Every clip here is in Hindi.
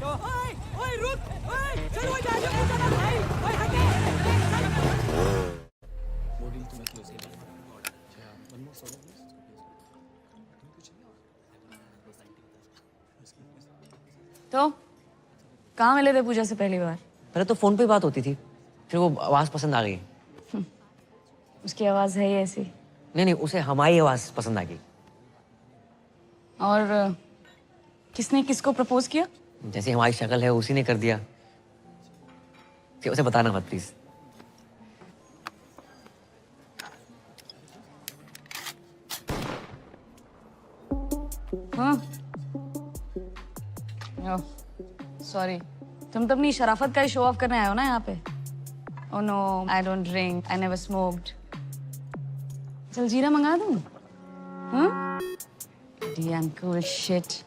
ओए ओए रुक ओए चल वो जा जो चला भाई ओए हटे मॉडल तुम्हें क्लोज है अच्छा वन मोर सॉल्व प्लीज तुम्हें कुछ नहीं तो कहाँ मिले थे पूजा से पहली बार? पहले तो फोन पे बात होती थी, फिर वो आवाज पसंद आ गई। उसकी आवाज है ही ऐसी। नहीं, उसे हमारी आवाज पसंद आ गई। और किसने किसको प्रपोज किया? जैसे हमारी शक्ल है उसी ने कर दिया। कि उसे बताना मत प्लीज। हाँ सॉरी, तुम तो अपनी शराफत का ही शो ऑफ करने आए हो ना यहाँ पे। Oh no, I don't drink, I never smoked. चल जीरा मंगा दूँ? हाँ? Damn cool shit.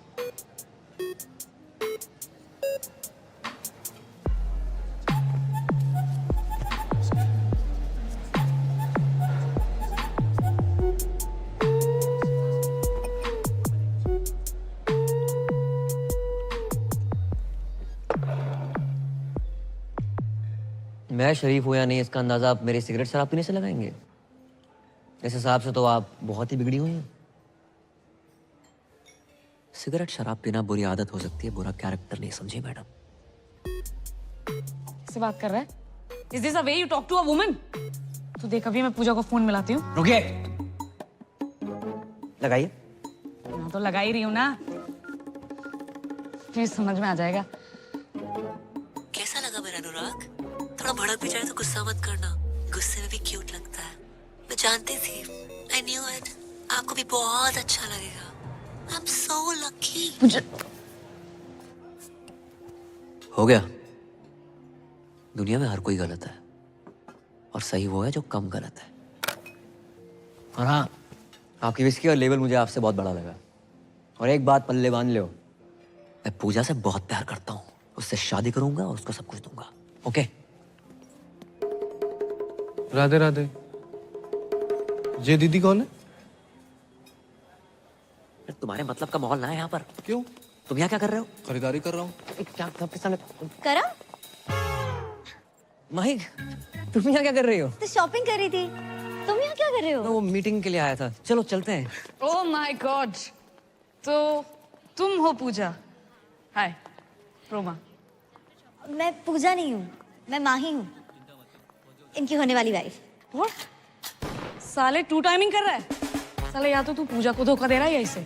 मैं शरीफ हूं या नहीं इसका अंदाजा आप मेरे सिगरेट शराब पीने से लगाएंगे। इस हिसाब से तो आप बहुत ही बिगड़ी हुई हैं। सिगरेट शराब पीना बुरी आदत हो सकती है, बुरा कैरेक्टर नहीं, समझे मैडम? किससे बात कर रहा है? Is this a way you talk to a woman? तो देख अभी मैं पूजा को फोन मिलाती हूँ। रुकिए, लगाइए। हाँ, तो लगा ही रही हूँ ना, फिर समझ में आ जाएगा। कैसा लगा मेरा अनुराग? थोड़ा भड़क भी जाए तो गुस्सा मत करना, गुस्से में भी क्यूट लगता है। मैं जानती थी, I knew it, आपको भी बहुत अच्छा लगेगा। I'm so lucky। पूजा हो गया। दुनिया में हर कोई गलत है और सही वो है जो कम गलत है। और हाँ, आपकी विस्की और लेवल मुझे आपसे बहुत बड़ा लगा। और एक बात पल्ले बांध लो, मैं पूजा से बहुत प्यार करता हूँ, उससे शादी करूंगा और उसको सब कुछ दूंगा। ओके? राधे राधे। ये दीदी कौन है? तुम्हारे मतलब का माहौल ना है यहाँ पर। क्यों? तुम यहाँ क्या कर रहे हो? खरीदारी कर रहा हूँ। क्या सबके सामने करा? माही, तुम यहाँ क्या कर रही हो? तो शॉपिंग कर रही थी। तुम यहाँ क्या कर रहे हो? मैं वो मीटिंग के लिए आया था। चलो चलते हैं। ओह माय गॉड, तो तुम हो पूजा? हाय रोमा। मैं पूजा नहीं हूँ, मैं माही हूँ, इनकी होने वाली वाइफ। व्हाट? साले टू टाइमिंग कर रहा है साले। या तो तू पूजा को धोखा दे रहा है या इसे।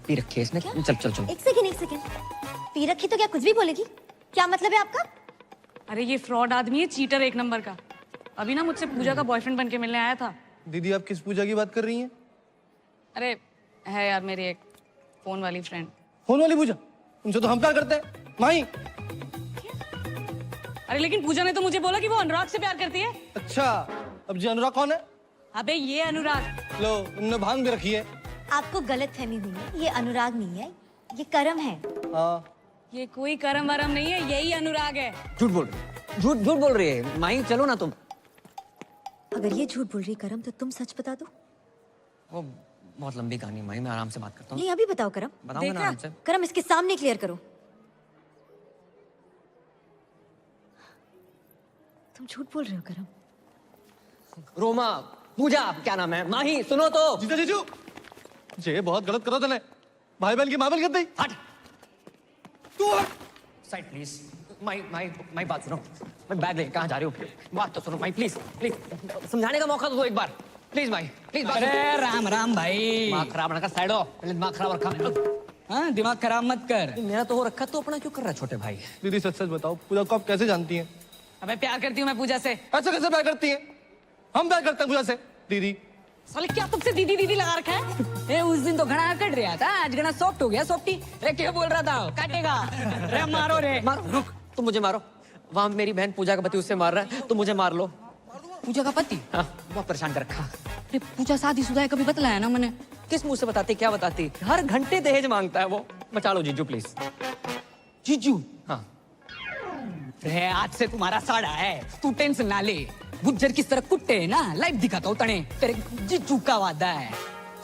पी रखी है इसने। चल चल चल। एक सेकंड। पी रखी तो क्या कुछ भी बोलेगी? क्या मतलब है आपका? अरे ये फ्रॉड आदमी है, चीटर एक नंबर का। अभी ना मुझसे पूजा का बॉयफ्रेंड बन के मिलने आया था। दीदी आप किस पूजा की बात कर रही हैं? अरे है यार मेरी एक फोन वाली फ्रेंड। फोन वाली पूजा? उनसे तो हम प्यार करते हैं माही। अरे लेकिन पूजा ने तो मुझे बोला कि वो अनुराग से प्यार करती है। अच्छा, अब जी अनुराग कौन है? अबे ये अनुराग। लो, उनने भांग भी रखी है। आपको गलत फहमी हुई है, ये अनुराग नहीं है, ये करम है। हाँ। ये कोई करम वरम नहीं है, यही अनुराग है। झूठ बोल रही है माही। चलो ना तुम। अगर ये झूठ बोल रही करम तो तुम सच बता दो। वो बहुत लंबी कहानी है माही, मैं आराम से बात करता हूँ। नहीं अभी बताओ करम। बताऊंगा ना आराम से। करम इसके सामने क्लियर करो। तुम झूठ बोल रहे हो करम। रोमा, पूजा, क्या नाम है? माही सुनो तो। जीजा जीजू, ये बहुत गलत करो तूने। भाई बहन की मामल कर दी। हट। तू हट। Side please. माही बात सुनो। मैं बैग लेके कहाँ जा रही हूँ? बात तो सुनो माही, प्लीज समझाने का मौका दो एक बार। Please Mahi, please. अरे राम राम भाई। दिमाग खराब ना कर, साइड हो। पहले दिमाग खराब रखा। हाँ दिमाग खराब मत कर। मेरा तो हो रखा, तो अपना क्यों कर रहा है छोटे भाई? दीदी सच सच बताओ, पूजा को आप कैसे जानती हैं? अबे प्यार करती हूँ मैं पूजा से। ऐसा कैसे प्यार करती हैं? हम प्यार करते हैं पूजा से। दीदी साले क्या तुमसे दीदी दीदी लगा रखा है? ए उस दिन तो घना कट रहा था, आज घना सॉफ्ट हो गया सॉफ्टी। अरे क्या बोल रहा था? काटेगा। अरे मारो रे। मारो, रुक, तुम मुझे मारो। वहां मेरी बहन पूजा का पति उससे मार रहा है, तुम मुझे मार लो। पूजा का पति? हाँ, बहुत परेशान कर रखा। अरे पूजा शादीशुदा है, कभी बतलाया ना मैंने। किस मुंह से बताती, क्या बताती? हर घंटे दहेज मांगता है वो। बचा लो जीजू प्लीज। जीजू? हाँ। अरे आज से तुम्हारा साड़ा है, तू टेंशन ना ले। गुज्जर किस तरह कुत्ते है ना, लाइव दिखाता हूँ तने। तेरे जीजू का वादा है।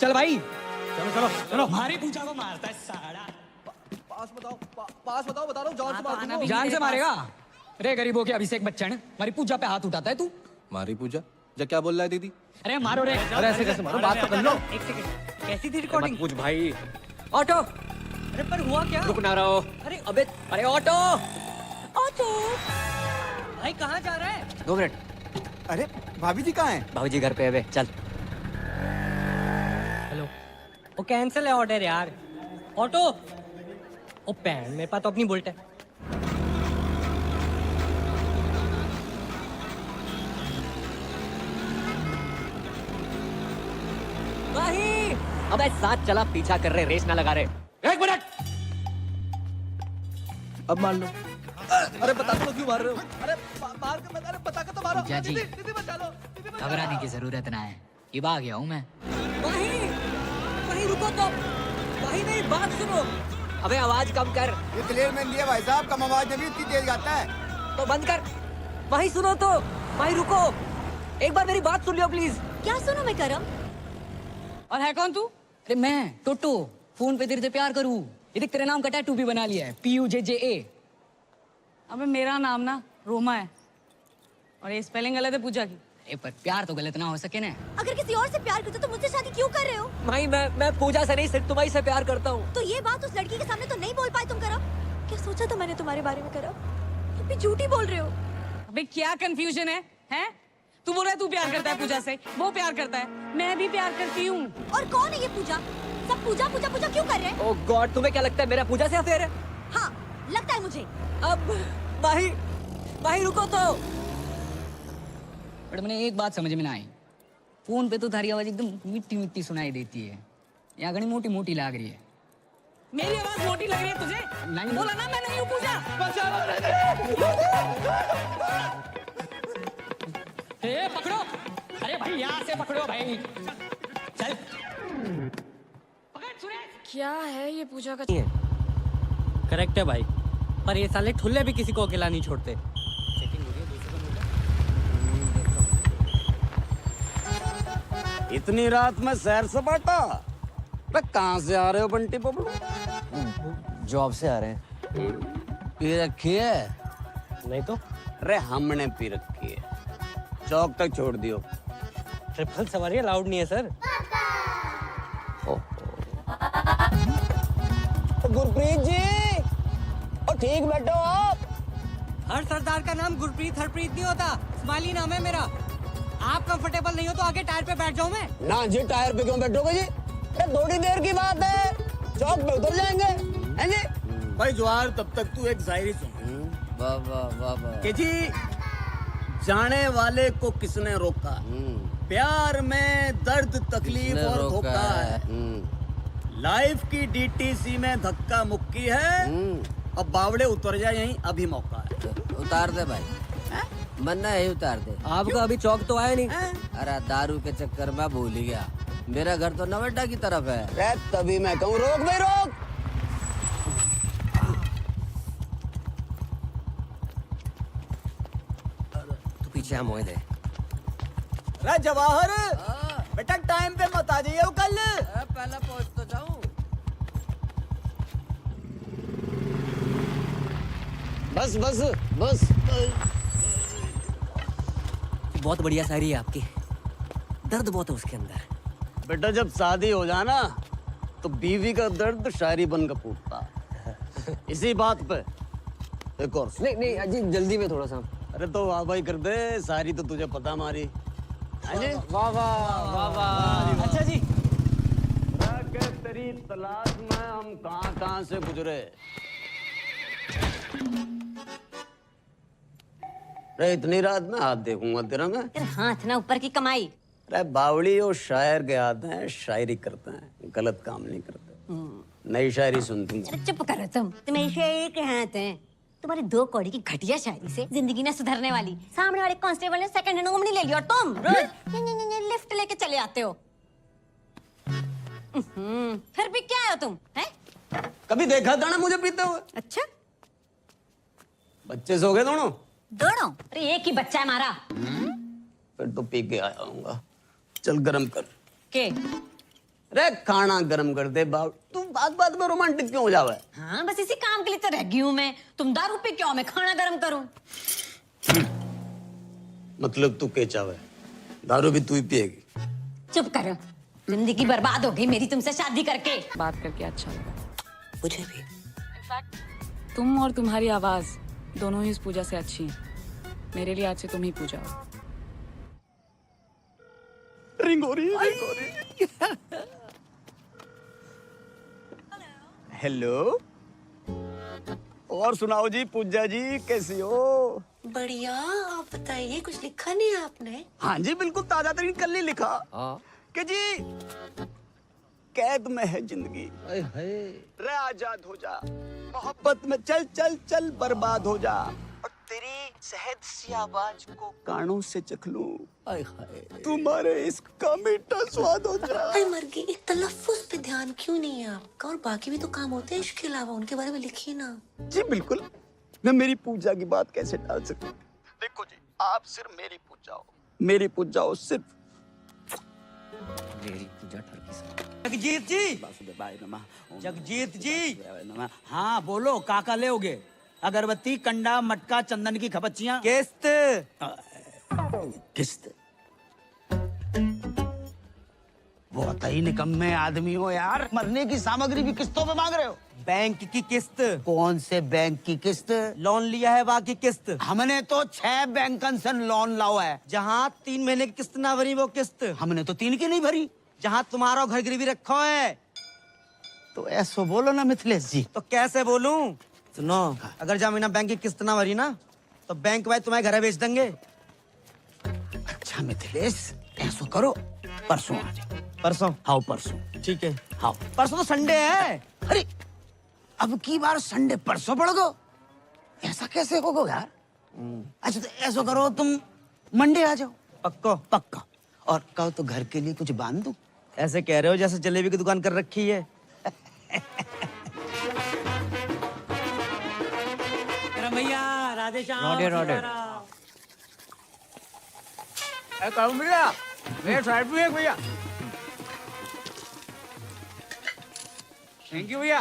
चल भाई, चलो हमारी पूजा को मारता है साड़ा। पास बताओ बता रहा हूँ जान से मार दूंगा। जान से मारेगा? अरे गरीबों के अभिषेक बच्चन, हमारी पूजा पे हाथ उठाता है तू? मारी पूजा जा क्या बोल रहा है दीदी? अरे मारो रे। अरे ऐसे कैसे मारो, बात तो कर लो। एक सेकंड, कैसी थी रिकॉर्डिंग? कुछ भाई। ऑटो। अरे पर हुआ क्या? रुक ना रहो। अरे अबे, अरे ऑटो। ऑटो भाई कहाँ जा रहा है? 2 मिनट। अरे भाभी जी कहाँ हैं? भाभी जी घर पे है बे, चल। हेलो, वो कैंसिल है ऑर्डर यार। ऑटो, ओ पैन मेरे पास तो अपनी बुलेट है। भाई अबे साथ चला, पीछा कर रहे, रेस ना लगा रहे। 1 मिनट। अब मान लो। अरे बता दो क्यों मार रहे हो? अरे मार के अरे बता के तो मारो। क्या जी? दीदी बचा लो। घबराने की जरूरत ना है, ये आ गया हूँ मैं। वहीं रुको तो। वहीं मेरी बात सुनो। अबे आवाज कम कर। ये क्लियर मैन दिया भाई साहब, कम आवाज में भी इतनी तेज गाता है। तो बंद कर। वहीं सुनो तो। वहीं रुको, एक बार मेरी बात सुन लियो प्लीज। क्या सुनो मैं करम? और है कौन तू? अरे मैं टोटो, फोन पे तेरे से प्यार करूँ। ये देख तेरे नाम का टैटू भी बना लिया है, PUJJA। अबे मेरा नाम ना रोमा है, और ये स्पेलिंग गलत है पूजा की। अरे पर प्यार तो गलत ना हो सके ना। अगर किसी और से प्यार करते तो मुझसे शादी क्यों कर रहे हो? भाई मैं पूजा से नहीं, सिर्फ तुम्हारी से प्यार करता हूँ। तो ये बात उस लड़की के सामने तो नहीं बोल पाए तुम करम? क्या सोचा था मैंने तुम्हारे बारे में करम? तुम भी झूठी बोल रहे हो। अबे क्या कंफ्यूजन है? हैं? तू बोल रहा है तू प्यार करता है पूजा से, वो प्यार करता है, मैं भी प्यार करती हूँ। और कौन है ये पूजा? सब पूजा पूजा पूजा क्यों कर रहे हैं? ओह गॉड, तुम्हें क्या लगता है मेरा पूजा से अफेयर है? हाँ लगता है मुझे। अब भाई रुको तो। बट मैंने एक बात समझ में ना आई, फोन पे तो थारी आवाज एकदम मिट्टी मिट्टी सुनाई देती है, यहाँ घनी मोटी मोटी लाग रही है। मेरी आवाज मोटी लग रही है तुझे? नहीं बोला ना मैं नहीं हूँ पूजा। ए, पकड़ो। अरे भाई यहाँ से पकड़ो भाई। चल पकड़ सुरेश। क्या है ये पूजा का? करेक्ट है भाई, पर ये साले ठुल्ले भी किसी को अकेला नहीं छोड़ते। इतनी रात में सैर सपाटा? कहाँ से आ रहे हो बंटी बबलू? जॉब से आ रहे हैं। पी रखी है? नहीं तो अरे हमने पी रखी है, चौक तक छोड़ दियो। ट्रिपल सवारी अलाउड नहीं है सर। गुरप्रीत जी, और ठीक बैठो आप। हर सरदार का नाम गुरप्रीत हरप्रीत नहीं होता, स्माइली नाम है मेरा। आप कंफर्टेबल नहीं हो तो आगे टायर पे बैठ जाओ मैं। ना जी, टायर पे क्यों बैठोगे जी? अरे थोड़ी देर की बात है, चौक पे उतर जाएंगे, हैं जी? भाई जवाहर, तब तक तू एक शायरी सुन। वाह वाह वाह वाह। कि जी, जाने वाले को किसने रोका? प्यार में दर्द तकलीफ और धोखा है। लाइफ की DTC में धक्का मुक्की है। अब बावड़े उतर जाए यहीं, अभी मौका है। उतार दे भाई, मन्ना यही उतार दे। आपका अभी चौक तो आया नहीं। अरे दारू के चक्कर में भूल ही गया, मेरा घर तो नवेटा की तरफ है। अरे तभी मैं कहूँ रोक भाई रोक। तू पीछे हम मोए दे। अरे जवाहर, बेटा टाइम पे मत आ जाइए कल। पहले पहुंच तो जाऊं। बस बस बस। बहुत बढ़िया शायरी है आपकी, दर्द बहुत है उसके अंदर। बेटा जब शादी हो जाना तो बीवी का दर्द शायरी बनकर फूटता। इसी बात पे एक और सुन। नहीं अजी जल्दी में थोड़ा सा। अरे तो वाह भाई कर दे, सारी तो तुझे पता हमारी। वाह वाह वाह वाह। अच्छा जी, तेरी तलाश में हम कहाँ से गुजरे। अरे इतनी रात में हाथ देखूंगा तेरा मैं? तेरे हाथ ना ऊपर की कमाई। अरे बावड़ी और शायर के हाथ हैं, शायरी करते हैं, गलत काम नहीं करते। नई शायरी सुनती हूँ। अरे चुप करो तुम, तुम्हें शायरी के हाथ हैं। तुम्हारी 2 कौड़ी की घटिया शायरी से जिंदगी ना सुधरने वाली। सामने वाले कांस्टेबल ने सेकंड हैंड ओमनी ले लिया और तुम रोज लिफ्ट लेके चले आते हो। फिर भी क्या हो तुम? हैं? कभी देखा था ना मुझे पीते हुए? अच्छा, बच्चे सो गए दोनों? दोनों? अरे एक ही बच्चा है हमारा। फिर तो पी के आया हूँगा। चल गरम कर के? अरे खाना गरम कर दे बाब। तू बात बात में रोमांटिक क्यों हो जावे? हाँ बस इसी काम के लिए तो रह गई हूँ मैं। तुम दारू पी क्यों, मैं खाना गर्म करूँ? मतलब तू के चावे? दारू भी तू ही पिएगी? चुप करो, जिंदगी बर्बाद हो गई मेरी तुमसे शादी करके। बात करके अच्छा लगा। मुझे भी। तुम और तुम्हारी आवाज दोनों ही इस पूजा से अच्छी हैं। मेरे लिए आज से तुम ही पूजा हो। रिंग हो रही है। हेलो, और सुनाओ जी पूजा जी, कैसी हो? बढ़िया, आप बताइए, कुछ लिखा नहीं है आपने? हाँ जी बिल्कुल ताजा तरीन कल ही लिखा कि जी कैद में है जिंदगी, रे आजाद हो जा, मोहब्बत में चल चल चल बर्बाद हो जा, और तेरी शहद सी आवाज को कानों से चख लूं, तुम्हारे इसका मीठा स्वाद हो जा। अरे मर गई, एक तलफ्फुज़ पे ध्यान क्यों नहीं है आपका? और बाकी भी तो काम होते हैं इसके अलावा, उनके बारे में लिखिए ना। जी बिल्कुल, मैं मेरी पूजा की बात कैसे टाल सकता हूँ? देखो जी, आप सिर्फ मेरी पूजा हो, मेरी पूजा हो सिर्फ। मेरी पूजा ठरकी से। जगजीत जी, वासुदेवाय नमः। जगजीत जी, नमः। हाँ बोलो, काका ले होगे? अगरबत्ती, कंडा, मटका, चंदन की खपच्चियाँ, किस्त। किस्त? बहुत ही निकम्मे आदमी हो यार, मरने की सामग्री भी किस्तों पे मांग रहे हो। बैंक की किस्त। कौन से बैंक की किस्त? लोन लिया है, बाकी किस्त। हमने तो 6 बैंकन से लोन लाओ है। जहाँ 3 महीने की किस्त ना भरी वो किस्त। हमने तो 3 की नहीं भरी। जहाँ तुम्हारा घर गिरवी रखो है। तो ऐसो बोलो ना मिथिलेश जी। तो कैसे बोलूं? सुनो, अगर जमीना बैंक की किस्त ना भरी ना तो बैंक भाई तुम्हारे घर बेच देंगे। अच्छा मिथिलेश, ऐसो करो, परसों आ जाओ। परसों? हाँ परसों। ठीक है। हाँ परसों तो संडे है। अरे अब की बार संडे परसों पड़ गो, ऐसा कैसे होगा यार? अच्छा तो ऐसा करो, तुम मंडे आ जाओ। पक्को? पक्का। और कहो तो घर के लिए कुछ बांध दूं? ऐसे कह रहे हो जैसे जलेबी की दुकान कर रखी है। भैया राधे श्याम। भैया मेरे साइड भी है भैया। थैंक यू भैया।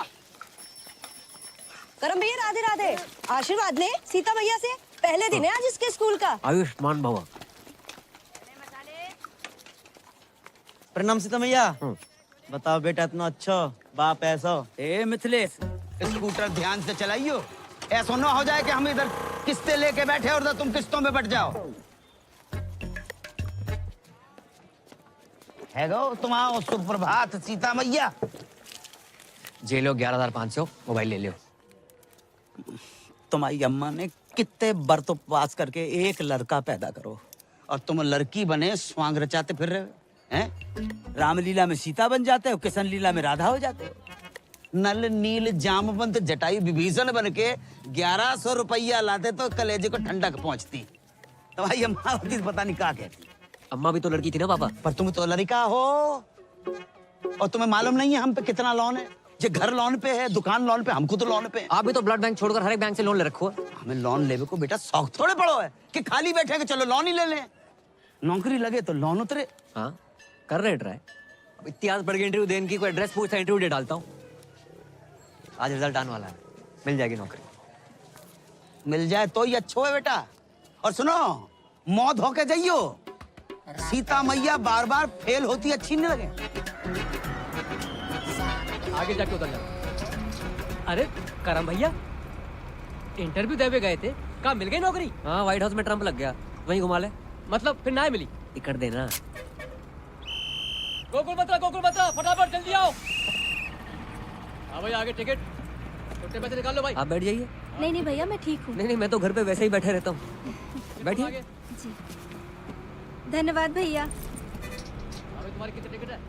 करम भैया राधे राधे, आशीर्वाद ले सीता भैया से। पहले दिन है आज इसके स्कूल का। आयुष्मान भवा। प्रणाम सीता भैया। बताओ बेटा, इतना अच्छा बाप ऐसा। ए मिथिलेश, स्कूटर ध्यान से चलाइयो, ऐसा ना हो जाए कि हम इधर किस्तें लेके बैठे और तुम किस्तों में बट जाओ। है गो तुम आओ, सुप्रभात सीता मैया। जे लो 11,500 मोबाइल ले लो। तुम्हारी अम्मा ने कितने बरतों पास करके एक लड़का पैदा करो और तुम लड़की बने स्वांग रचाते फिर रहे हो, हैं? रामलीला में सीता बन जाते हो, किशन लीला में राधा हो जाते हो। नल नील जामवंत जटायु विभीषण बन के 1100 रुपया लाते तो कलेजे को ठंडक पहुंचती। तुम्हारी अम्मा होती पता नहीं क्या कहती। अम्मा भी तो लड़की थी ना पापा। पर तुम तो लड़का हो, और तुम्हें मालूम नहीं है हम पे कितना लोन है? जे घर लोन पे है, दुकान लोन पे, हमको तो लोन पे है। आप भी तो ब्लड बैंक छोड़कर हर एक बैंक से लोन ले रखो है। हमें लोन लेवे को बेटा शौक थोड़े पड़ो है कि खाली बैठे के चलो लोन ही ले लें। नौकरी लगे तो लोन उतरे। हाँ कर रहे ट्राई। अब इतिहास पढ़ के इंटरव्यू देने की कोई एड्रेस पूछता, इंटरव्यू दे डालता हूँ। आज रिजल्ट आने वाला है, मिल जाएगी नौकरी। मिल जाए तो ही अच्छो है बेटा। और सुनो, मौत होके जाइयो, सीता मैया बार बार फेल होती अच्छी नहीं लगे। आगे जाके उतर जा। अरे करम भैया, इंटरव्यू देवे गए थे, कहाँ मिल गई नौकरी? हाँ व्हाइट हाउस में ट्रम्प लग गया, वहीं घुमा ले। मतलब फिर ना मिली? टिकट देना। गोकुल बत्रा फटाफट जल्दी आओ। हाँ भाई आगे टिकट, छोटे पैसे निकाल लो भाई। आप बैठ जाइए। नहीं नहीं भैया मैं ठीक हूँ। नहीं मैं तो घर पे वैसे ही बैठे रहता हूँ। बैठिए। जी धन्यवाद भैया। अभी तुम्हारी कितनी टिकट है?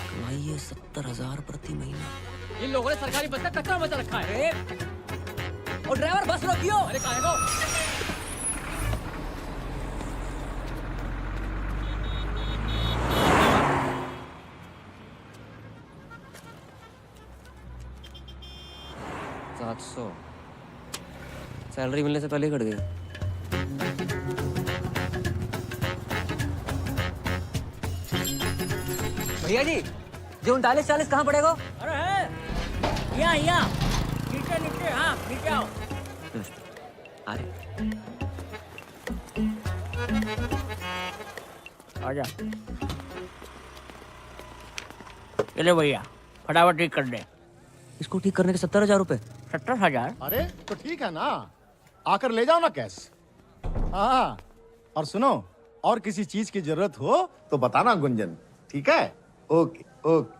कमाइए 70,000 प्रति महीना। इन लोगों ने सरकारी बस का कचरा मचा रखा है। और ड्राइवर बस रोकियो। अरे कहाँ है वो? सैलरी मिलने से पहले ही कट गया। भैया जी जो 39-40 कहाँ पड़ेगा? अरे है यहाँ नीचे नीचे, हाँ नीचे आओ। अरे आजा। चले भैया फटाफट ठीक कर दे। इसको ठीक करने के 70,000 रुपए। 70,000? अरे तो ठीक है ना, आकर ले जाओ ना कैश। हाँ, और सुनो, और किसी चीज की जरूरत हो तो बताना गुंजन, ठीक है? Okay okay.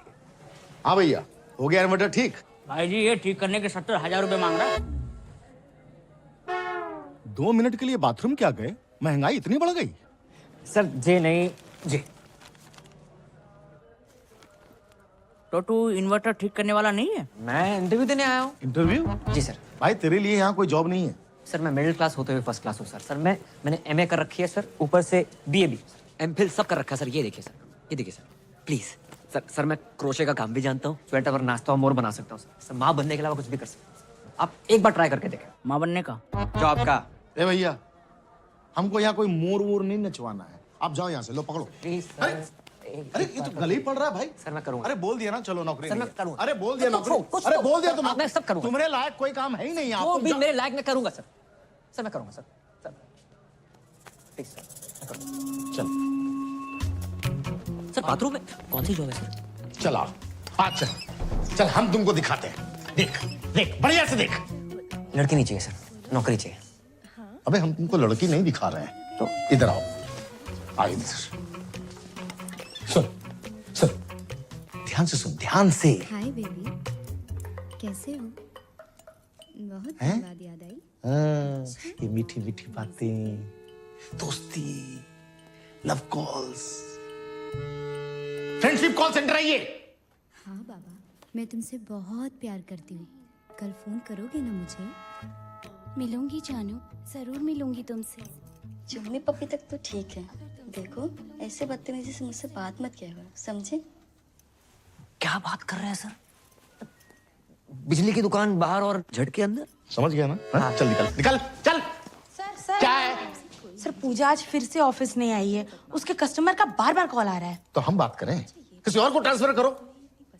हाँ भैया, हो गया इन्वर्टर ठीक? भाई जी ये ठीक करने के 70,000 रुपए मांग रहा है। 2 मिनट के लिए बाथरूम क्या गए? महंगाई इतनी बढ़ गई? सर जे नहीं जे। तो तू इन्वर्टर ठीक करने वाला नहीं है? मैं इंटरव्यू देने आया हूँ। इंटरव्यू? जी सर। भाई तेरे लिए यहाँ कोई जॉब नहीं है। सर मैं मिडिल क्लास होते हुए फर्स्ट क्लास हूँ सर। सर मैंने एमए कर रखी है सर, ऊपर से बीए भी, एमफिल सब कर रखा है सर। ये देखिए सर, ये देखिए सर, प्लीज सर मैं क्रोशे का काम भी जानता हूँ, स्वेटर और नाश्ता और मोर बना सकता हूँ सर। माँ बनने के अलावा कुछ भी कर सकता हूँ। आप एक बार ट्राई करके देखें। माँ बनने का? जॉब का। ए भैया, हमको यहाँ कोई मोर वोर नहीं नचवाना है। आप जाओ यहाँ से, लो पकड़ो। प्लीज अरे अरे ये तो गले ही पड़ रहा है भाई। सर मैं करूँगा। अरे बोल दिया ना, चलो नौकरी सर, नहीं मैं है। करूँगा। अरे बोल दिया नौकरी। कुछ अरे तो- बोल दिया तुम। मैं सब करूँगा। तुम्हारे लायक कोई काम है ही नहीं यहाँ। वो तुम भी जाओ। मेरे लायक मैं करूँगा सर। सर मैं करूँगा सर। सर प्लीज सर मैं करूँगा। चल सर बाथरूम में कौन सी जॉब है सर? चला, आज चल चल, हम तुमको दिखाते हैं। देख देख, बढ़िया से देख। लड़की नहीं चाहिए सर, नौकरी चाहिए। अबे हम तुमको लड़की नहीं दिखा रहे हैं, तो इधर आओ। आओ इधर। सुन सुन, ध्यान से सुन, ध्यान से। हाय बेबी, कैसे हो? बहुत हैं? दिन बाद याद आई। हाँ, ये मीठी मीठी बातें, दोस्ती, love calls, friendship call centre है ये। हाँ बाबा, मैं तुमसे बहुत प्यार करती हूँ। कल फोन करोगे ना मुझे? मिलूंगी जानू, जरूर मिलूंगी तुमसे। चुम्मी पप्पी तक तो ठीक है, देखो ऐसे बदतमीजी से मुझसे बात मत किया करो, समझे? क्या बात कर रहे हैं सर? बिजली की दुकान बाहर और झटके अंदर। समझ गया ना? हाँ? चल निकल निकल चल। सर क्या है? सर पूजा आज फिर से ऑफिस नहीं आई है, उसके कस्टमर का बार बार कॉल आ रहा है। तो हम बात करें, किसी और को ट्रांसफर करो।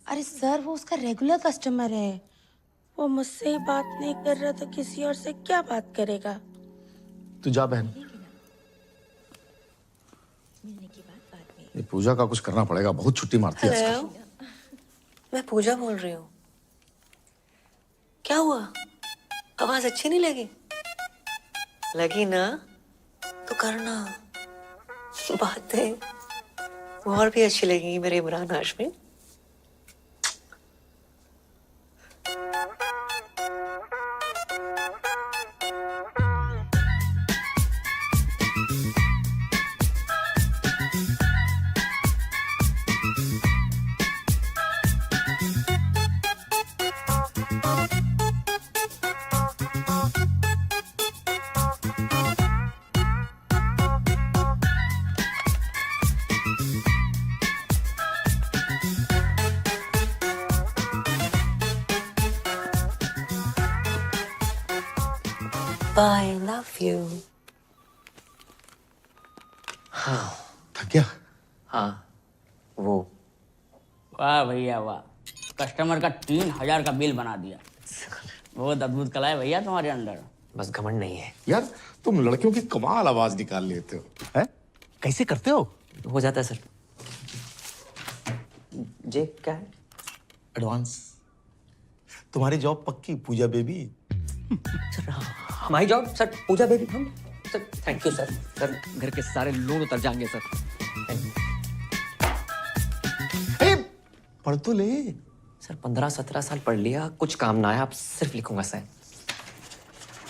अरे सर वो उसका रेगुलर कस्टमर है, वो मुझसे ही बात नहीं कर रहा तो किसी और से क्या बात करेगा? तू जा बहन, ये पूजा का कुछ करना पड़ेगा, बहुत छुट्टी मारती है आजकल। मैं पूजा बोल रही हूँ। क्या हुआ? आवाज अच्छी नहीं लगी? लगी ना तो करना, बातें और भी अच्छी लगेंगी मेरे Imran Hashmi. I love you. थक गया? हाँ वो। वाह भैया वाह, कस्टमर का 3,000 का बिल बना दिया। बहुत अद्भुत कला है भैया तुम्हारे अंदर। बस घमंड नहीं है। यार तुम लड़कियों की कमाल आवाज निकाल लेते हो, हैं? कैसे करते हो? हो जाता है सर। जे क्या है? एडवांस। तुम्हारी जॉब पक्की पूजा बेबी। सर हमारी जॉब सर पूजा बेबी। हम sir thank you sir. Sir घर के सारे लोन उतर जाएंगे सर। अरे पढ़ तो ले। सर 15-17 साल पढ़ लिया, कुछ काम ना है, आप सिर्फ लिखूंगा सर।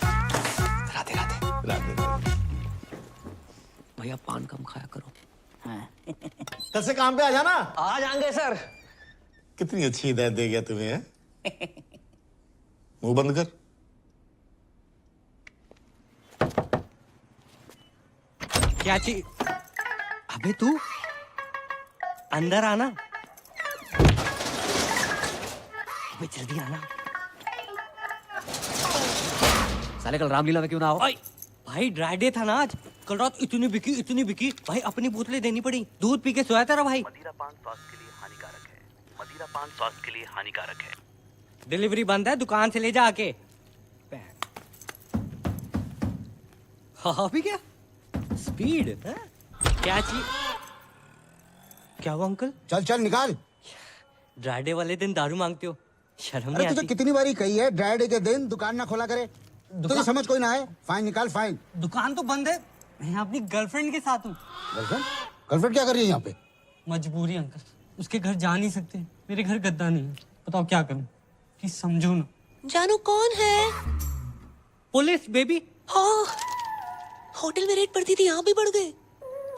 राधे राधे। राधे। भैया पान कम खाया करो। कल से काम पे आ जाना। आ जाएंगे सर। कितनी अच्छी हिदायत दे गया तुम्हें, हैं? मुंह बंद कर। क्या चीज? अबे तू अंदर आना, अबे जल्दी आना। साले कल रामलीला में क्यों ना आओ? भाई ड्राई डे था ना आज, कल रात इतनी बिकी भाई, अपनी बोतलें देनी पड़ी। दूध पी के सोया तेरा भाई। धूम्रपान स्वास्थ्य के लिए हानिकारक है। डिलीवरी बंद है, दुकान से ले जा आके। हाँ भी क्या स्पीड है? क्या चीज? क्या हुआ अंकल? चल चल निकाल। ड्राई डे वाले दिन दारू मांगते हो, शर्म अरे नहीं तुझे आती? कितनी बारी कही है ड्राई डे के दिन दुकान ना खोला करे। तुझे समझ कोई ना है। फाइन निकाल फाइन। दुकान तो बंद है, मैं अपनी गर्लफ्रेंड के साथ हूँ। गर्लफ्रेंड? गर्लफ्रेंड क्या कर रही है यहाँ पे? मजबूरी अंकल, उसके घर जा नहीं सकते, मेरे घर गद्दा नहीं है। बताओ क्या करूँ? प्लीज समझो ना। जानू कौन है? Police baby. हाँ, होटल में रेड पड़ती थी, यहाँ भी बढ़ गए।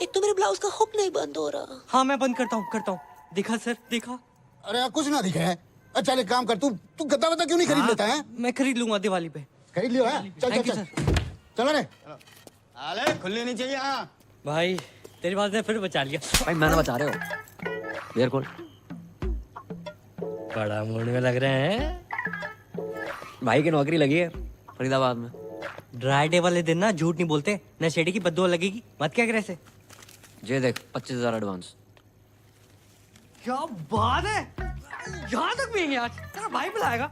एक तो मेरे ब्लाउज का हुक नहीं बंद हो रहा। हाँ मैं बंद करता हूँ। देखा सर, देखा? अरे यार कुछ ना दिखे है। अच्छा एक काम कर, तू गद्दा वद्दा क्यों नहीं खरीद लेता है? मैं खरीद लूंगा दिवाली पे। खरीद लियो है? चल Thank चल you, चल चलो रे। अरे खुलनी नहीं चाहिए। हाँ भाई तेरी बात ने फिर बचा लिया। भाई मैंने बचा रहे हो। बियर खोल। बड़ा मूड में लग रहे हैं। भाई की नौकरी लगी है फरीदाबाद में। ड्राई डे वाले दिन ना झूठ नहीं बोलते, नशेड़ी की बददुआ लगेगी। मत क्या करे ऐसे। ये देख 25,000 एडवांस। क्या बात है, यहाँ तक भी आज तेरा भाई बुलाएगा।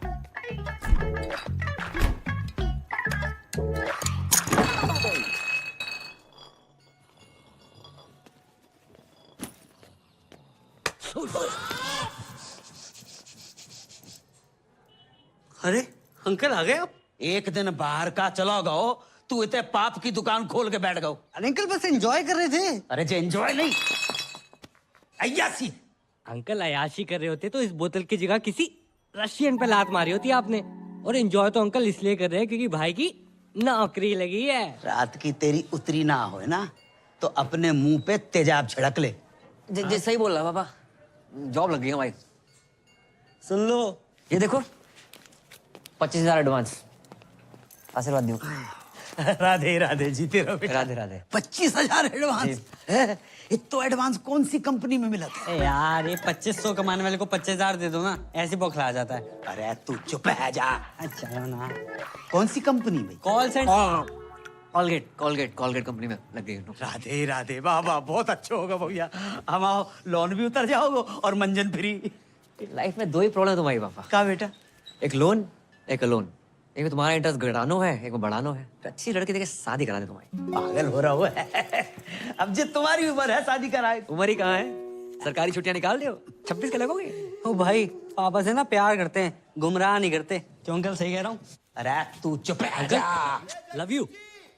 अरे अंकल आ गए आप? एक दिन बाहर का चला गओ, तू इतने पाप की दुकान खोल के बैठ गओ। अरे अंकल बस एंजॉय कर रहे थे। अरे जे एंजॉय नहीं, अय्यासी। अंकल अयाशी कर रहे होते तो इस बोतल की जगह किसी रशियन पे लात मारी होती आपने। और एंजॉय तो अंकल इसलिए कर रहे हैं क्योंकि भाई की नौकरी लगी है। रात की तेरी उतरी ना हो ना तो अपने मुंह पे तेजाब छिड़क ले। जी सही बोल रहा पापा, जॉब लग गई है भाई। सुन लो, ये देखो 25,000 एडवांस, आशीर्वाद दियो। राधे राधे, जीते रहो बेटा। राधे राधे। 25,000 एडवांस? इतना एडवांस कौन सी कंपनी में मिला था? यार ये 2500 कमाने वाले को 25,000 दे दो ना, ऐसे बौखला जाता है। अरे तू चुप है जा। अच्छा ना, कौन सी कंपनी में? Call centre. कॉलगेट कंपनी में लग गई। राधे राधे, वाह वाह, बहुत अच्छा होगा भैया। हम आओ, लोन भी उतर जाओगे और मंजन फ्री। लाइफ में दो ही प्रॉब्लम है तुम्हारी पापा। क्या बेटा? एक लोन, एक अलोन। एक में तुम्हारा इंटरेस्ट घटानो है, एक में बढ़ानो है। अच्छी लड़की देके शादी करा दे तुम्हारी। पागल हो रहा है। अब जो तुम्हारी उम्र है शादी कराए। उम्र ही कहाँ है, सरकारी छुट्टियां निकाल दो। 26 के लगोगे। ओ भाई पापा से ना प्यार करते हैं, गुमराह नहीं करते। क्यों अंकल सही कह रहा हूँ? अरे तू चुप है जा। Love you.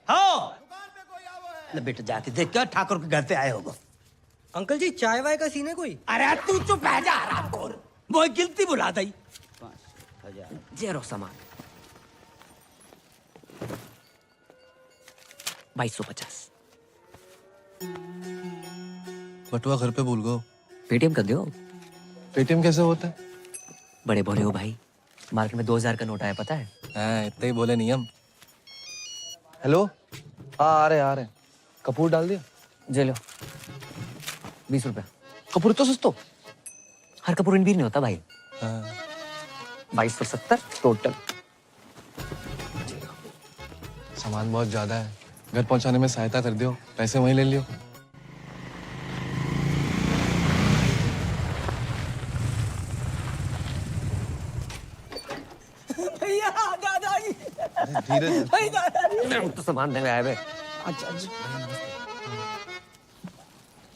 हाँ बेटा, जाके देख क्या ठाकुर के घर पे आए होगा। अंकल जी चाय वाय का सीन है कोई? अरे तू चुप है जा हरामखोर, वो गिनती बुला दी। 5,000 जेरो सामान 2250। बटुआ घर पे भूल गो। पेटीएम कर दो। पेटीएम कैसे होता है? बड़े भोले हो भाई, मार्केट में 2000 का नोट आया पता है? हाँ इतना ही बोले नियम। हेलो, हाँ आ रहे। कपूर डाल दिया? जे लो 20 रुपया। कपूर तो सस्तो। हर कपूर इन भी नहीं होता भाई। हाँ। 2270 टोटल। सामान बहुत ज्यादा है, घर पहुंचाने में सहायता कर दियो, पैसे वहीं ले लियो। भैया दादाजी। धीरे तो सामान देने आए बे। अच्छा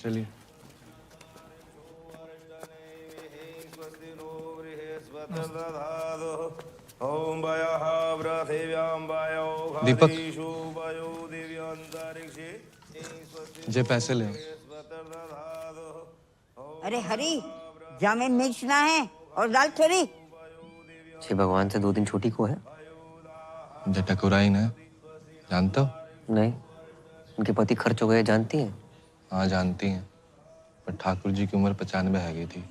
चलिए। दीपक जे पैसे ले। अरे हरी, जामे मिर्च ना है और दाल थोड़ी। छे भगवान से 2 दिन छोटी को है। जे टकुराई ना, जानते हो? नहीं, उनके पति खर्च हो गए जानती हैं? हाँ जानती हैं, पर ठाकुर जी की उम्र 95 है गई थी।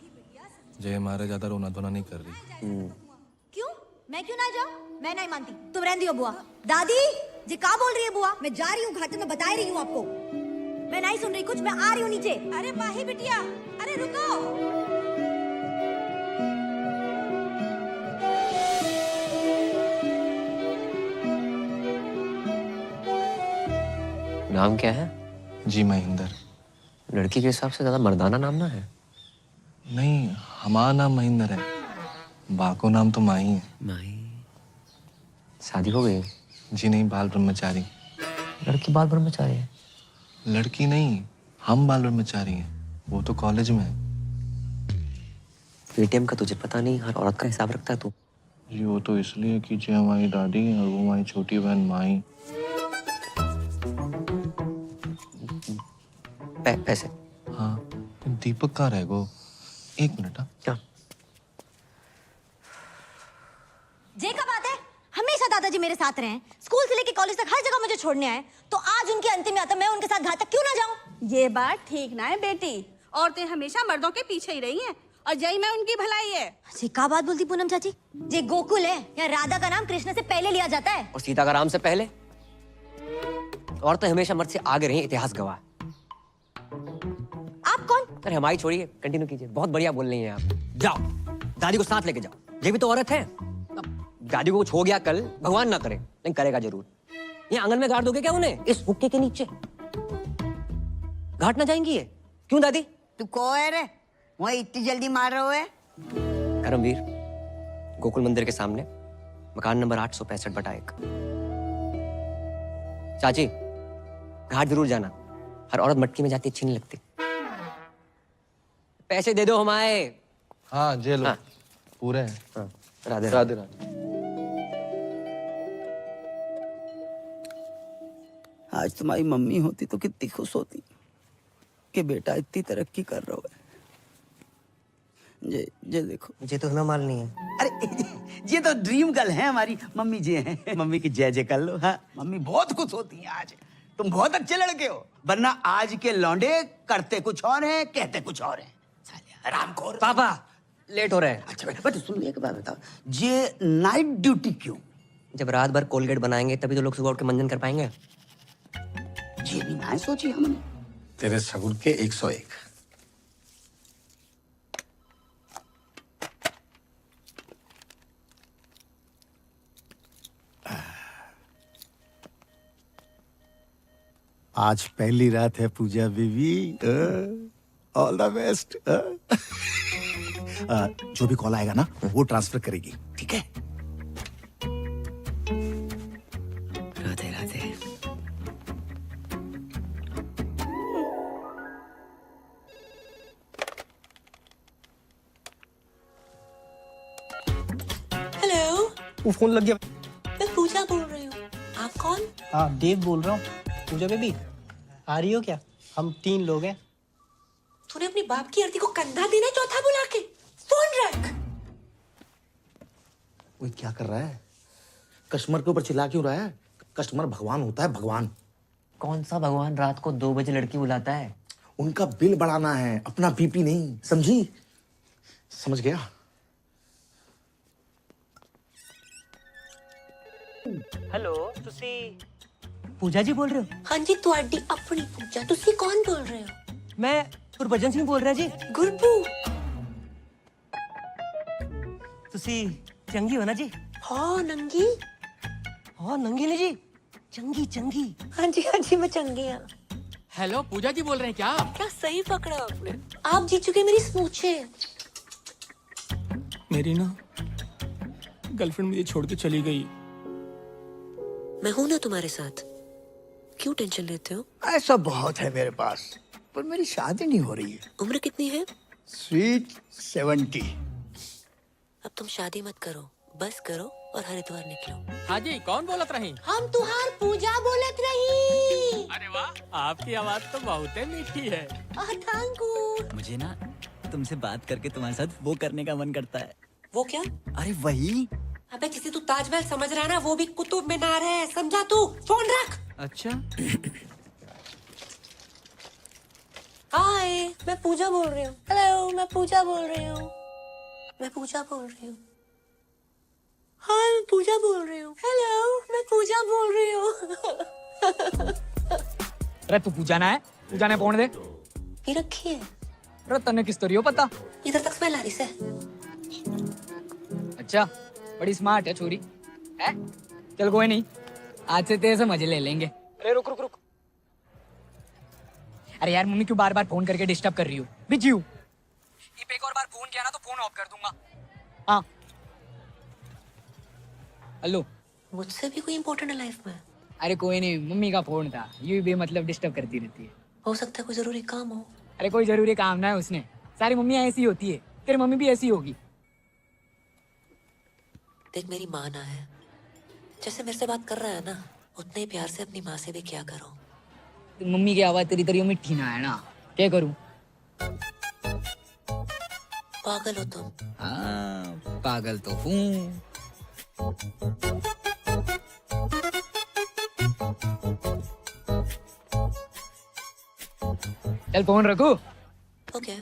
जय मारे ज्यादा रोना धोना नहीं कर रही। क्यों? मैं क्यों ना जाऊं? मैं नहीं मानती, तुम रहने दियो बुआ। दादी जी क्या बोल रही है बुआ? मैं जा रही हूँ घाटे में, बता रही हूँ आपको। मैं नहीं सुन रही कुछ, मैं आ रही हूँ नीचे। अरे माही बिटिया, अरे रुको। नाम क्या है? जी महेंद्र। लड़की के हिसाब से ज्यादा मर्दाना नाम ना है? नहीं, हमारा नाम महेंद्र है, बा को नाम तो माही है। माही? शादी हो गई? जी नहीं, बाल ब्रह्मचारी। लड़की बाल ब्रह्मचारी है? लड़की नहीं, हम बाल ब्रह्मचारी हैं, वो तो कॉलेज में है। पेटीएम का तुझे पता नहीं, हर औरत का हिसाब रखता है तू। जी वो तो इसलिए कि जो हमारी दादी है और वो हमारी छोटी बहन माही। पैसे? हाँ, दीपक कहाँ रह गो? एक मिनट। हाँ क्या? जे का बात है, हमेशा दादाजी मेरे साथ रहे हैं, स्कूल से लेके कॉलेज तक हर जगह मुझे छोड़ने आए, तो आज उनकी अंतिम यात्रा मैं उनके साथ घाट तक क्यों ना जाऊं? ये बात ठीक ना है बेटी, औरतें हमेशा मर्दों के पीछे ही रही हैं और जय में उनकी भलाई है। जी का बात बोलती पूनम चाची? जे गोकुल है या राधा का नाम कृष्ण से पहले लिया जाता है? और सीता का राम से पहले? औरतें हमेशा मर्द से आगे रही, इतिहास गवाह। आप कौन? अरे हमारी छोड़िए, कंटिन्यू कीजिए। बहुत बढ़िया बोल रही हैं आप। जाओ, दादी को साथ लेके जाओ, ये भी तो औरत है। दादी को कुछ हो गया कल, भगवान ना करे, लेकिन करेगा जरूर। ये आंगन में गाड़ दोगे क्या उन्हें, इस हुक्के के नीचे? घाट ना जाएंगी ये? क्यों दादी? तू को है रे, वही इतनी जल्दी मार रहे हो है? धर्मवीर, गोकुल मंदिर के सामने, मकान नंबर 865/1। चाची, घाट जरूर जाना, हर औरत मटकी में जाती अच्छी नहीं लगती। पैसे दे दो हमारे। हाँ जे लो। हाँ। पूरे हैं। हाँ, राधे राधे राधे। आज तुम्हारी मम्मी होती तो कितनी खुश होती कि बेटा इतनी तरक्की कर रहा है। जे देखो, मुझे तो हमें माल नहीं है। अरे ये तो ड्रीम गर्ल है हमारी मम्मी जी हैं। मम्मी की जय जय कर लो। हाँ, मम्मी बहुत खुश होती हैं आज। तुम बहुत अच्छे लड़के हो, वरना आज के लौंडे करते कुछ और हैं, कहते कुछ और हैं। रामखोर। पापा लेट हो रहे हैं। अच्छा बेटा, बट सुन एक बात बताओ, ये नाइट ड्यूटी क्यों? जब रात भर कोलगेट बनाएंगे तभी तो लोग सुबह उठ के मंजन कर पाएंगे। ये भी ना सोची हमने। तेरे सगुन के 101। आज पहली रात है पूजा बेबी, ऑल द बेस्ट। जो भी कॉल आएगा ना वो ट्रांसफर करेगी, ठीक है? राधे राधे। हेलो, वो फोन लग गया। मैं पूजा बोल रही हूँ। आप कौन? हाँ देव बोल रहा हूँ। पूजा बेबी आ रही हो क्या? हम 3 लोग हैं। तूने अपनी बाप की आरती को कंधा देना, चौथा बुला के फोन रख। वो क्या कर रहा है? कस्टमर के ऊपर चिल्ला क्यों रहा है? कस्टमर भगवान होता है, भगवान। कौन सा भगवान रात को 2 बजे लड़की बुलाता है? उनका बिल बढ़ाना है, अपना बीपी नहीं, समझी? समझ गया? हेलो, तुसी पूजा जी बोल रहे हो? हाँ जी, ਤੁਹਾਡੀ अपनी पूजा। तुसी कौन बोल रहे हो? मैं गुरबचन सिंह बोल रहा जी। गुरबू। तुसी चंगी हो ना जी? हाँ नंगी। हाँ नंगी नहीं जी, चंगी चंगी। हाँ जी मैं चंगी हूँ। हेलो, पूजा जी बोल रहे हैं क्या? क्या सही पकड़ा आपने। आप जीत चुके मेरी स्मूचे। मेरी ना गर्लफ्रेंड मुझे छोड़ के चली गई। मैं हूं ना तुम्हारे साथ, क्यों टेंशन लेते हो? ऐसा बहुत है मेरे पास, पर मेरी शादी नहीं हो रही है। उम्र कितनी है? स्वीट 70। अब तुम शादी मत करो, बस करो और हरिद्वार निकलो। हाँ जी, कौन बोलत रही? हम तुहार पूजा बोलत रही। अरे वाह, आपकी आवाज तो बहुत मीठी है। Thank you. मुझे ना तुमसे बात करके तुम्हारे साथ वो करने का मन करता है। वो क्या? अरे वही। अबे जिसे तू ताजमहल समझ रहा है ना, वो भी कुतुब मीनार है, समझा तू? फोन रख। अच्छा। हाय, मैं पूजा बोल रही हूँ। हेलो, मैं पूजा बोल रही हूँ। मैं पूजा बोल रही हूँ। हाँ, मैं पूजा बोल रही हूँ। हेलो, मैं पूजा बोल रही हूँ। अरे तू पूजा ना है, पूजा ने फोन दे। ये रखी है। अरे तन्ने किस तरी हो पता? इधर तक स्मेल आ रही से। अच्छा, बड़ी स्मार्ट है छोरी है। चल कोई नहीं, आज से तेरे से मजे ले लेंगे। अरे रुक रुक रुक। अरे यार मम्मी क्यों बार बार फोन करके डिस्टर्ब कर रही हो? बिजी हूँ। एक और बार फोन किया ना तो फोन ड्रॉप कर दूंगा। हाँ हेलो। मुझसे भी कोई इम्पोर्टेंट है लाइफ में? अरे कोई नहीं, मम्मी का फोन था, यूं बेमतलब डिस्टर्ब करती रहती है। हो सकता है कोई जरूरी काम हो। अरे कोई जरूरी काम ना है उसने, सारी मम्मियाँ ऐसी होती है, तेरी मम्मी भी ऐसी होगी। देख मेरी माँ ना है, जैसे मेरे से बात कर रहा है ना, उतने ही प्यार से अपनी माँ से भी क्या करो। तो मम्मी की आवाज तेरी तरियो मिठी ना है ना, क्या करूं? पागल हो तुम। हाँ पागल तो हूँ। चल फोन रखो। ओके,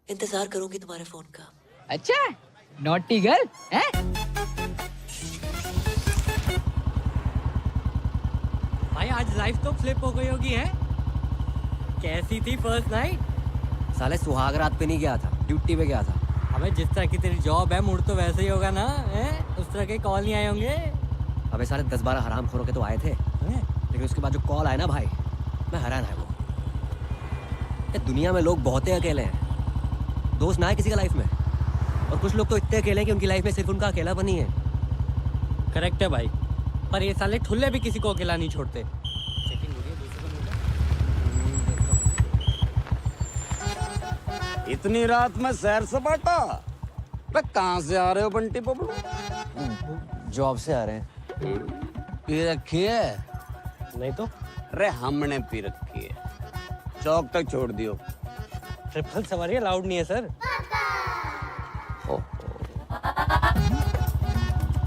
इंतजार करूंगी तुम्हारे फोन का। अच्छा नॉटी गर्ल है। भाई आज लाइफ तो फ्लिप हो गई होगी है? कैसी थी फर्स्ट नाइट? साले सुहाग रात पे नहीं गया था, ड्यूटी पे गया था। अबे जिस तरह की तेरी जॉब है, मूड तो वैसे ही होगा ना है? उस तरह के कॉल नहीं आए होंगे? अबे साले 10-12 हरामखोरों के तो आए थे, लेकिन उसके बाद जो कॉल आया ना भाई, मैं हैरान है। वो ये दुनिया में लोग बहुत ही अकेले हैं, दोस्त ना है किसी का लाइफ में, और कुछ लोग तो इतने अकेले हैं कि उनकी लाइफ में सिर्फ उनका अकेलापन ही है। करेक्ट है भाई, पर ये साले ठुल्ले भी किसी को अकेला नहीं छोड़ते। इतनी रात में सैर सपाटा? अरे कहाँ से आ रहे हो बंटी बबलू? जॉब से आ रहे हैं। पी रखी है? नहीं तो। अरे हमने पी रखी है, चौक तक छोड़ दियो। ट्रिपल सवारी अलाउड नहीं है सर।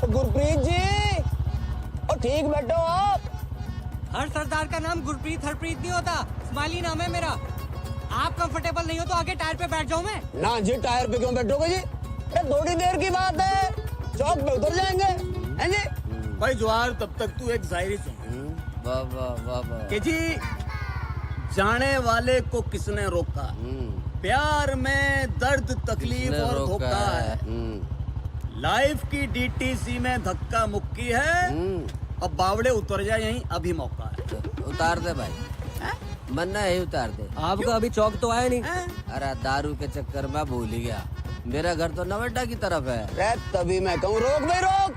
गुरप्रीत जी, और ठीक बैठो आप। हर सरदार का नाम गुरप्रीत हरप्रीत नहीं होता, स्माइली नाम है मेरा। आप कंफर्टेबल नहीं हो तो आगे टायर पे बैठ जाओ। मैं ना जी, टायर पे क्यों बैठोगे जी? अरे थोड़ी देर की बात है, चौक पे उतर जाएंगे, हैं जी? भाई जवाहर, तब तक तू एक शायरी सुन। वाह वाह वाह वाह। कि जी, जाने वाले को किसने रोका, प्यार में दर्द तकलीफ और धोखा है, लाइफ की डीटीसी में धक्का मुक्की है, अब बावड़े उतर जाए यहीं अभी मौका है। उतार दे भाई, मन्ना है उतार दे। आपका अभी चौक तो आया नहीं। अरे दारू के चक्कर में भूल ही गया, मेरा घर तो नवेटा की तरफ है। रे तभी मैं कहूँ रोक भाई रोक।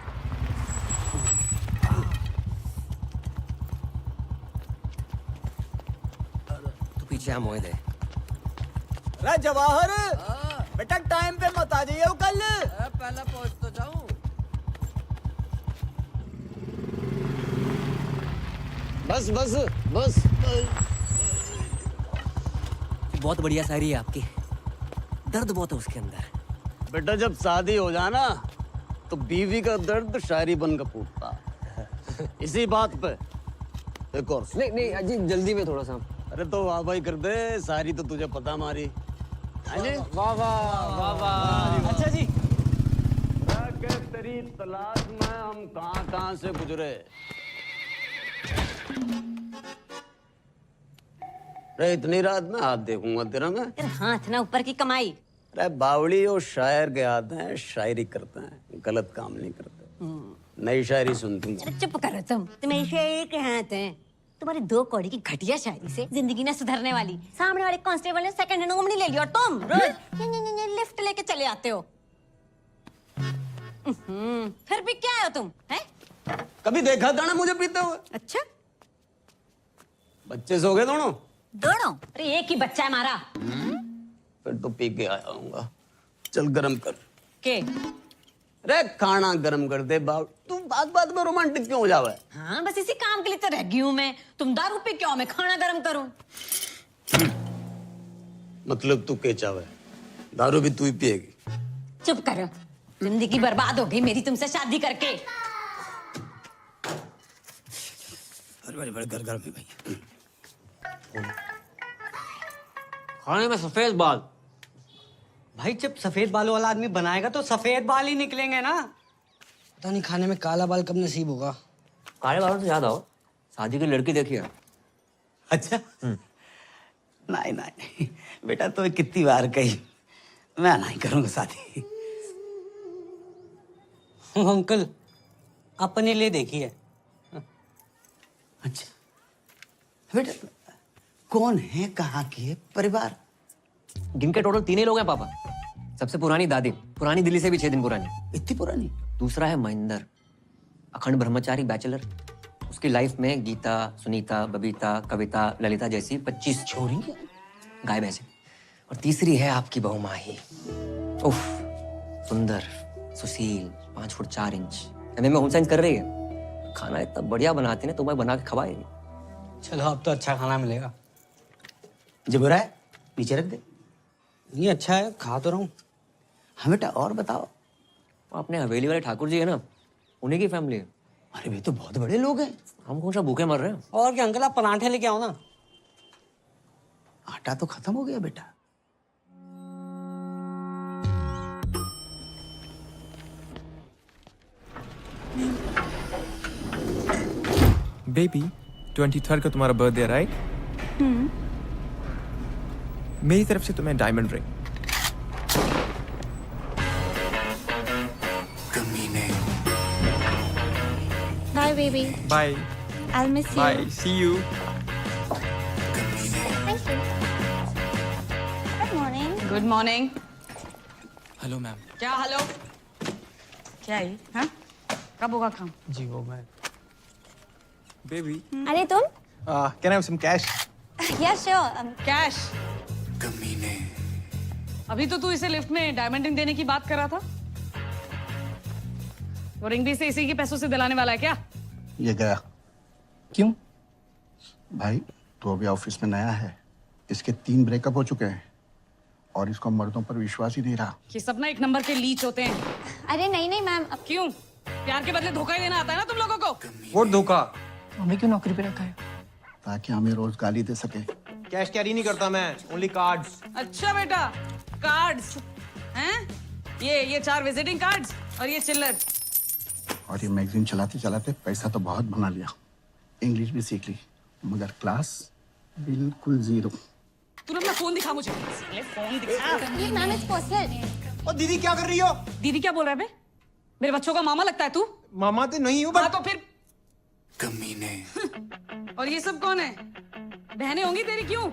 तो पीछे हम मोए दे। रे जवाहर, बेटा टाइम पे मत आ जाइए कल। पहले पहुंच तो जाऊं। बस बस बस। बहुत बढ़िया शायरी है आपकी, दर्द बहुत है उसके अंदर। बेटा जब शादी हो जाए ना, तो बीवी का दर्द शायरी बनकर फूटता। इसी बात पे एक और नहीं नहीं अजी, जल्दी में थोड़ा सा। अरे तो वाह भाई कर दे, सारी तो तुझे पता हमारी। वाह वाह वाह वाह। अच्छा जी, तेरी तलाश में हम कहाँ से गुजरे। अरे इतनी रात में हाथ देखूंगा तेरा मैं? तेरे हाथ ना ऊपर की कमाई। अरे बावड़ी और शायर के हाथ हैं, शायरी करते हैं, गलत काम नहीं करते। नई शायरी सुनती हूँ। चुप करो तुम, तुम्हें शायरी के हाथ हैं। तुम्हारी 2 कौड़ी की घटिया शायरी से जिंदगी ना सुधरने वाली। सामने वाले कांस्टेबल ने सेकंड हैंड नोमनी ले लिया और तुम रोज लिफ्ट लेके चले आते हो। फिर भी क्या हो तुम? हैं? कभी देखा था ना मुझे पीते हुए? अच्छा, बच्चे सो गए दोनों? दोनों? अरे एक ही बच्चा है हमारा। फिर तो पी के आया हूँगा। चल गरम कर के? अरे खाना गरम कर दे बाप। तू बात बात में रोमांटिक क्यों हो जावे? हाँ बस इसी काम के लिए तो रह गई हूँ मैं। तुम दारू पी क्यों, मैं खाना गरम करूँ? मतलब तू के चावे, दारू भी तू ही पिएगी? चुप करो, जिंदगी बर्बाद हो गई मेरी तुमसे शादी करके। बड़े घर में भाई। खाने में सफेद बाल। भाई जब सफेद बालों वाला आदमी बनाएगा तो सफेद बाल ही निकलेंगे ना। पता नहीं खाने में काला बाल कब नसीब होगा। काले बालों से याद आओ, शादी की लड़की देखी है? अच्छा नहीं नहीं बेटा, तो कितनी बार कही मैं नहीं करूंगा शादी। अंकल अपने लिए देखी है। अच्छा बेटा, कौन है, कहाँ के परिवार? गिनके टोटल 3 ही लोग हैं पापा। सबसे पुरानी दादी, पुरानी दिल्ली से भी 6 दिन पुरानी। इतनी पुरानी? दूसरा है महेंद्र, अखंड ब्रह्मचारी बैचलर। उसकी लाइफ में गीता, सुनीता, बबीता, कविता, ललिता जैसी 25 छोरी गाय भैंसे। और तीसरी है आपकी बहू माही। उफ, सुंदर, सुशील, 5 फुट 4 इंच। एमए में होम साइंस कर रही है। खाना इतना बढ़िया बनाती है ना, तुम्हें बना के खवाएगी। चलो अब तो अच्छा खाना मिलेगा। जो बुरा है नीचे रख दे। नहीं अच्छा है, खा तो रहा हूँ। हाँ बेटा और बताओ। वो अपने हवेली वाले ठाकुर जी है ना, उन्हीं की फैमिली है। अरे वे तो बहुत बड़े लोग हैं। हम कौन सा भूखे मर रहे हैं। और क्या अंकल, आप पराठे लेके आओ ना। आटा तो खत्म हो गया बेटा। बेबी 23rd को तुम्हारा बर्थडे है राइट? मेरी तरफ से तुम्हें diamond ring. Bye baby. Bye I miss you. Bye, see you. Good morning. Good morning. Hello ma'am. क्या हेलो? क्या है? हाँ? कब होगा काम? जी वो मैं। बेबी अरे तुम? Can I have some cash? Yes sure. Cash? अभी तो तू इसे लिफ्ट में डायमंड रिंग देने की बात कर रहा था। वो रिंग भी इसे इसी के पैसों से दिलाने वाला है क्या? ये गया। क्यों? भाई तू अभी ऑफिस में नया है, इसके 3 ब्रेकअप हो चुके हैं और इसको मर्दों पर विश्वास ही नहीं रहा। ये सब ना 1 नंबर के लीच होते हैं। अरे नहीं नहीं मैम। अब क्यों? प्यार के बदले धोखा ही देना आता है ना तुम लोगों को। वो धोखा। हमें क्यों नौकरी पे रखा है? ताकि हमें रोज गाली दे सके। कैश कैरी नहीं करता मैं, ओनली कार्ड्स। अच्छा बेटा, कार्ड्स हैं? ये 4 विजिटिंग कार्ड्स और ये चिल्लर। और ये मैगजीन चलाते चलाते पैसा तो बहुत बना लिया, इंग्लिश भी सीख ली, मगर क्लास बिल्कुल 0। तूने अपना फोन दिखा मुझे। फोन दिखा। ये मैम इट्स पर्सनल। और दीदी क्या कर रही हो? दीदी क्या बोल रहा है बे? मेरे बच्चों का मामा लगता है तू? मामा तो नहीं हूँ हाँ तो फिर कमीने। और ये सब कौन है? बहनें होंगी तेरी, क्यों?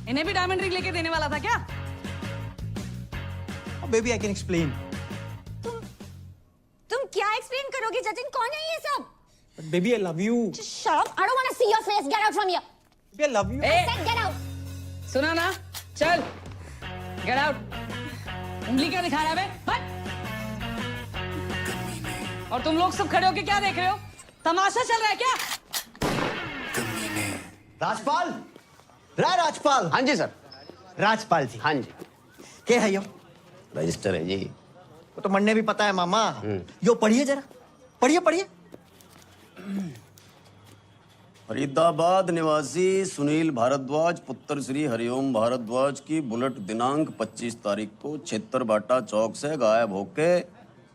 इन्हें भी डायमंड रिंग लेके देने वाला था क्या? Baby I can explain. तुम क्या एक्सप्लेन करोगे जतिन? कौन है ये सब? Baby I love you. Shut up! I don't want to see your face. Get out from here. Baby I love you. I said get out. सुना ना? चल, गेट आउट। उंगली क्या दिखा रहा है बे? हट! और तुम लोग सब खड़े होके क्या देख रहे हो? तमाशा चल रहा है क्या? राजपाल, राजपाल। हाँ जी सर। राजपाल जी। हाँ जी। क्या है यो? रजिस्टर है जी। वो तो मन्ने भी पता है मामा। यो पढ़िए जरा, पढ़िए पढ़िए। फरीदाबाद निवासी सुनील भारद्वाज पुत्र श्री हरिओम भारद्वाज की बुलेट दिनांक 25 तारीख को छेत्तरबाटा चौक से गायब होके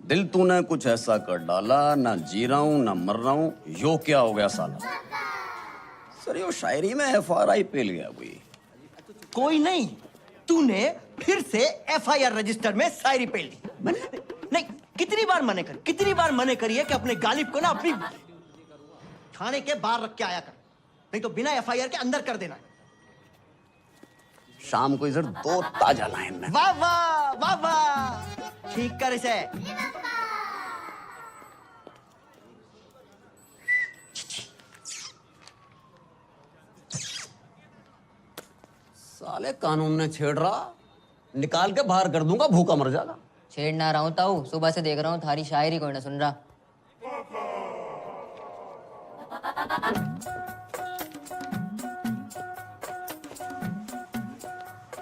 दिल तूने कुछ ऐसा कर डाला, ना जी रहा हूं ना मर रहा हूं, यो क्या हो गया साला? सर यो शायरी में FRI पेल गया कोई नहीं, तूने फिर से FIR रजिस्टर में शायरी पेल दी। नहीं, कितनी बार मने करिए कि अपने गालिब को ना अपनी थाने के बाहर रख के आया कर, नहीं तो बिना FIR के अंदर कर देना। शाम को इधर 2 ताजा लाइन में। वाह वाह वाह वाह, ठीक कर इसे। साले कानून ने छेड़ रहा, निकाल के बाहर कर दूंगा, भूखा मर जाएगा। छेड़ ना रहा हूँ ताऊ, सुबह से देख रहा हूँ थारी शायरी कोई ना सुन रहा।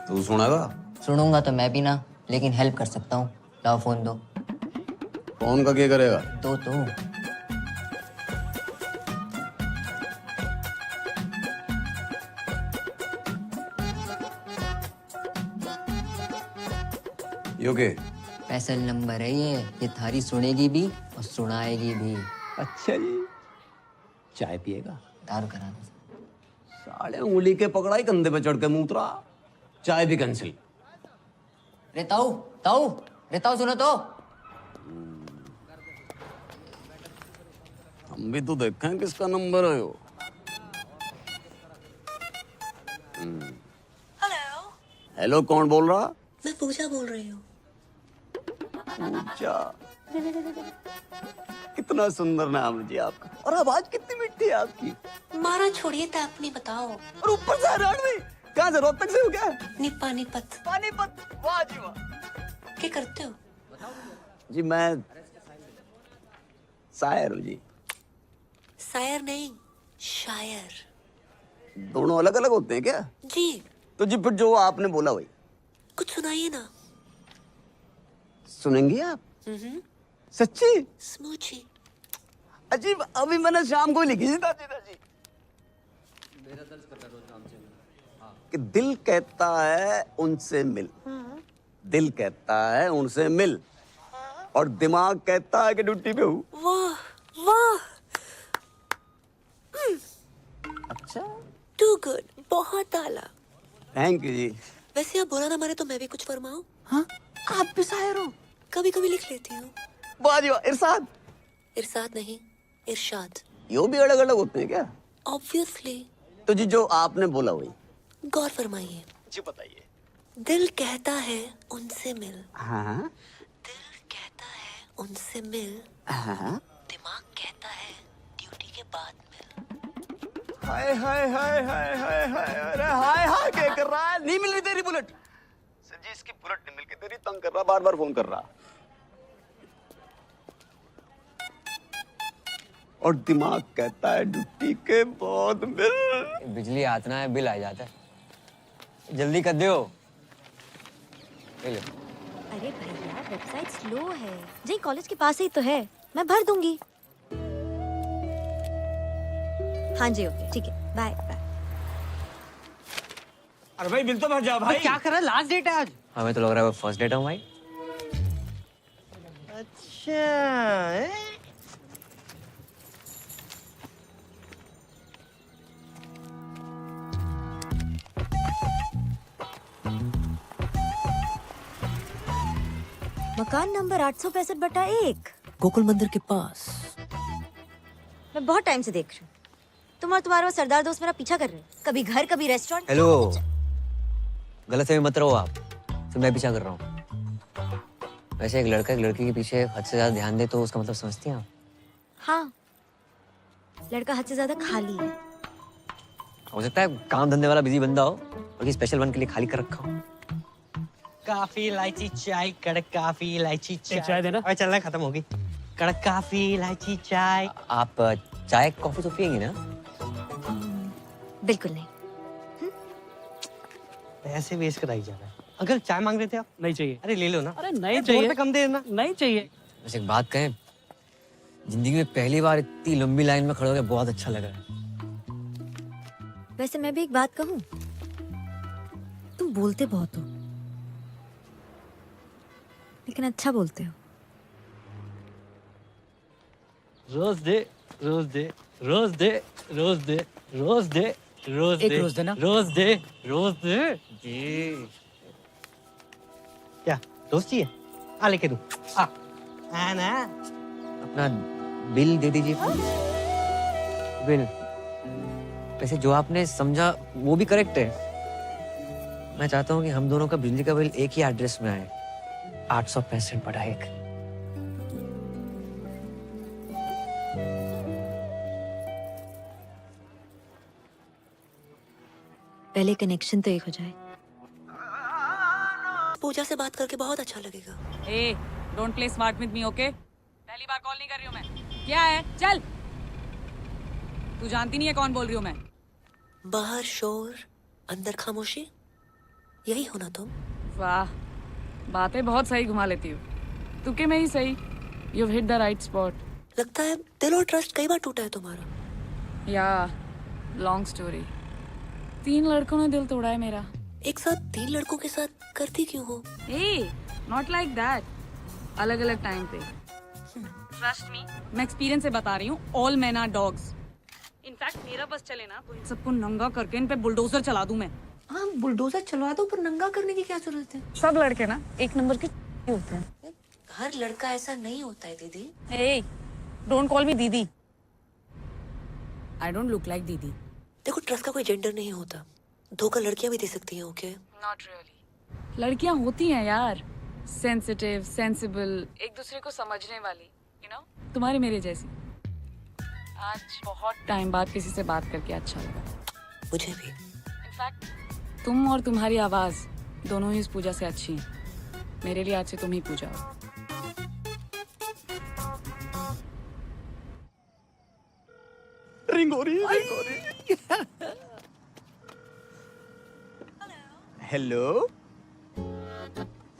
तू सुनेगा? सुनूंगा तो मैं भी ना, लेकिन हेल्प कर सकता हूँ। लाओ फोन दो। फोन का क्या करेगा? तो यो के? स्पेशल नंबर है ये थारी सुनेगी भी और सुनाएगी भी। अच्छा जी। चाय पिएगा? दारू करा दो। साले उंगली के पकड़ाई, कंधे पे चढ़ के मूत्रा, चाय भी कैंसिल। रे ताऊ सुनो तो। हम भी तो देखें किसका नंबर है यो। हेलो। हेलो, कौन बोल रहा? मैं पूजा बोल रही हूँ। पूजा। कितना सुंदर नाम है जी आपका, और आवाज कितनी मिठी है आपकी। मारा छोड़िए तो अपनी बताओ। और ऊपर से रणवी, कहाँ से, रोहतक से हो क्या? पानीपत। पानीपत, वाह जी वाह। क्या करते हो? जी मैं शायर हूँ जी। शायर नहीं, शायर। दोनों अलग अलग होते हैं क्या? जी। तो जी फिर जो आपने बोला वही कुछ सुनाइए ना। सुनेंगी आप? सच्ची? स्मूची। अजीब, अभी मैंने शाम को ही लिखी थी दादी। कि दिल कहता है उनसे मिल, दिल कहता है उनसे मिल, और दिमाग कहता है कि ड्यूटी पे हूँ। वाह वाह। अच्छा, टू गुड, बहुत आला। थैंक यू जी। वैसे आप बुरा ना माने तो मैं भी कुछ फरमाऊं? हाँ, आप भी शायर हो? कभी कभी लिख लेती हूँ। वाह जी वाह। इरशाद? इरशाद नहीं, इरशाद। यो भी अलग अलग होते हैं क्या? ऑब्वियसली। तो जी जो आपने बोला वही। गौर फरमाइए। जी बताइए। दिल कहता है उनसे मिल, हाँ दिल कहता है उनसे मिल, हाँ। दिमाग कहता है ड्यूटी के बाद मिल। हाय हाय हाय हाय हाय हाय, अरे हाय हाय क्या कर रहा है? नहीं मिल रही तेरी बुलेट। सर जी इसकी बुलेट नहीं मिल के तेरी तंग कर रहा, बार बार फोन कर रहा। और दिमाग कहता है ड्यूटी के बाद मिल। बिजली आतना है, बिल आ जाता है। जल्दी कर दो। ले लो। अरे भैया वेबसाइट स्लो है जी, कॉलेज के पास ही तो है, मैं भर दूंगी। हाँ जी ओके ठीक है, बाय बाय। अरे भाई बिल तो भर जाओ भाई। क्या कर रहा है? लास्ट डेट है आज। हमें तो लग रहा है वो फर्स्ट डेट है भाई। अच्छा मकान नंबर 865/1 गोकुल मंदिर के पास। मैं बहुत टाइम से देख रही हूँ, तुम और तुम्हारा वो सरदार दोस्त मेरा पीछा कर रहे हैं, कभी घर कभी रेस्टोरेंट। हेलो, गलत फहमी मत रहो आप, तो मैं पीछा कर रहा हूँ। वैसे एक लड़का एक लड़की के पीछे हद से ज्यादा ध्यान दे तो उसका मतलब समझती हैं आप? हाँ, लड़का हद से ज्यादा खाली है। हो सकता है काम धंधे वाला बिजी बंदा हो और ये स्पेशल वन के लिए खाली कर रखा हो। काफी इलायची चाय, कड़क काफी इलायची चाय देना। अरे चलना, खत्म होगी। कड़क काफी इलायची चाय। आप चाय कॉफी तो पियेंगी ना? बिल्कुल नहीं। पैसे वेस्ट कराई जा रहा है। अंकल चाय मांग रहे थे आप? नहीं चाहिए। अरे ले लो ना। अरे नहीं चाहिए। 2 रुपए कम दे देना। नहीं चाहिए। बस एक बात कहें, जिंदगी में पहली बार इतनी लंबी लाइन में खड़े होकर बहुत अच्छा लगा है। वैसे मैं भी एक बात कहूँ, तुम बोलते बहुत हो लेकिन अच्छा बोलते हो। रोज दे, रोज दे, रोज दे, रोज दे, रोज दे, रोज एक दे, रोज देना। रोज दे, रोज दे। जी। क्या रोज चाहिए? आ लेके दूं। आ ना। अपना बिल दे दीजिए प्लीज। बिल। वैसे जो आपने समझा वो भी करेक्ट है। मैं चाहता हूँ कि हम दोनों का बिजली का बिल एक ही एड्रेस में आए, 865/1। पहले कनेक्शन तो एक हो जाए। पूजा से बात करके बहुत अच्छा लगेगा। ए, don't play smart with me, okay? पहली बार कॉल नहीं कर रही हूँ मैं। क्या है? चल। तू जानती नहीं है कौन बोल रही हूँ मैं। बाहर शोर, अंदर खामोशी, यही हो ना तुम? वाह, बातें बहुत सही घुमा लेती हो। तुके में ही सही। You've hit the right spot. लगता है दिल और ट्रस्ट कई बार टूटा है तुम्हारा। या लॉन्ग स्टोरी। 3 लड़कों ने दिल तोड़ा है मेरा। एक साथ 3 लड़कों के साथ करती क्यों हो? ए, नॉट लाइक दैट। अलग अलग टाइम पे। ट्रस्ट मी, मैं एक्सपीरियंस से बता रही हूँ। All men are dogs. In fact मेरा बस चले ना तो इन सबको नंगा करके इन पे बुलडोजर चला दूं मैं। हाँ, बुलडोजर चलवा दो, पर नंगा करने की क्या जरूरत है? सब लड़के ना एक नंबर के होते हैं। हर लड़का ऐसा नहीं होता है दीदी। ए, डोंट कॉल मी दीदी। आई डोंट लुक लाइक दीदी। देखो, ट्रस्ट का कोई जेंडर नहीं होता। धोखा लड़कियां भी दे सकती हैं, ओके? Not really. लड़कियां होती हैं यार, सेंसिटिव, सेंसिबल, एक दूसरे को समझने वाली, यू नो, तुम्हारी मेरे जैसी। आज बहुत टाइम बाद किसी से बात करके अच्छा लगा। मुझे भी। इनफैक्ट तुम और तुम्हारी आवाज दोनों ही इस पूजा से अच्छी हैं। मेरे लिए आज से तुम ही पूजा हो। रिंग हो रही है, रिंग हो रही है। हेलो।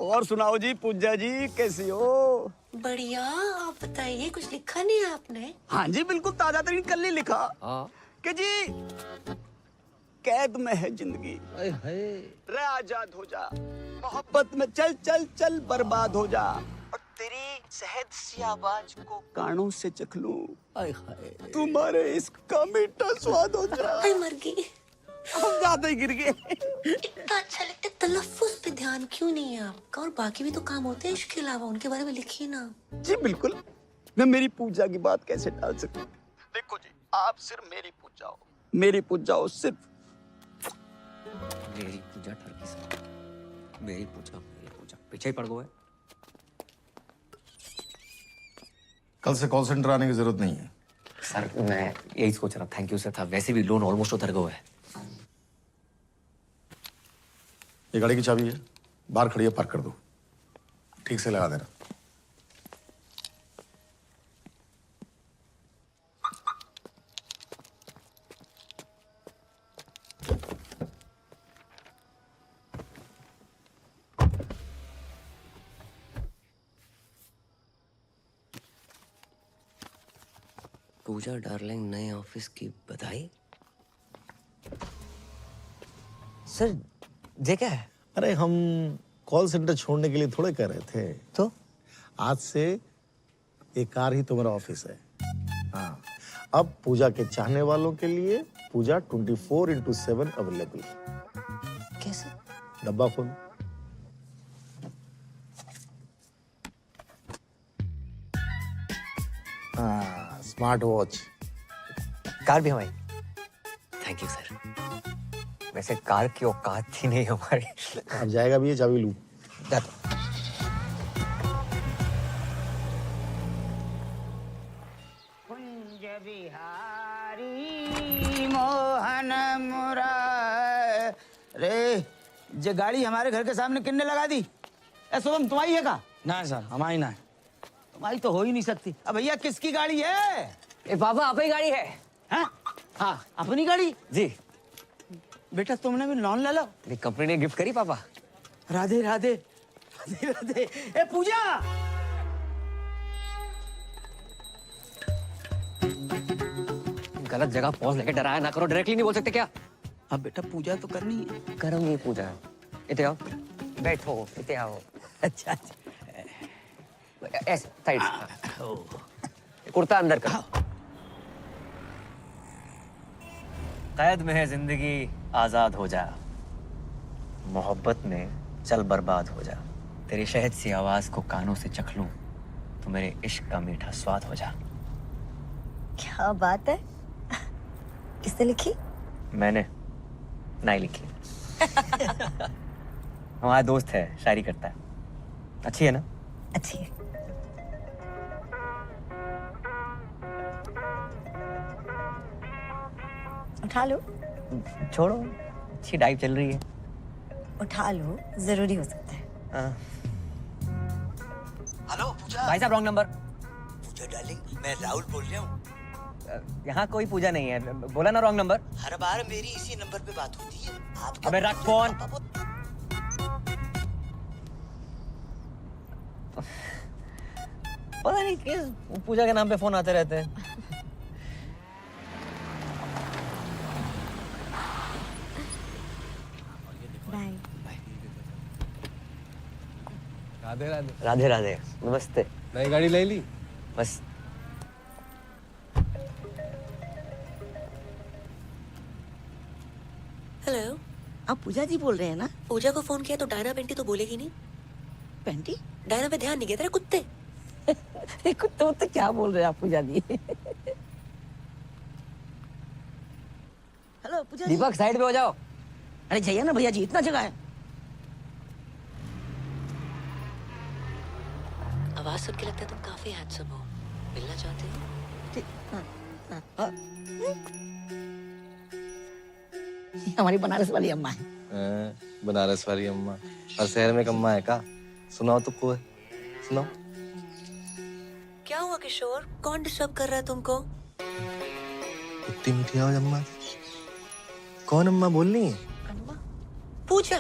और सुनाओ जी, पूजा जी कैसी हो? बढ़िया, आप बताइए, कुछ लिखा नहीं है आपने? हाँ जी, बिल्कुल ताजा तरीन कल ही लिखा कि जी कैद में है जिंदगी, रे आजाद हो जा, मोहब्बत में चल चल चल बर्बाद हो जा, और तेरी सहज सी आवाज को कानों से चख लूं, तुम्हारे इश्क का मीठा स्वाद हो जा। मर गई। हम ज्यादा ही गिर गए। इतना अच्छा लगता है, तलफ्फुज पे ध्यान क्यों नहीं है आपका? और बाकी भी तो काम होते हैं इसके अलावा, उनके बारे में लिखिए ना। जी बिल्कुल, मैं मेरी पूजा की बात कैसे टाल सकूं? देखो जी, आप सिर्फ मेरी पूजा हो, मेरी पूजा हो सिर्फ। मेरी पूजा ठरकी से, मेरी पूजा पीछे ही पड़ गए। कल से कॉल सेंटर आने की जरूरत नहीं है। सर मैं यही सोच रहा, थैंक यू सर था, वैसे भी लोन ऑलमोस्ट उतर गया है। ये गाड़ी की चाबी है, बाहर खड़ी है, पार्क कर दो, ठीक से लगा देना। पूजा डार्लिंग, नए ऑफिस की बधाई। सर ये क्या है? अरे हम कॉल सेंटर छोड़ने के लिए थोड़े कर रहे थे, तो आज से ये कार ही तुम्हारा ऑफिस है। हाँ, अब पूजा के चाहने वालों के लिए पूजा 24/7 अवेलेबल। कैसे? डब्बा खोल। हाँ, स्मार्ट वॉच। कार भी हमारी। Thank you sir. वैसे कार की औकात थी नहीं हमारी। अब जाएगा भी ये, चाबी लूं। कुंज बिहारी मोहन मुरारे। जे गाड़ी हमारे घर के सामने किन्ने लगा दी? ए शुभम, तुम्हारी है का? ना सर, हमारी ना है। तुम्हारी तो हो ही नहीं सकती। अब भैया किसकी गाड़ी है? ए पापा, अपनी गाड़ी है। हाँ हाँ, अपनी गाड़ी? जी। बेटा तुमने भी लोन ले लो। कंपनी ने गिफ्ट करी पापा। राधे राधे राधे राधे। ए पूजा, गलत जगह पहुंच लेके डराया ना करो, डायरेक्टली नहीं बोल सकते क्या? अब बेटा पूजा तो करनी है। करूंगी पूजा। इते आओ, बैठो, इते आओ। अच्छा ऐसे साइड से। कुर्ता अंदर कर। कैद में है जिंदगी, आजाद हो जा, मोहब्बत में चल बर्बाद हो जा, तेरी शहद सी आवाज को कानों से चख लूं, तो मेरे इश्क का मीठा स्वाद हो जा। क्या बात है, किसने लिखी? मैंने नहीं लिखी। हमारा दोस्त है, शायरी करता है। अच्छी है ना? अच्छी है। उठा लो। छोड़ो, अच्छी डाइव चल रही है। उठा लो, जरूरी हो सकता है। हेलो पूजा। भाई साहब, रॉन्ग नंबर। पूजा डार्लिंग, मैं राहुल बोल रहा हूँ। यहाँ कोई पूजा नहीं है, बोला ना रॉन्ग नंबर। हर बार मेरी इसी नंबर पे बात होती है। अबे रख फोन। पता नहीं किस पूजा के नाम पे फोन आते रहते हैं। बाय। राधे राधे। राधे राधे, नमस्ते। नई गाड़ी ले ली? बस। हेलो, आप पूजा जी बोल रहे हैं ना? पूजा को फोन किया तो डायना पेंटी तो बोलेगी नहीं। पेंटी? डायना पे ध्यान नहीं गया तेरे कुत्ते। कुत्ते तो क्या बोल रहे हैं आप पूजा जी? हेलो पूजा जी। दीपक, साइड पे हो जाओ। अरे जाइए ना भैया जी, इतना जगह है। आवाज सुन के लगता है तुम काफी हैंडसम हो। मिलना चाहते हो? हमारी बनारस वाली अम्मा है। बनारस वाली अम्मा और शहर में एक अम्मा है का? सुनाओ तो कोई सुनाओ। क्या हुआ किशोर? कौन डिस्टर्ब कर रहा है तुमको? इतनी मीठी आवाज अम्मा। कौन अम्मा बोल रही है? पूजा।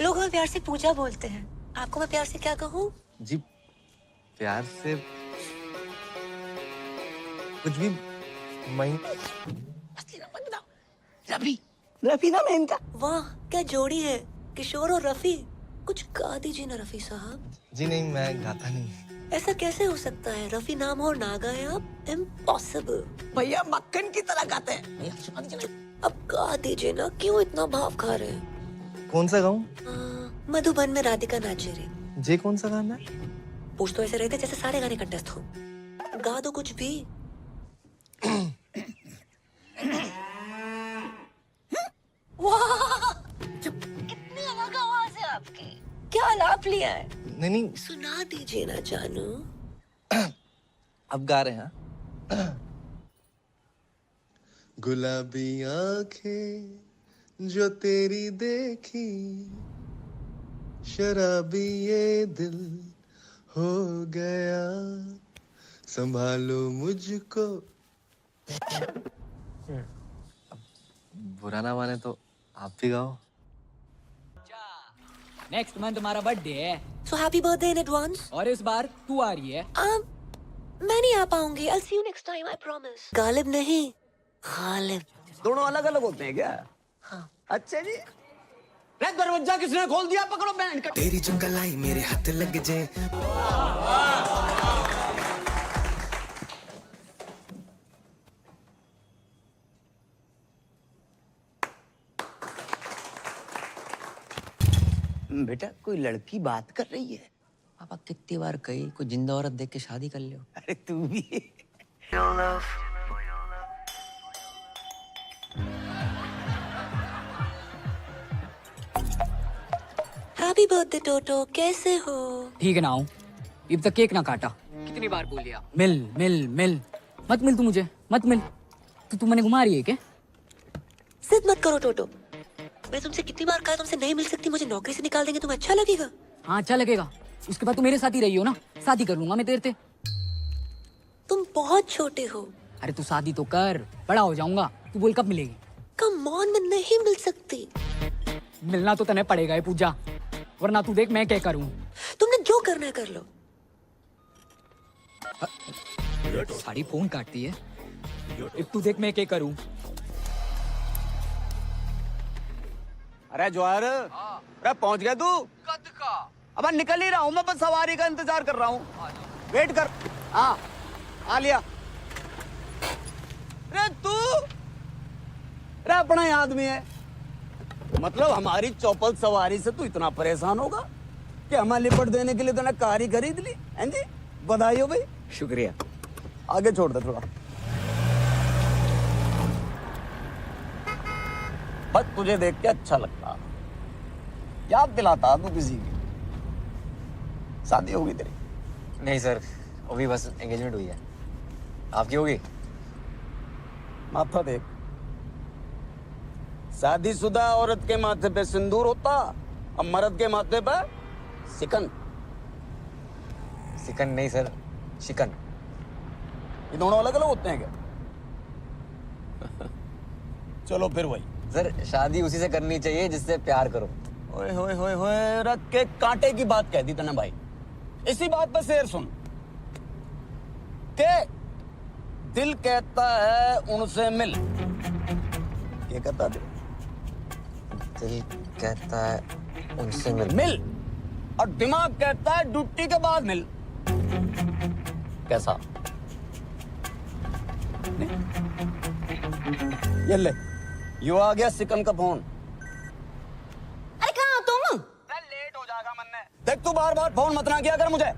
लोग हमें प्यार से पूजा बोलते हैं। आपको मैं प्यार से क्या कहूँ? जी प्यार से कुछ भी रफी, रफी नाम है इनका। वाह क्या जोड़ी है, किशोर और रफी। कुछ गा दीजिए ना रफी साहब। जी नहीं, मैं गाता नहीं। ऐसा कैसे हो सकता है? रफी नाम हो और ना गाए आप? इम्पॉसिबल। भैया मक्खन की तरह गाते हैं। भैया सुना दीजिए। अब गा दीजिए ना, क्यों इतना भाव खा रहे हैं? कौन सा गाऊं? मधुबन में राधिका नाचे रे। जी कौन सा गाना है? पूछ तो ऐसे रहते जैसे सारे गाने कंटेस्ट हो। गा दो कुछ भी। वाह कितनी अलग आवाज है आपकी। क्या आलाप लिया है? नहीं सुना दीजिए ना जानू। अब गा रहे हैं। गुलाबी आंखें जो तेरी देखी, शराबी ये दिल हो गया, संभालो मुझको। बुरा ना माने तो आप भी गाओ। नेक्स्ट मंथ तुम्हारा बर्थडे है। So happy birthday in advance. और इस बार तू आ रही है। मैं नहीं आ पाऊंगी। I'll see you next time, I promise. Ghalib नहीं, गालिब। दोनों अलग अलग होते हैं क्या? हाँ। अच्छा जी। रे दरवाजा किसने खोल दिया? पकड़ो बैंड का। तेरी जो कलाई मेरे हाथ लग जाए। बेटा कोई लड़की बात कर रही है। पापा कितनी बार कही कोई जिंदा औरत देख के शादी कर लो। अरे तू भी। हैप्पी बर्थडे टोटो, कैसे हो? ठीक है ना हूँ। अब तक केक ना काटा। कितनी बार बोल लिया मिल मिल मिल। मत मिल तू मुझे, मत मिल। तू मैंने घुमा रही है क्या? जिद मत करो टोटो। मैं तुमसे कितनी बार कहा तुमसे नहीं मिल सकती, मुझे नौकरी से निकाल देंगे, तुम्हें अच्छा लगेगा? हाँ अच्छा लगेगा। उसके बाद तू मेरे साथ ही रही हो ना, शादी कर लूंगा मैं तेरे से। तुम बहुत छोटे हो। अरे तू शादी तो कर, बड़ा हो जाऊंगा। तू बोल कब मिलेगी? कम ऑन, मैं नहीं मिल सकती। मिलना तो तने पड़ेगा पूजा, वरना तू देख मैं क्या करूं। तुमने जो करना है कर लो। साड़ी फोन काटती है। अब तू देख मैं क्या करूं। अरे जवाहर, अरे पहुंच गया तू? कद का? अब निकल ही रहा हूँ मैं, बस सवारी का इंतजार कर रहा हूँ। वेट कर। हाँ आ लिया। अरे तू, अरे अपना ही आदमी है। मतलब हमारी चौपल सवारी से तू इतना परेशान होगा कि हमें लिपट देने के लिए तूने कार ही खरीद ली? हैं जी, बधाई हो भाई। शुक्रिया। आगे छोड़ दे थोड़ा। बस तुझे देख के अच्छा लगता, याद दिलाता तू किसी की। शादी होगी तेरी? नहीं सर, अभी बस एंगेजमेंट हुई है। आपकी होगी? माथा देख, शादीशुदा औरत के माथे पे सिंदूर होता, अब मर्द के माथे पे सिकन। सिकन नहीं सर, शिकन। ये दोनों अलग अलग होते हैं क्या? चलो फिर वही। सर शादी उसी से करनी चाहिए जिससे प्यार करो। ओए होए होए होए, रख के कांटे की बात कह दी तने भाई। इसी बात पर शेर सुन के दिल कहता है उनसे मिल। क्या कहता दिल? दिल कहता है उनसे मिल। मिल। और दिमाग कहता है ड्यूटी के बाद मिल। कैसा? ये ले, यो आ गया सिकन का फोन। अरे कहाँ हो तुम? लेट हो जाएगा मन्ने। देख तू बार बार फोन मत ना किया कर मुझे।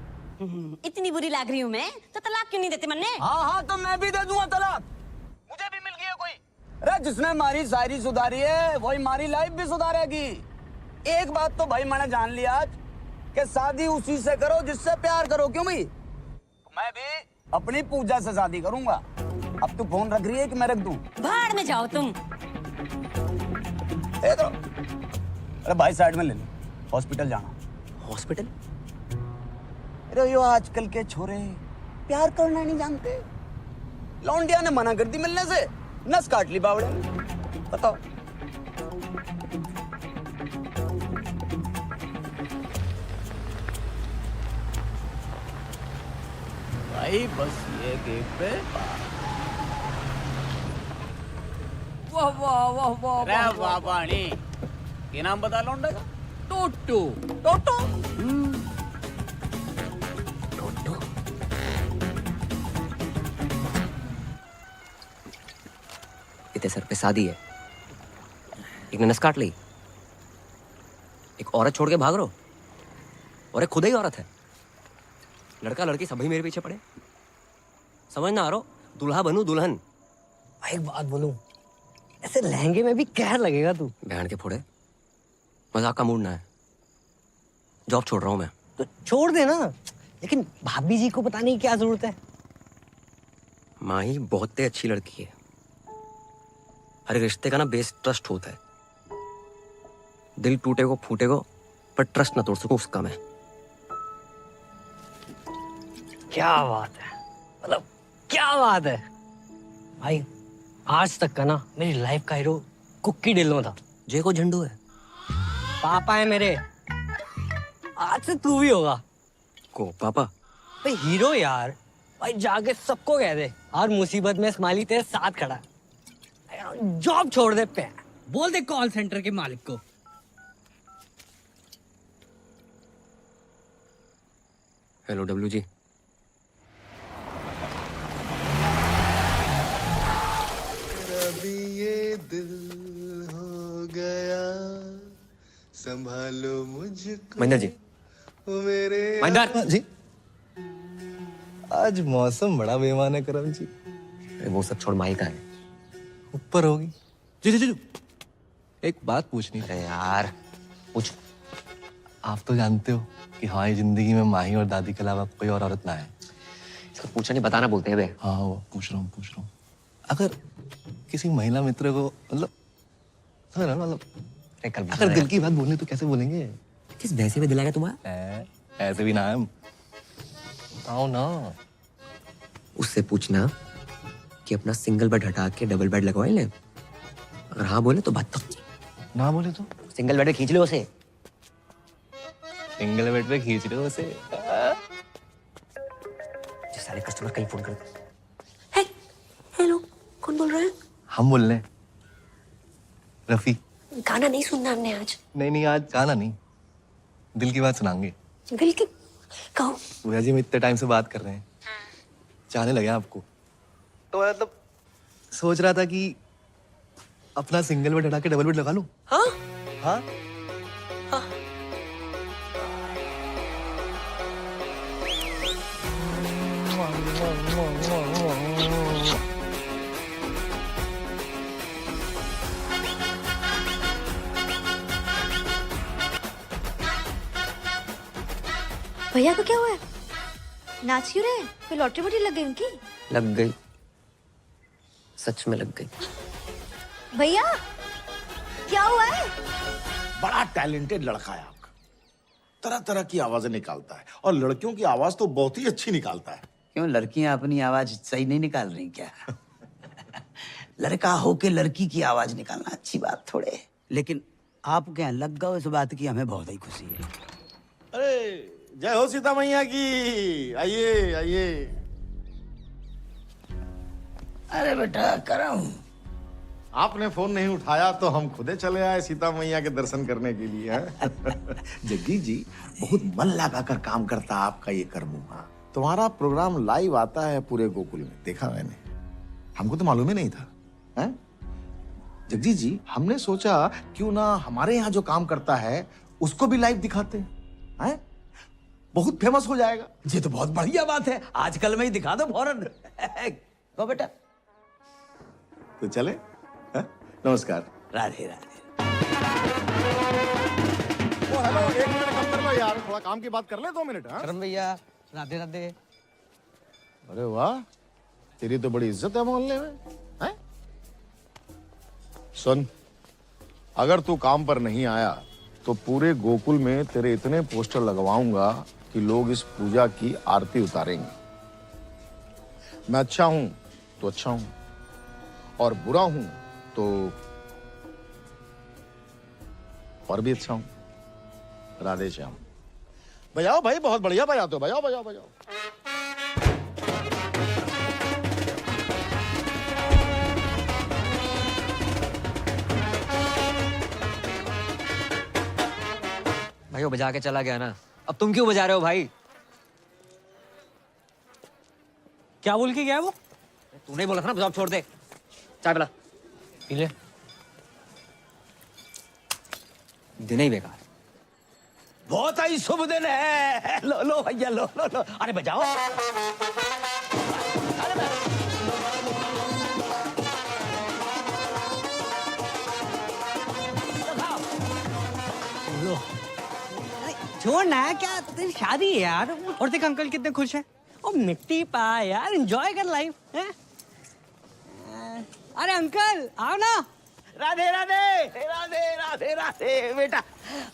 इतनी बुरी लग रही हूँ मैं तो तलाक क्यों नहीं देते मन्ने? हाँ हाँ तो मैं भी दे दूंगा तलाक। मुझे भी मिल गया कोई। अरे जिसने हमारी शायरी सुधारी है वही हमारी लाइफ भी सुधारेगी। एक बात तो भाई मैंने जान लिया आज कि शादी उसी से करो जिससे प्यार करो। क्यों भाई? मैं भी अपनी पूजा से शादी करूंगा। अब तू फोन रख रही है कि मैं रख दूं? भाड़ में जाओ तुम। तो अरे भाई साइड में ले लो, हॉस्पिटल जाना। हॉस्पिटल? अरे यो आजकल के छोरे प्यार करना नहीं जानते। लौंडिया ने मना कर दी मिलने से, नस काट ली बावड़े ने। बताओ। भाई बस ये गेट पे वाह वाह वाह वाह अरे वाह पानी। क्या नाम बता लौंडे का? टोटो। टोटो? इतने सर पे शादी है, एक ने नस काट ली, एक औरत छोड़ के भाग रहे हो, और एक खुद ही औरत है। लड़का लड़की सभी मेरे पीछे पड़े। समझ ना आ रहा, दुल्हा बनूं दुल्हन। एक बात बोलूं, ऐसे लहंगे में भी कहर लगेगा तू। बहन के फोड़े, मजाक का मूड ना है। जॉब छोड़ रहा हूं मैं। तो छोड़ दे ना, लेकिन भाभी जी को पता नहीं क्या जरूरत है। माही बहुत ही अच्छी लड़की है। हर रिश्ते का ना बेस ट्रस्ट होता है। दिल टूटे को फूटे को, पर ट्रस्ट ना तोड़ सकूं उसका मैं। क्या बात है, मतलब क्या बात है भाई। आज तक का ना मेरी लाइफ का हीरो कुक्की डिल्लो था। जय को झंडू है, पापा है मेरे। आज से तू भी होगा। को पापा? भाई हीरो यार, भाई जाके सबको कह दे हर मुसीबत में स्माइली तेरे साथ खड़ा है। जॉब छोड़ दे पे, बोल दे कॉल सेंटर के मालिक को। Hello W G. अभी ये दिल हो गया, संभालो मुझको। महेंद्र जी। मेरे महेंद्र जी। आज मौसम बड़ा बेईमान है करम जी। अरे वो सब छोड़, माही का है ऊपर होगी। जी जी जी, एक बात पूछनी है यार। पूछ। आप तो जानते हो कि हमारी जिंदगी में माही और दादी के अलावा कोई और औरत ना है। इसको पूछा नहीं बताना बोलते हैं बे। हाँ वो पूछ रहा हूँ। अगर किसी महिला मित्र को मतलब अगर दिल की बात बोलनी तो कैसे बोलेंगे? किस भैंसे में दिलाएगा तुम्हारा? ऐसे भी ना है। आओ ना। उससे पूछना कि अपना सिंगल बेड हटा के डबल बेड लगवाए ले। अगर हाँ बोले तो बात तो, ना बोले तो सिंगल बेड पे खींच लो उसे। सिंगल बेड पे खींच लो उसे। जो सारे कस्टमर कहीं फोन करते। हेलो, कौन बोल रहा है? हम बोल रहे हैं रफी। गाना नहीं सुनना हमने आज। नहीं आज गाना नहीं, दिल की बात सुनाएंगे। दिल की कहो। भैया जी हम इतने टाइम से बात कर रहे हैं, चाहने लगे आपको, तो मतलब सोच रहा था कि अपना सिंगल बेड हटा के डबल बेड लगा लूं। हाँ हाँ भैया को क्या हुआ है? नाच क्यों रहे? कोई लॉटरी वोटरी लग गई उनकी? लग गई, सच में लग गई। भैया क्या हुआ है? बड़ा टैलेंटेड लड़का है आपका, तरह तरह की आवाजें निकालता है और लड़कियों की आवाज तो बहुत ही अच्छी निकालता है। क्यों लड़कियां अपनी आवाज सही नहीं निकाल रही क्या? लड़का होके लड़की की आवाज निकालना अच्छी बात थोड़े है। लेकिन आपके यहाँ लग गए इस बात की हमें बहुत ही खुशी है। अरे जय हो सीता मैया की। आइए आइए। अरे बेटा करम, आपने फोन नहीं उठाया तो हम खुदे चले आए सीता मैया के दर्शन करने के लिए। जगदीश जी बहुत मन लगाकर काम करता आपका ये कर्मुआ। तुम्हारा प्रोग्राम लाइव आता है पूरे गोकुल में, देखा मैंने, हमको तो मालूम ही नहीं था। हैं? जगदीश जी हमने सोचा क्यों ना हमारे यहाँ जो काम करता है उसको भी लाइव दिखाते हैं, बहुत फेमस हो जाएगा। ये तो बहुत बढ़िया बात है, आजकल में ही दिखा दो फौरन। तो बेटा तो चले। नमस्कार। राधे राधे। ओ हेलो, 1 मिनट कम कर लो यार, थोड़ा काम की बात कर ले 2 मिनट। हाँ करम भैया, राधे राधे। अरे वाह, तेरी तो बड़ी इज्जत है मोहल्ले में, हैं? सुन, अगर तू काम पर नहीं आया तो पूरे गोकुल में तेरे इतने पोस्टर लगवाऊंगा कि लोग इस पूजा की आरती उतारेंगे। मैं अच्छा हूं तो अच्छा हूं, और बुरा हूं तो और भी अच्छा हूं। राधे श्याम। बजाओ भाई, बहुत बढ़िया बजाते हो, बजाओ बजाओ बजाओ। भाई वो बजा के चला गया ना, अब तुम क्यों बजा रहे हो भाई? क्या बोल के गया वो? तूने बोला था ना बजाओ, छोड़ दे। चाय पिला। पी ले। दिन ही बेकार। बहुत ही शुभ दिन है। लो लो भैया, लो लो लो। अरे बजाओ। लो। छोड़ ना, क्या तेरी शादी है यार। और देख अंकल कितने खुश हैं। ओ मिट्टी पा यार, एंजॉय कर लाइफ है। अरे अंकल आओ ना। राधे राधे राधे राधे राधे। बेटा,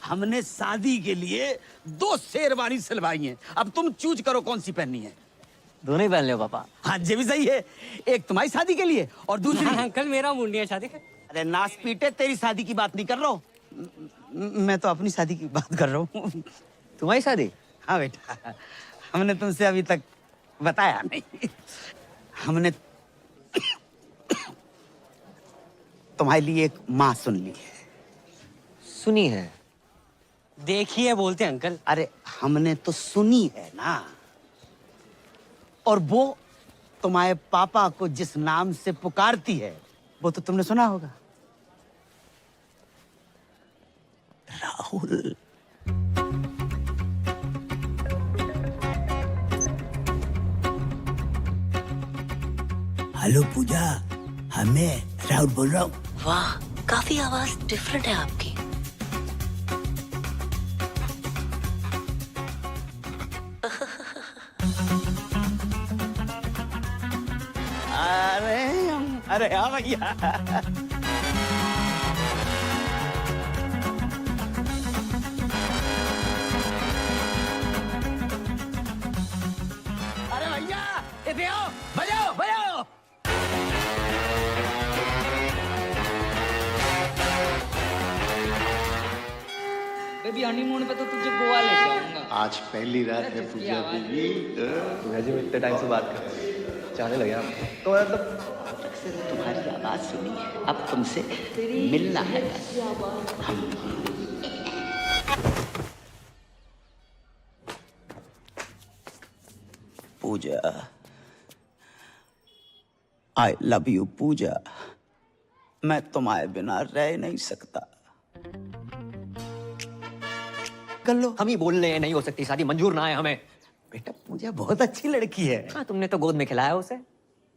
हमने शादी के लिए 2 शेरवानी सिलवाई हैं। अब तुम चूज करो कौन सी पहननी है। दोनों ही पहन लो पापा। हाँ, ये भी सही है। एक तुम्हारी शादी के लिए और दूसरी अंकल मेरा मूड नहीं है शादी का। अरे नाच पीटे, तेरी शादी की बात नहीं कर रहा हूँ मैं, तो अपनी शादी की बात कर रहा हूँ। तुम्हारी शादी? हाँ बेटा, हमने तुमसे अभी तक बताया नहीं। हमने तुम्हारे लिए एक माँ सुन ली है। सुनी है? देखिए बोलते अंकल। अरे हमने तो सुनी है ना, और वो तुम्हारे पापा को जिस नाम से पुकारती है वो तो तुमने सुना होगा, राहुल। हेलो पूजा, मैं राहुल बोल रहा हूँ। वाह, काफी आवाज डिफरेंट है आपकी। अरे हाँ भैया। अरे भैया, इधर आओ, बजाओ बजाओ। बेबी हनीमून पे तो तुझे गोवा ले जाऊंगा। आज पहली रात है पूजा बीवी। जी इतने टाइम से बात कर रहे हैं, चाहने लगे आप तो मतलब से तुम्हारी आवाज सुनी, अब तुमसे मिलना है। पूजा, आई लव यू पूजा। मैं तुम्हारे बिना रह नहीं सकता। कर लो। हम ही बोल रहे हैं नहीं हो सकती शादी, मंजूर ना है हमें। बेटा पूजा बहुत अच्छी लड़की है। हाँ, तुमने तो गोद में खिलाया उसे।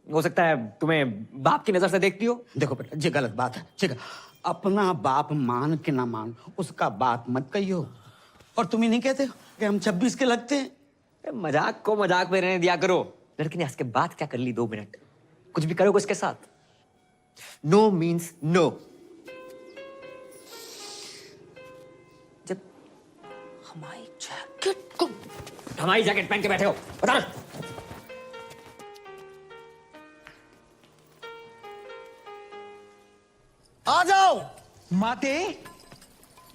हो सकता है तुम्हें बाप की नजर से देखती हो। देखो बेटा, ये गलत बात है। ठीक है, अपना बाप मान के ना मान, उसका बात मत कहियो। और तुम ही नहीं कहते हो कि हम 26 के लगते हैं। मजाक को मजाक में रहने दिया करो। लड़की ने आज के बाद क्या कर ली 2 मिनट? कुछ भी करोगे उसके साथ? No means no. जब हमारी जैकेट पहन के बैठे हो, बता ना। आ जाओ। माते,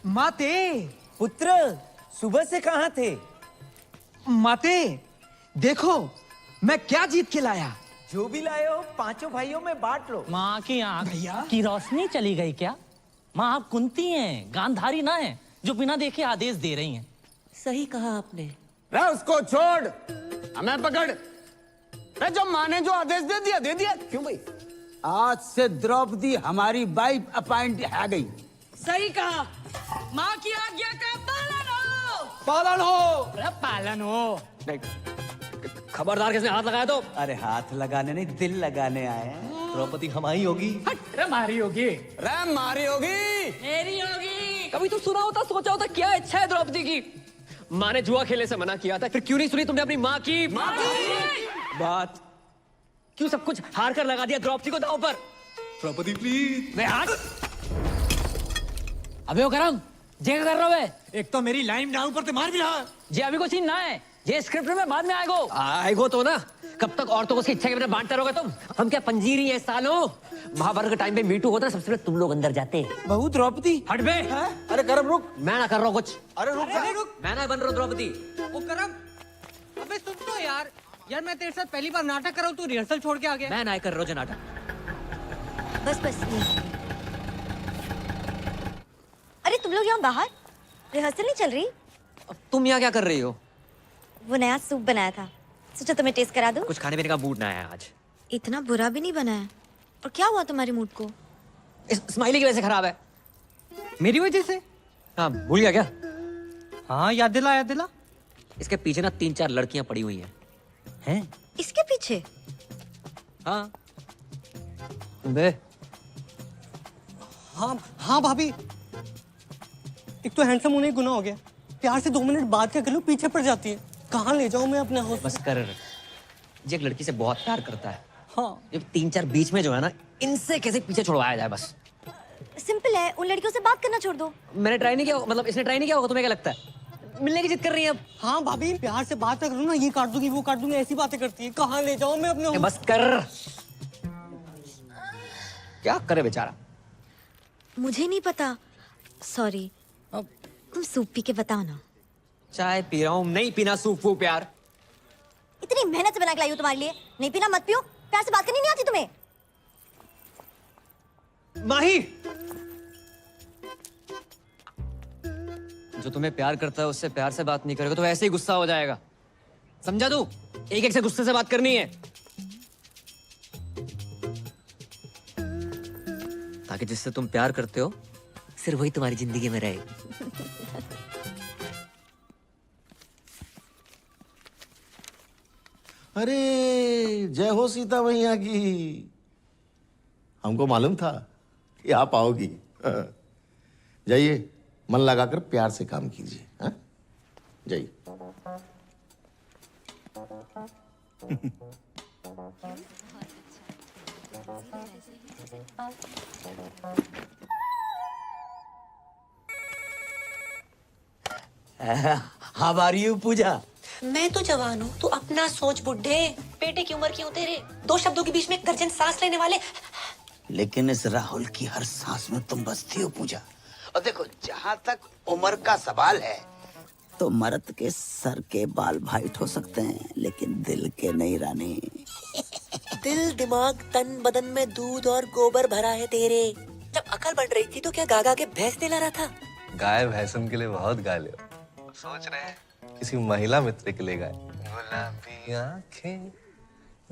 माते, पुत्र, सुबह से कहाँ थे? माते, देखो मैं क्या जीत के लाया। जो भी लाए हो 5 भाइयों में बांट लो। माँ की आंख की रोशनी चली गई क्या? माँ आप कुंती हैं, गांधारी ना है जो बिना देखे आदेश दे रही हैं। सही कहा आपने। रे उसको छोड़, हमें पकड़। रे जो माँ ने जो आदेश दे दिया दे दिया। क्यों भाई? आज से द्रौपदी हमारी वाइफ अपॉइंट है गई। सही कहा। माँ की आज्ञा का पालन हो। पालन हो। अरे पालन हो। खबरदार, किसने हाथ लगाया तो? अरे हाथ लगाने नहीं, दिल लगाने आए हैं। द्रौपदी हमारी होगी। अरे मारी होगी। रे मारी होगी। मेरी होगी। कभी तो सुना होता, सोचा होता क्या इच्छा है द्रौपदी की। माँ ने जुआ खेलने से मना किया था, फिर क्यों नहीं सुनी तुमने अपनी माँ की बात? क्यों सब कुछ हार कर लगा दिया द्रौपदी को दांव पर? द्रौपदी प्लीज। मैं हार। अबे ओ करम, जे क्या कर रहा है? एक तो मेरी लाइन डाउन पर ते मार भी रहा। जे अभी को सीन ना है, ये स्क्रिप्ट में बाद में आएगो तो ना। कब तक औरतों को उसकी इच्छा के बिना बांटते रहोगे तुम? हम क्या पंजीरी है सालों? महाभारत के टाइम पे मीटू होता है, सबसे पहले तुम लोग अंदर जाते। बहू द्रौपदी। हट बे। अरे करम रुक। मैं ना कर रहा हूँ कुछ। अरे रुक जा। मैं ना बन रहा हूँ द्रौपदी। ओ करम, अबे सुन तो यार मैं तेरे साथ पहली बार नाटक कर रहा हूँ, तू रिहर्सल छोड़ के आ गया। मैं ना कर रहा हूँ नाटक। बस बस। अरे तुम लोग यहाँ बाहर रिहर्सल नहीं चल रही? तुम यहाँ क्या कर रही हो? वो नया सूप बनाया था, सोचा तुम्हें टेस्ट करा दूं। कुछ खाने पीने का मूड ना है आज। इतना बुरा भी नहीं बना है। और क्या हुआ तुम्हारे मूड को? स्माइली की वजह से खराब है। मेरी वजह से? हाँ, भूल गया क्या? हाँ याद दिला। इसके पीछे ना 3-4 लड़कियां पड़ी हुई हैं। इसके पीछे? हाँ। बे। हाँ भाभी, एक तो हैंडसम होने गुनाह हो गया, प्यार से 2 मिनट बात क्या कर लो पीछे पड़ जाती है। कहाँ ले जाऊं मैं अपने हाउस? बस कर। ये एक लड़की से बहुत प्यार करता है। हाँ। ये 3-4 बीच में जो है ना, इनसे कैसे पीछे छुड़वाया जाए बस। सिंपल है, उन लड़कियों से बात करना छोड़ दो। मैंने ट्राई नहीं किया, मतलब इसने ट्राई नहीं किया होगा। तुम्हें क्या लगता है मिलने की जिद कर रही है अब? हाँ भाभी, प्यार से बात ना करो ना, ये काट दूंगी वो काट दूंगी, ऐसी बातें करती है। कहाँ ले जाऊं मैं अपने? बस कर। क्या करे बेचारा? मुझे नहीं पता, सॉरी। तुम सूप पी के बताओ ना। चाय पी रहा हूँ, नहीं पीना सूप वूप यार। इतनी मेहनत से बना के लाई हूँ तुम्हारे लिए, नहीं पीना मत पियो। प्यार से बात करनी नहीं आती तुम्हें? माही, जो तुम्हें प्यार करता है उससे प्यार से बात नहीं करेगा तो ऐसे ही गुस्सा हो जाएगा। समझा तू? एक से गुस्से से बात करनी है, ताकि जिससे तुम प्यार करते हो सिर्फ वही तुम्हारी जिंदगी में रहे। अरे जय हो सीता मैया की। हमको मालूम था कि आप आओगी। जाइए, मन लगाकर प्यार से काम कीजिए। हाँ? जाइए। हाउ आर यू पूजा? मैं तो जवान हूँ, तू अपना सोच बुड्ढे। बेटे की उम्र की हूँ तेरे, 2 शब्दों के बीच में गर्जन सांस लेने वाले। लेकिन इस राहुल की हर सांस में तुम बसती हो पूजा। और देखो, जहाँ तक उम्र का सवाल है तो मर्द के सर के बाल वाइट हो सकते हैं, लेकिन दिल के नहीं रानी। दिल दिमाग तन बदन में दूध और गोबर भरा है तेरे। जब अकल बढ़ रही थी तो क्या गागा के भैंस दिला रहा था? गाय भैंसन के लिए बहुत गा लियो। सोच रहे हैं किसी महिला मित्र के लिए गाय। गुलाबी आंखें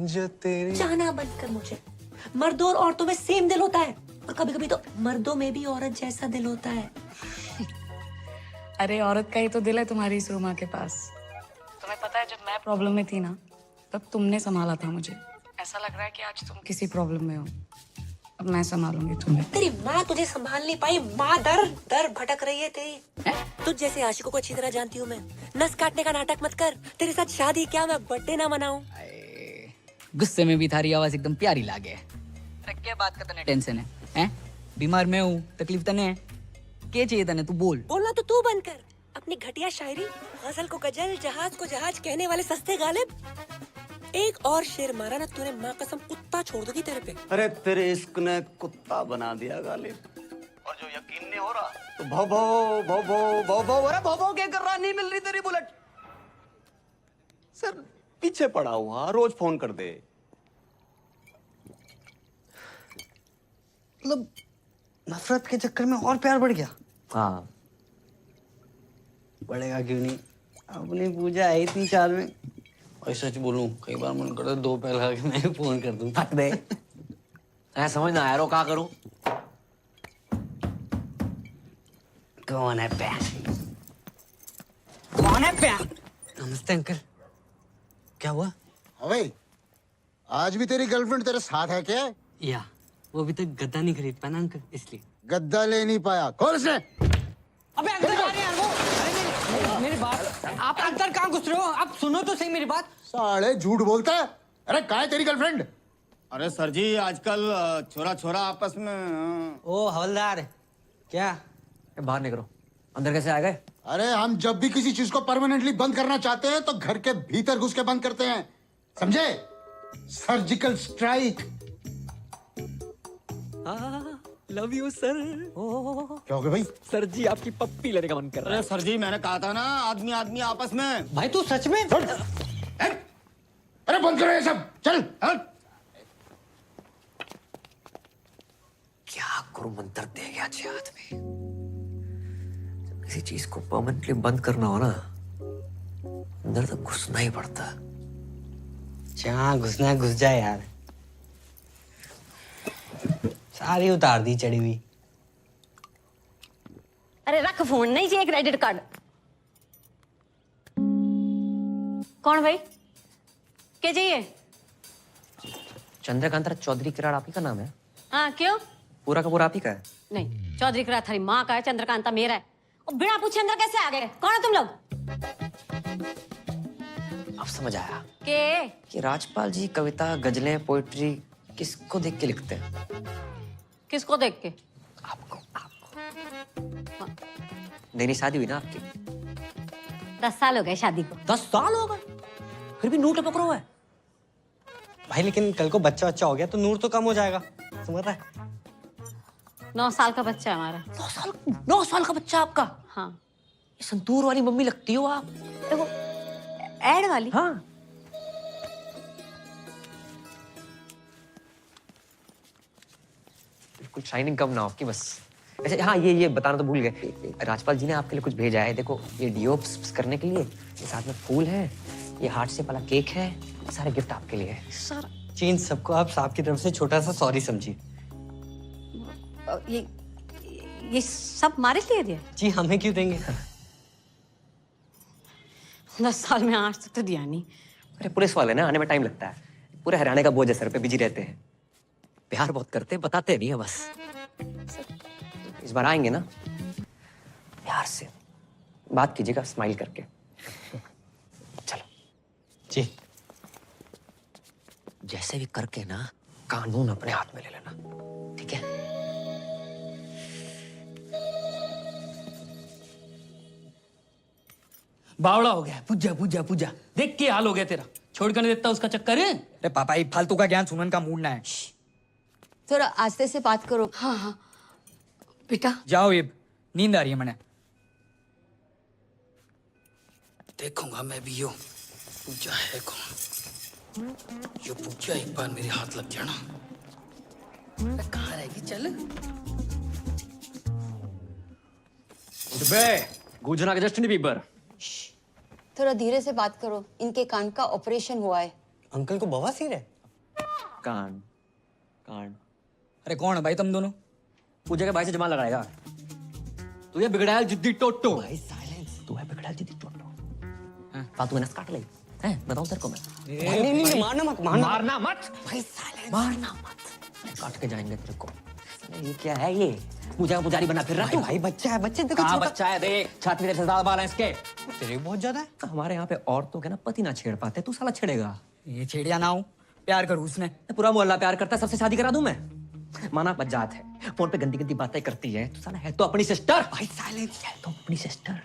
जो तेरी। जाना बंद कर मुझे। मर्दों और औरतों में सेम दिल होता है, और कभी कभी तो मर्दों में भी औरत जैसा दिल होता है। अरे औरत का ही तो दिल है तुम्हारी इस रूमा के पास। तुम्हें पता है जब मैं प्रॉब्लम में थी ना, तब तुमने संभाला था मुझे। ऐसा लग रहा है कि आज तुम किसी प्रॉब्लम में हो, अब मैं संभालूंगी तुम्हें। तेरी माँ तुझे संभाल नहीं पाई, माँ दर दर भटक रही है तेरी। तुझ जैसे आशिकों को अच्छी तरह जानती हूँ मैं। नस काटने का नाटक मत कर। तेरे साथ शादी क्या मैं बर्थडे ना मनाऊं? गुस्से में भी थारी आवाज एकदम प्यारी लागे। क्या बात का तने टेंशन है? हैं? बीमार मैं हूँ, तकलीफ तने है। क्या चाहिए तने? तू बोल। बोलना तो तू बंद कर। अपनी घटिया शायरी, गजल को गजल, जहाज को जहाज कहने वाले सस्ते गालिब। एक और शेर मारा ना तूने, माँ कसम कुत्ता छोड़ दूंगी तेरे पे। अरे तेरे इश्क ने कुत्ता बना दिया गालिब। और जो यकीन नहीं हो रहा तो भौ भौ भौ भौ भौ भौ। अरे भौ भौ क्या कर रहा? नहीं मिल रही तेरी बुलेट। सर पीछे पड़ा हुआ, रोज फोन कर दे। मतलब नफरत के चक्कर में और प्यार बढ़ गया। हाँ, बढ़ेगा क्यों नहीं? अपनी पूजा है इतनी 4 में। और सच बोलूं, कई बार मन करता है 2 पैर लगा के मैं फोन कर दूं। फट दे। समझ ना आया रो क्या करूं? कौन है प्यार? कौन है प्यार? नमस्ते अंकल, क्या हुआ? अबे, आज भी तेरी गर्लफ्रेंड तेरे साथ है क्या? या वो अभी तक गद्दा नहीं खरीद पाया ना अंकल, इसलिए। गद्दा ले नहीं पाया? खोल से। अबे अंदर जा रहे हैं वो। अरे मेरी बात, आप अंदर कहाँ घुस रहे हो? आप सुनो तो सही मेरी बात। साले झूठ बोलता है। अरे कहाँ है तेरी गर्लफ्रेंड? अरे सर जी आजकल छोरा छोरा आपस में। ओ हवलदार, क्या बाहर निकलो। अंदर कैसे आ गए? अरे हम जब भी किसी चीज को परमानेंटली बंद करना चाहते हैं तो घर के भीतर घुस के बंद करते हैं, समझे? Surgical strike. Love you sir. क्या हो गया भाई? सर जी आपकी पप्पी लेने का मन कर रहा है। अरे सर जी मैंने कहा था ना आदमी आदमी आपस में। भाई तू सच में? अरे बंद करो ये सब, चल। क्या गुरु मंत्र दे गया छे हाथ में। जब किसी चीज को परमानेंटली बंद करना हो ना, अंदर तक घुसना ही पड़ता। जहाँ घुसना है घुस जाए यार। सारी उतार दी चढ़ी हुई। अरे रख फोन, नहीं चाहिए क्रेडिट कार्ड। कौन भाई? क्या चाहिए? चंद्रकांता चौधरी किराड़ आप ही का नाम है? हाँ क्यों? पूरा का पूरा आप ही का है? नहीं, चौधरी किराड़ थारी माँ का है, चंद्रकांता मेरा है। और बिना पूछे अंदर कैसे आ गए? कौन है तुम लोग? अब समझ आया के? कि राजपाल जी कविता, गजलें, पोइट्री किसको देख के लिखते हैं? किसको देख के? नई शादी हुई ना आपकी? 10 साल हो गए शादी को। 10 साल हो गए, फिर भी नूर टपक रहा है। भाई लेकिन कल को बच्चा बच्चा हो गया तो नूर तो कम हो जाएगा, समझ रहा है? 9 साल का बच्चा है हमारा। 9 साल का बच्चा आपका? हाँ। ये संतूर वाली मम्मी लगती हो आप। देखो एड वाली। हाँ। बिल्कुल शाइनिंग कम ना आपकी बस। अच्छा हाँ, ये बताना तो भूल गए। राजपाल जी ने आपके लिए कुछ भेजा है। देखो ये डिओप्स करने के लिए, ये साथ में फूल है, ये हार्ट शेप वाला केक है, सारे गिफ्ट आपके लिए है। सर चेंज सबको आप साहब की तरफ से छोटा सा सॉरी समझिए। ये सब हमारे लिए दिया? जी हमें क्यों देंगे? 10 साल में आज तक तो दिया नहीं। अरे पुलिस वाले ना, आने में टाइम लगता है। पूरे हरियाणा का बोझ है सर पे, बिजी रहते हैं। प्यार बहुत करते हैं, बताते नहीं है बस। इस बार आएंगे ना, प्यार से बात कीजिएगा, स्माइल करके। चलो जी। जैसे भी करके ना कानून अपने हाथ में ले लेना, ठीक है? बावड़ा हो गया। पूजा पूजा पूजा, देख के हाल हो गया तेरा। छोड़ कर नहीं देता उसका चक्कर है। अरे पापा ये फालतू का ज्ञान सुनने का मूड ना है। थोड़ा आस्ते से बात करो। हाँ हाँ बेटा। जाओ, ये नींद आ रही है मैंने। देखूंगा मैं भी। यो पूजा है कौन? यो पूजा एक बार मेरे हाथ लग जाना। कहाँ रहेगी? चल गुजना के जस्टिन बीबर। थोड़ा धीरे से बात करो, इनके कान का ऑपरेशन हुआ है। अंकल को बवासीर है? कान कान। अरे कौन है भाई तुम दोनों? पूजा के भाई से जमा लगाएगा। तू ये बिगड़ायल जिद्दी टोटो। भाई साइलेंस। तू है बिगड़ायल जिद्दी टोटो। फालतू में नस काट ले। हैं बताऊं तेरे को मैं? नहीं मारना मत, मारना मत भाई साइलेंस। मारना मत, काट के जाएंगे तेरे को। ये क्या है? ये पूजा का पुजारी बना फिर रहा तू? भाई बच्चा है, बच्चे देखो। कहाँ बच्चा है? देख छाती में ज्यादा बाल है इसके। तेरे बहुत ज्यादा है। हमारे यहाँ पे औरतों के ना पति ना छेड़ पाते, तू साला छेड़ेगा। ये छेड़िया ना हो, प्यार करूँ उसने। पूरा मोहल्ला प्यार करता है, सबसे शादी करा दूं मैं। माना बजात है, फोन पे गंदी गंदी बातें करती है, तू साला है तो अपनी सिस्टर। भाई साइलेंस। है तो अपनी सिस्टर।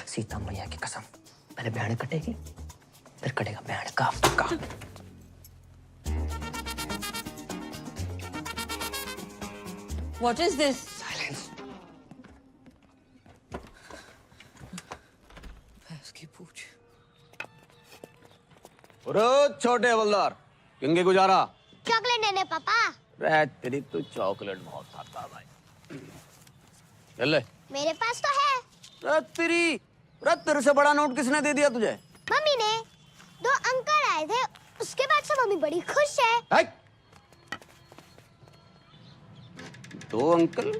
सीता मैया की कसम, पहले बैंड कटेगी फिर कटेगा बैंड का। What is this? साइलेंस। उसकी पूछ। छोटे हवलदार, किंगे गुजारा? चॉकलेट देने पापा। रे तेरी तो चॉकलेट बहुत खाता है भाई। चल ले। मेरे पास तो है। रे तेरे से बड़ा नोट किसने दे दिया तुझे? मम्मी ने। 2 अंकल आए थे, उसके बाद से मम्मी बड़ी खुश है। 2 अंकल?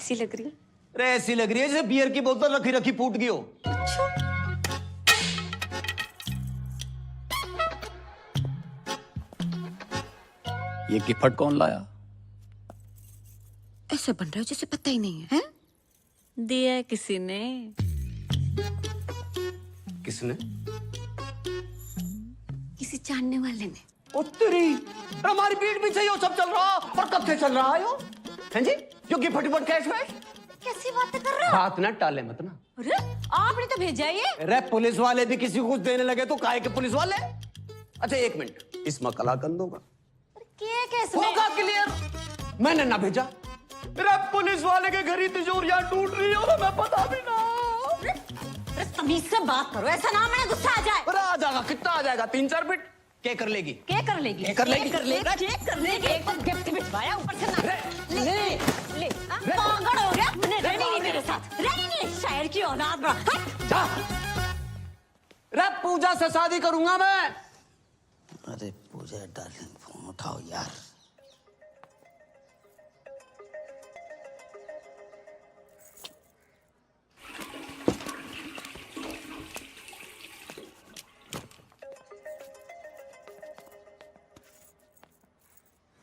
कैसी लग रही? अरे ऐसी लग रही है जैसे बियर की बोतल रखी रखी फूट गई हो। ये गिफ्ट कौन लाया? ऐसे बन रहा है जैसे पता ही नहीं है, हैं? दिया है किसी ने। किसने? किसी जानने वाले ने। ओ तेरी, हमारी पीठ पीछे ये सब चल रहा और कब से चल रहा है यो? हैं जी? यो गिफ्ट कैश वैश? कैसी बातें कर रहे हो? बात ना टाले मत ना। अरे आपने तो भेजा ये। अरे पुलिस वाले भी किसी को कुछ देने लगे तो काहे के पुलिस वाले? अच्छा एक मिनट, इसमें कलाकंद होगा? होगा क्लियर। मैंने ना भेजा। अरे पुलिस वाले के घर ही तिजोरियां टूट रही है और हमें पता भी ना। अरे तमीज से बात करो, ऐसा ना मैंने गुस्सा आ जाए। अरे आ जाएगा, कितना आ जाएगा? 3-4 बिट क्या कर लेगी? क्या कर लेगी? क्या कर लेगी? कर लेगी? क्या कर लेगी? एक तो गिफ्ट भिजवाया ऊपर से ना। ले पागल हो गया? रहनी नहीं मेरे साथ, रहनी नहीं। शायर की औलाद बड़ा। जा। रे पूजा से शादी करूंगा मैं। अरे पूजा डार्लिंग, फोन उठाओ यार।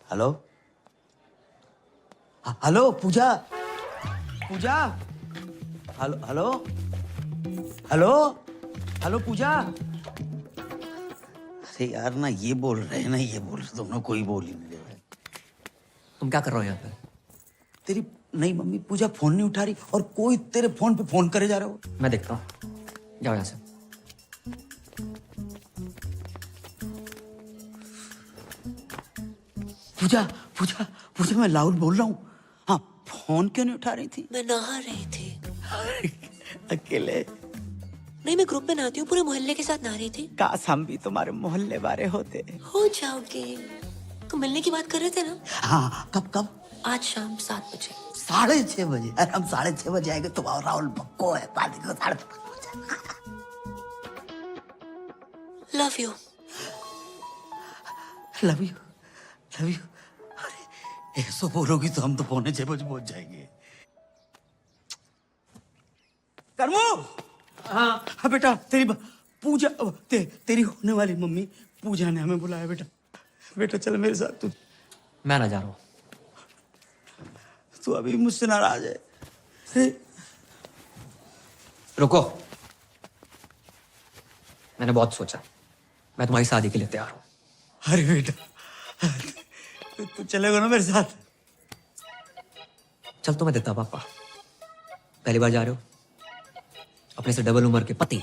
हेलो हेलो पूजा, पूजा, हेलो हेलो हेलो हेलो पूजा। अरे यार ना ये बोल रहे हैं ना ये बोल रहे, तुमने कोई बोल ही नहीं रहे। तुम क्या कर रहे हो यहाँ पे? तेरी नहीं मम्मी पूजा फोन नहीं उठा रही और कोई तेरे फोन पे फोन करे जा रहे हो। मैं देखता हूँ, जाओ यहाँ से। पूजा पूजा पूजा मैं लाउड बोल रहा हूँ। हाँ फोन क्यों नहीं उठा रही थी? मैं नहा रही थी। अकेले? नहीं, मैं ग्रुप में नहाती हूँ, पूरे मोहल्ले के साथ नहा रही थी। काश हम भी तुम्हारे मोहल्ले वाले होते। हो जाओगे। तो मिलने की बात कर रहे थे ना? हाँ कब कब? आज शाम 7 बजे। 6:30 बजे? अरे हम 6:30 बजे आएंगे तो राहुल पक्को है, पार्टी को 5:30 बजे। Love you. Love you love you. अरे ऐसा बोलोगी तो हम तो 5:45 बजे पहुंच जाएंगे। करमू। हाँ हाँ बेटा, पूजा तेरी होने वाली मम्मी पूजा ने हमें बुलाया। बेटा बेटा चल मेरे साथ। मैं ना जा रहा हूँ। तू अभी मुझसे नाराज है? रुको, मैंने बहुत सोचा, मैं तुम्हारी शादी के लिए तैयार हूँ। अरे बेटा तू चलेगा ना मेरे साथ? चल तो मैं देता पापा। पहली बार जा रहे हो, अपने से डबल उम्र के पति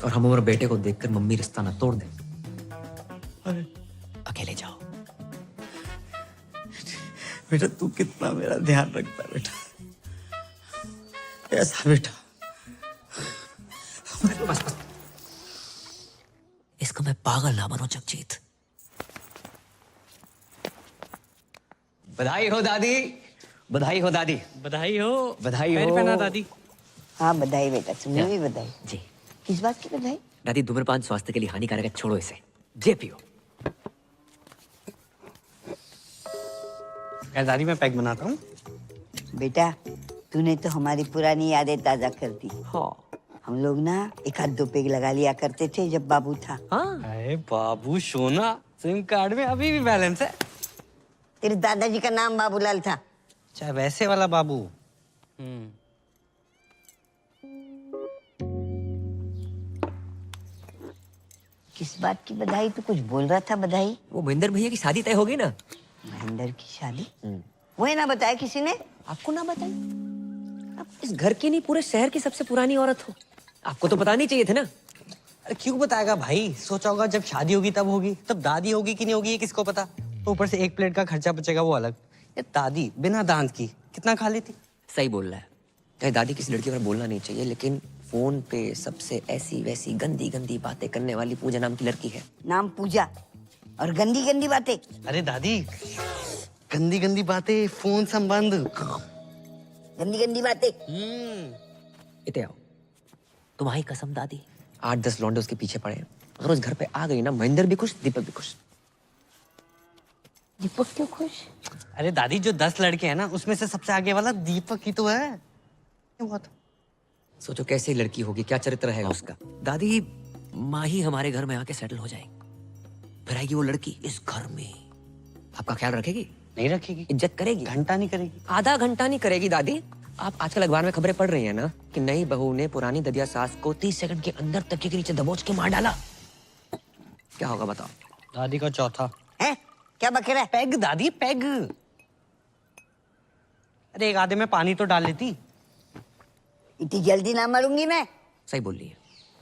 और हम उम्र बेटे को देखकर मम्मी रिश्ता ना तोड़ दे। अरे अकेले जाओ। बेटा तू कितना मेरा ध्यान रखता है बेटा, ऐसा बेटा। बस बस, इसको मैं पागल ना बनूं जगजीत। बधाई हो दादी, बधाई हो दादी, बधाई हो, बधाई पैर हो। पहना दादी। हाँ बधाई बेटा, तुम्हें भी बधाई। जी। किस बात की बधाई? दादी धूम्रपान स्वास्थ्य के लिए हानिकारक है, छोड़ो इसे, जे पियो। यार दादी मैं पैक बनाता हूँ। बेटा तूने तो हमारी पुरानी यादें ताजा कर दी। हाँ। हम लोग ना 1-2 पेग लगा लिया करते थे जब बाबू था। हाँ। अरे बाबू सोना, सिम कार्ड में अभी भी बैलेंस है। तेरे दादाजी का नाम बाबूलाल था। चाहे वैसे वाला बाबू। किस बात की बधाई? तू कुछ बोल रहा था बधाई? वो महेंद्र भैया की शादी तय हो गई ना। महेंद्र की शादी? वो ना बताया किसी ने? आपको ना बताई? आप इस घर की नहीं पूरे शहर की सबसे पुरानी औरत हो, आपको तो बतानी चाहिए थे ना। अरे क्यों बताएगा भाई? सोचा होगा जब शादी होगी तब होगी, तब दादी होगी कि नहीं होगी ये किसको पता। ऊपर से 1 प्लेट का खर्चा बचेगा वो अलग। ये दादी बिना दांत की कितना खा लेती। सही बोल रहा है, चाहे दादी किसी लड़की पर बोलना नहीं चाहिए, लेकिन फोन पे सबसे ऐसी वैसी गंदी गंदी बातें करने वाली पूजा नाम की लड़की है। नाम पूजा और गंदी गंदी बातें। अरे दादी गंदी गंदी बातें, फोन संबंध, गंदी गंदी बातें। इते आओ, तुम्हारी कसम दादी, 8-10 लौंडे उसके पीछे पड़े हैं। अगर उस घर पे आ गई ना, महेंद्र भी खुश, दीपक भी खुश। दीपक क्यों खुश? अरे दादी, जो 10 लड़के हैं ना, उसमें से सबसे आगे वाला दीपक ही तो है। ये बहुत सोचो कैसी लड़की होगी, क्या चरित्र रहेगा उसका। दादी, माँ ही हमारे घर में आके सेटल हो जाएगी, फिर आएगी वो लड़की इस घर में, आपका ख्याल रखेगी? नहीं रखेगी। इज्जत करेगी? घंटा नहीं करेगी। आधा घंटा नहीं करेगी दादी। आप आजकल अखबार में खबरें पढ़ रही हैं ना कि नई बहू ने पुरानी ददिया सास को 30 सेकंड के अंदर तकिए के नीचे दबोच के मार डाला। क्या होगा बताओ? दादी का चौथा। है क्या बकरा है? पैग दादी, पैग। अरे एक आधे में पानी तो डाल लेती। इतनी जल्दी ना मरूंगी मैं। सही बोल रही है।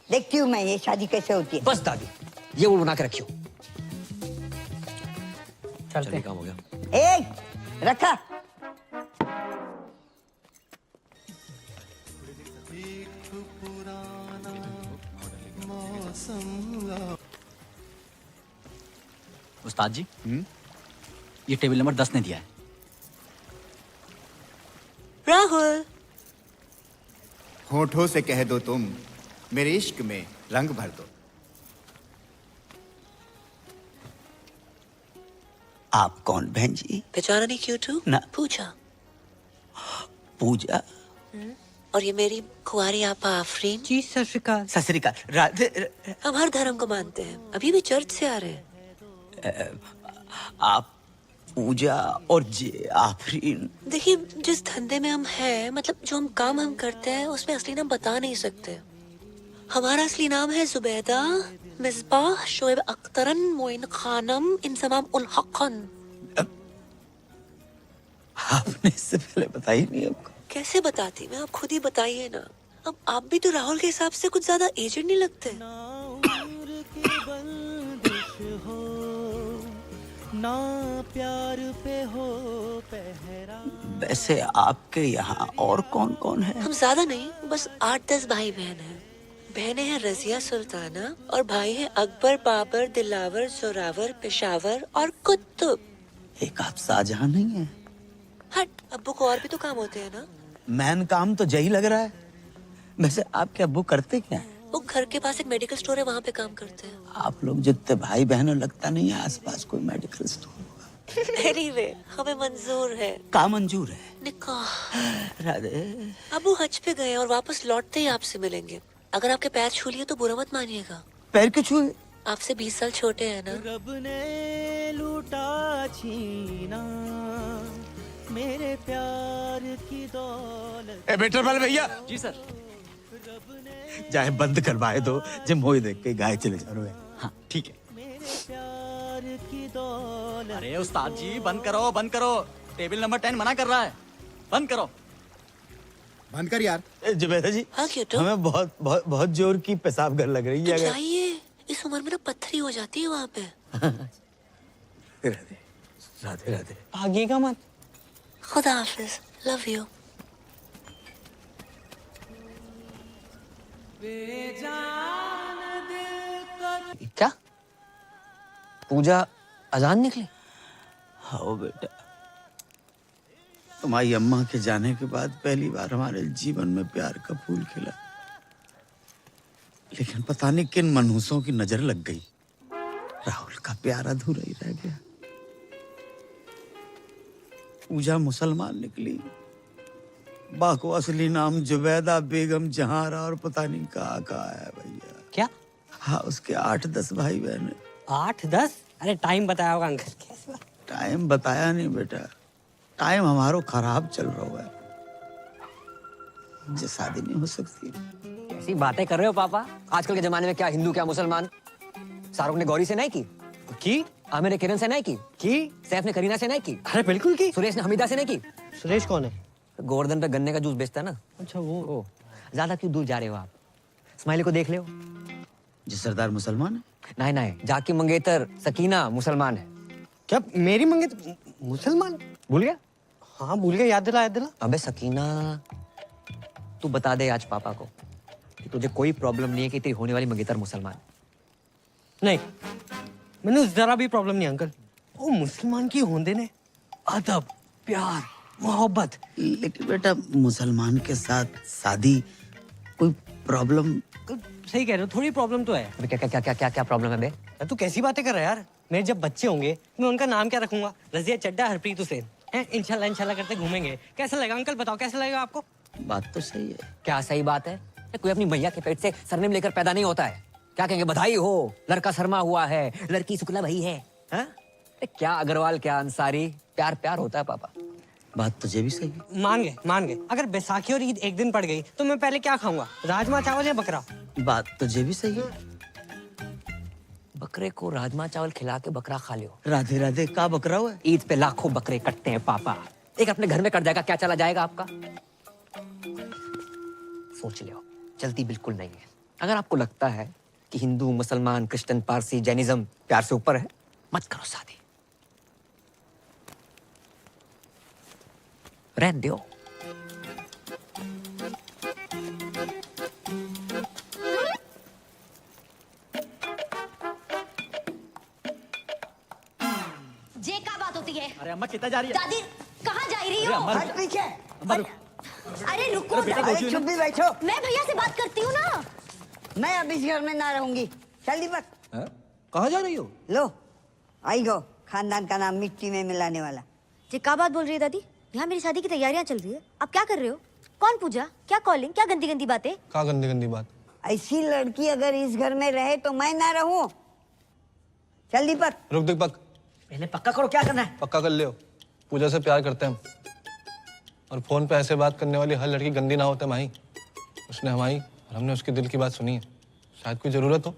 देखती हूँ मैं ये शादी कैसे होती है। बस दादी, ये वो बना के रखियो। चलते। काम हो गया। रखा। उस्ताद जी, ये टेबल नंबर 10 ने दिया है। राहुल, होठों से कह दो तुम मेरे इश्क में रंग भर दो। आप कौन बहन जी? पहचाना नहीं क्यों तू? ना। पूछा। पूजा। और ये मेरी कुंवारी आपा आफरीन। जी सत श्री अकाल। सत श्री अकाल। राधे। हम हर धर्म को मानते हैं, अभी भी चर्च से आ रहे हैं। आप पूजा और जे आफरीन। देखिए, जिस धंधे में हम हैं, मतलब जो हम करते हैं, उसमें असली नाम बता नहीं सकते। हमारा असली नाम है जुबैदा मिसबाह शोएब अख्तरन मोइन खानम इंसमाम उल हक़न। आपने इससे पहले बताई नहीं हमको। कैसे बताती मैं, आप खुद ही बताइए ना। अब आप भी तो राहुल के हिसाब से कुछ ज्यादा एजेड नहीं लगते। ना प्यार पे हो पहरा। वैसे आपके यहाँ और कौन कौन है? हम ज्यादा नहीं, बस 8-10 भाई बहन हैं। बहनें हैं रजिया सुल्ताना और भाई हैं अकबर, बाबर, दिलावर, जोरावर, पेशावर और कुतुब। एक आप शाहजहां नहीं है? हट, अब्बू को और भी तो काम होते हैं ना। मैन काम तो यही लग रहा है। वैसे आपके अब्बू करते क्या है? वो घर के पास एक मेडिकल स्टोर है, वहाँ पे काम करते हैं। आप लोग जितने भाई बहन हो, लगता नहीं है आसपास कोई मेडिकल स्टोर होगा। एनीवे, हमें मंजूर है। का मंजूर है? निकाह। राधे। अब्बू हज पे गए और वापस लौटते ही आपसे मिलेंगे। अगर आपके पैर छू लिए तो बुरा मत मानिएगा। पैर क्यों छुए? आपसे 20 साल छोटे हैं ना। रब ने लूटा छीना मेरे प्यार की दौलत। ए बेटर वाले भैया। जी सर। जाए बंद करवाए दो, जब मोई देख के गाय चले जा रहे हैं। हाँ ठीक है। मेरे प्यार की दौलत। अरे उस्ताद जी, बंद करो बंद करो। टेबल नंबर 10 मना कर रहा है, बंद करो। बंद कर यार। जुबैदा जी, हाँ क्यों तो? हमें बहुत बहुत बहुत जोर की पेशाब घर लग रही है। अगर जाइए, इस उम्र में ना पत्थरी हो जाती है वहाँ पे। राधे राधे राधे। भागिएगा मत। खुदा हाफिज, लव यू। क्या पूजा अजान निकली? हाँ बेटा, तुम्हारी अम्मा के जाने के बाद पहली बार हमारे जीवन में प्यार का फूल खिला। लेकिन पता नहीं किन मनहूसों की नजर लग गई, राहुल का प्यार अधूरा ही रह गया। पूजा मुसलमान निकली, बा को असली नाम जुबैदा बेगम जहारा और पता नहीं कहाँ है भैया। क्या? हाँ, उसके 8-10 भाई बहन। 8-10? अरे टाइम बताया होगा अंकल। कैसे? टाइम बताया नहीं बेटा, टाइम हमारो खराब चल रहा है। मुझे शादी नहीं हो सकती। कैसी बातें कर रहे हो पापा? आजकल के जमाने में क्या हिंदू क्या मुसलमान। शाहरुख ने गौरी से नहीं की? आमिर ने किरण से नहीं की? सैफ ने करीना से नहीं की? अरे बिल्कुल की। सुरेश ने हमीदा से नहीं की? सुरेश कौन है? गोवर्धन पे गन्ने का जूस बेचता है ना। अच्छा वो। ज्यादा क्यों दूर जा रहे हो आप? स्माइली को देख ले। जी सरदार मुसलमान है? नहीं नहीं, जाकी मंगेतर सकीना मुसलमान है। क्या मेरी मंगेतर मुसलमान? भूल गया? हाँ भूल गया, याद दिला याद दिला। अबे सकीना, तू बता दे आज पापा को कि तुझे कोई प्रॉब्लम नहीं है कि तेरी होने वाली मंगेतर मुसलमान। नहीं, मैंने जरा भी प्रॉब्लम नहीं अंकल। वो मुसलमान की होंदे ने अदब, प्यार, मोहब्बत। लेकिन बेटा, मुसलमान के साथ शादी कोई प्रॉब्लम? सही कह रहे हो, थोड़ी प्रॉब्लम तो है। अबे क्या क्या क्या क्या क्या क्या प्रॉब्लम है बे? तू कैसी बातें कर रहा है यार? मेरे जब बच्चे होंगे मैं उनका नाम क्या रखूंगा? रजिया चड्डा, हरप्रीत हुसैन। हैं? इंशाल्लाह इंशाल्लाह करते घूमेंगे। कैसा लगेगा अंकल, बताओ कैसा लगेगा आपको? बात तो सही है। क्या सही बात है? कोई अपनी मैया के पेट से सरनेम लेकर पैदा नहीं होता है। क्या कहेंगे? बधाई हो, लड़का शर्मा हुआ है, लड़की शुक्ला भाई है। हाँ? क्या अग्रवाल, क्या अंसारी, प्यार प्यार होता है पापा। बात तुझे भी सही है। मान गए। अगर बैसाखी और ईद एक दिन पड़ गई तो मैं पहले क्या खाऊंगा? राजमा चावल या बकरा? बात तुझे भी सही है। बकरे को राजमा चावल खिला के बकरा खा लियो। राधे राधे, का बकरा हुआ है? ईद पे लाखों बकरे कटते हैं पापा, एक अपने घर में कट जाएगा, क्या चला जाएगा आपका? सोच लियो, जल्दी बिल्कुल नहीं है। अगर आपको लगता है कि हिंदू, मुसलमान, क्रिश्चियन, पारसी, जैनिज्म प्यार से ऊपर है, मत करो शादी, रहने दो। जे का बात होती है? अरे अम्मा कितना जा रही है? दादी कहाँ जा रही हो? हट पीछे। अरे रुको, अरे चुप भी बैठो। मैं भैया से बात करती हूँ ना। मैं अब इस घर में ना रहूंगी। चल दीपक। कहाँ जा रही हो? लो आई गो, खानदान का नाम मिट्टी में मिलाने वाला। जे का बात बोल रही है दादी? यहाँ मेरी शादी की तैयारियां चल रही है, आप क्या कर रहे हो? कौन पूजा, क्या कॉलिंग, क्या गंदी गंदी बातें? क्या गंदी गंदी बात? ऐसी लड़की अगर इस घर में रहे तो मैं ना रहूं। चल दीपक। रुक दीपक, पहले पक्का करो क्या करना है। पक्का कर लियो, पूजा से प्यार करते हैं हम। और फोन पे ऐसे बात करने वाली हर लड़की गंदी ना होते माही। उसने हमारी और हमने उसके दिल की बात सुनी है। शायद कोई जरूरत हो,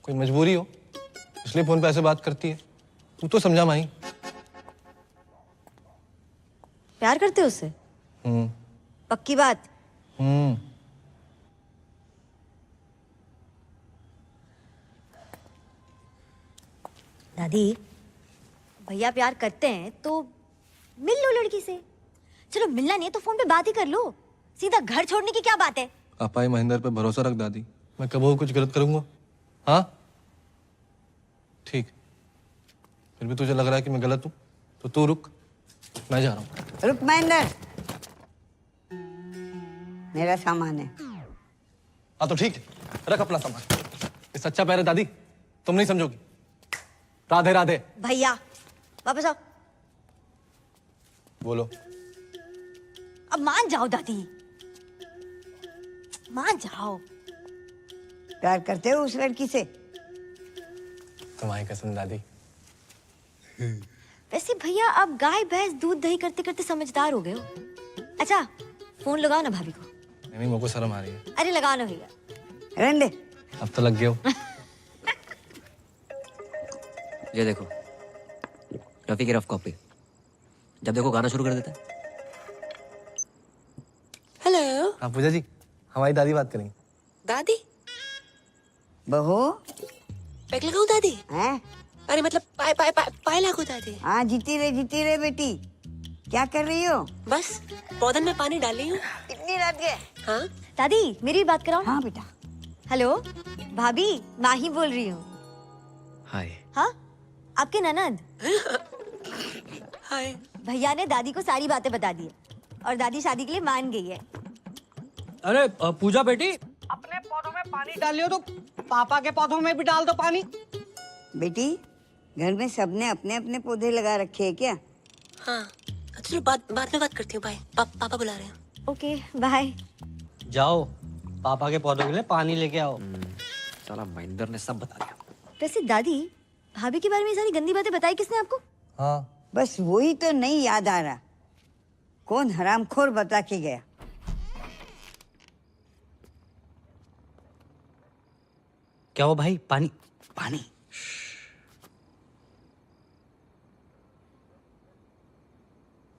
कोई मजबूरी हो, इसलिए फोन पे ऐसे बात करती है। तू तो समझा माही। प्यार करते हो उससे? पक्की बात? दादी भैया प्यार करते हैं तो मिल लो लड़की से। चलो मिलना नहीं है तो फोन पे बात ही कर लो, सीधा घर छोड़ने की क्या बात है? पापा महेंद्र पे भरोसा रख दादी, मैं कभी कुछ गलत करूंगा? हाँ ठीक, फिर भी तुझे लग रहा है कि मैं गलत हूँ तो तू रुक, मैं जा रहा हूँ। रुक महेंद्र, मेरा सामान है। हाँ तो ठीक है, रख अपना सामान। ये सच्चा प्यार है दादी, तुम नहीं समझोगी। राधे राधे। भैया वापस आओ। बोलो। अब मान जाओ दादी, मान जाओ। प्यार करते हो उस लड़की से? तुम्हारी कसम दादी। वैसे भैया अब गाय भैंस दूध दही करते करते समझदार हो गए हो। अच्छा फोन लगाओ ना भाभी को। नहीं, मेरे को शर्म आ रही है। अरे लगाओ ना भैया। रहने दे। अब तो लग गए हो। ये देखो रफी की रफ कॉपी, जब देखो गाना शुरू कर देता है। हेलो। हाँ पूजा जी, हमारी दादी बात करेंगी। दादी? बहू पैक लगाऊं दादी? हैं? अरे मतलब पाए लागू दादी? हाँ जीती रहे बेटी। क्या कर रही हो? बस पौधन में पानी डाल रही हूँ। इतनी रात के? हाँ दादी मेरी भी बात कराओ। हाँ बेटा। हेलो भाभी, माही बोल रही हूँ। हाय। हाँ आपके ननद। हाय। भैया ने दादी को सारी बातें बता दी है और दादी शादी के लिए मान गई है। अरे पूजा बेटी, अपने पौधों में पानी डाल लियो तो पापा के पौधों में भी डाल दो पानी। बेटी घर में सबने अपने अपने पौधे लगा रखे हैं क्या? हाँ चलो बाद में बात करती हूँ। बाय, पापा बुला रहे हैं। Okay bye. जाओ पापा के पौधों के लिए पानी लेके आओ। साला महेंद्र ने सब बता दिया। वैसे दादी भाभी के बारे में ये सारी गंदी बातें बताई किसने आपको? हाँ बस वही तो नहीं याद आ रहा, कौन हरामखोर बता के गया। क्या हो भाई? पानी पानी।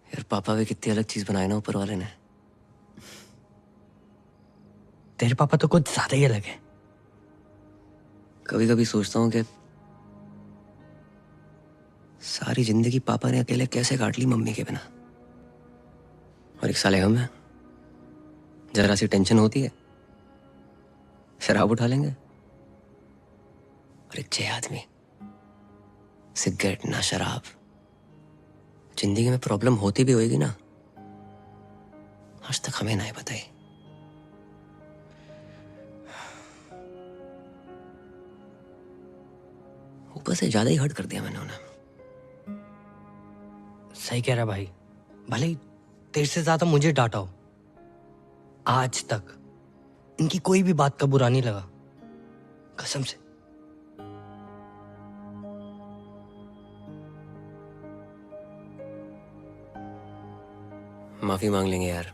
यार पापा भी कितनी अलग चीज बनाई ना ऊपर वाले ने। तेरे पापा तो कुछ ज्यादा ही अलग है। कभी कभी सोचता हूँ कि सारी जिंदगी पापा ने अकेले कैसे काट ली मम्मी के बिना। और एक साले हम हैं, जरा सी टेंशन होती है शराब उठा लेंगे। और एक 6 आदमी, सिगरेट ना शराब। जिंदगी में प्रॉब्लम होती भी होगी ना, आज तक हमें नहीं बताई। वो ऊपर से ज्यादा ही हर्ट कर दिया मैंने उन्हें। सही कह रहा भाई, भले ही तेरे से ज्यादा मुझे डांटा हो, आज तक इनकी कोई भी बात का बुरा नहीं लगा, कसम से। माफी मांग लेंगे यार।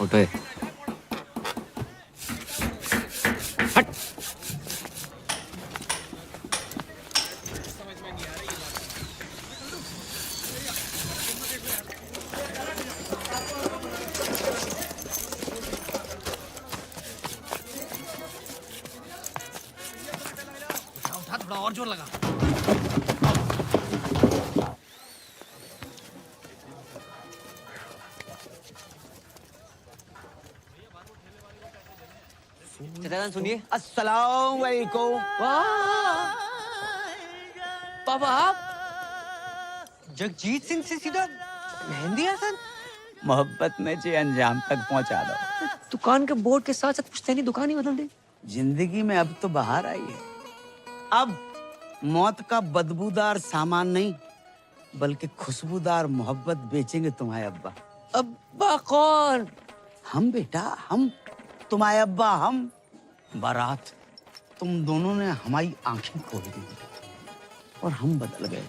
उठ बे। हट। उठा, थोड़ा और जोर लगा। चचाजान सुनिए। अस्सलाम वालेकुम। पापा आप जगजीत सिंह से सीधा मेहंदी हसन? मोहब्बत में जे अंजाम तक पहुंचा दो। दुकान के बोर्ड के साथ साथ पुश्तैनी दुकान ही बदल दे। जिंदगी में अब तो बाहर आई है। अब मौत का बदबूदार सामान नहीं, बल्कि खुशबूदार मोहब्बत बेचेंगे तुम्हारे अब्बा। अब्बा कौन? हम बेटा, हम तुम्हारे अब्बा। हम बारात, तुम दोनों ने हमारी आंखें खोल दी और हम बदल गए।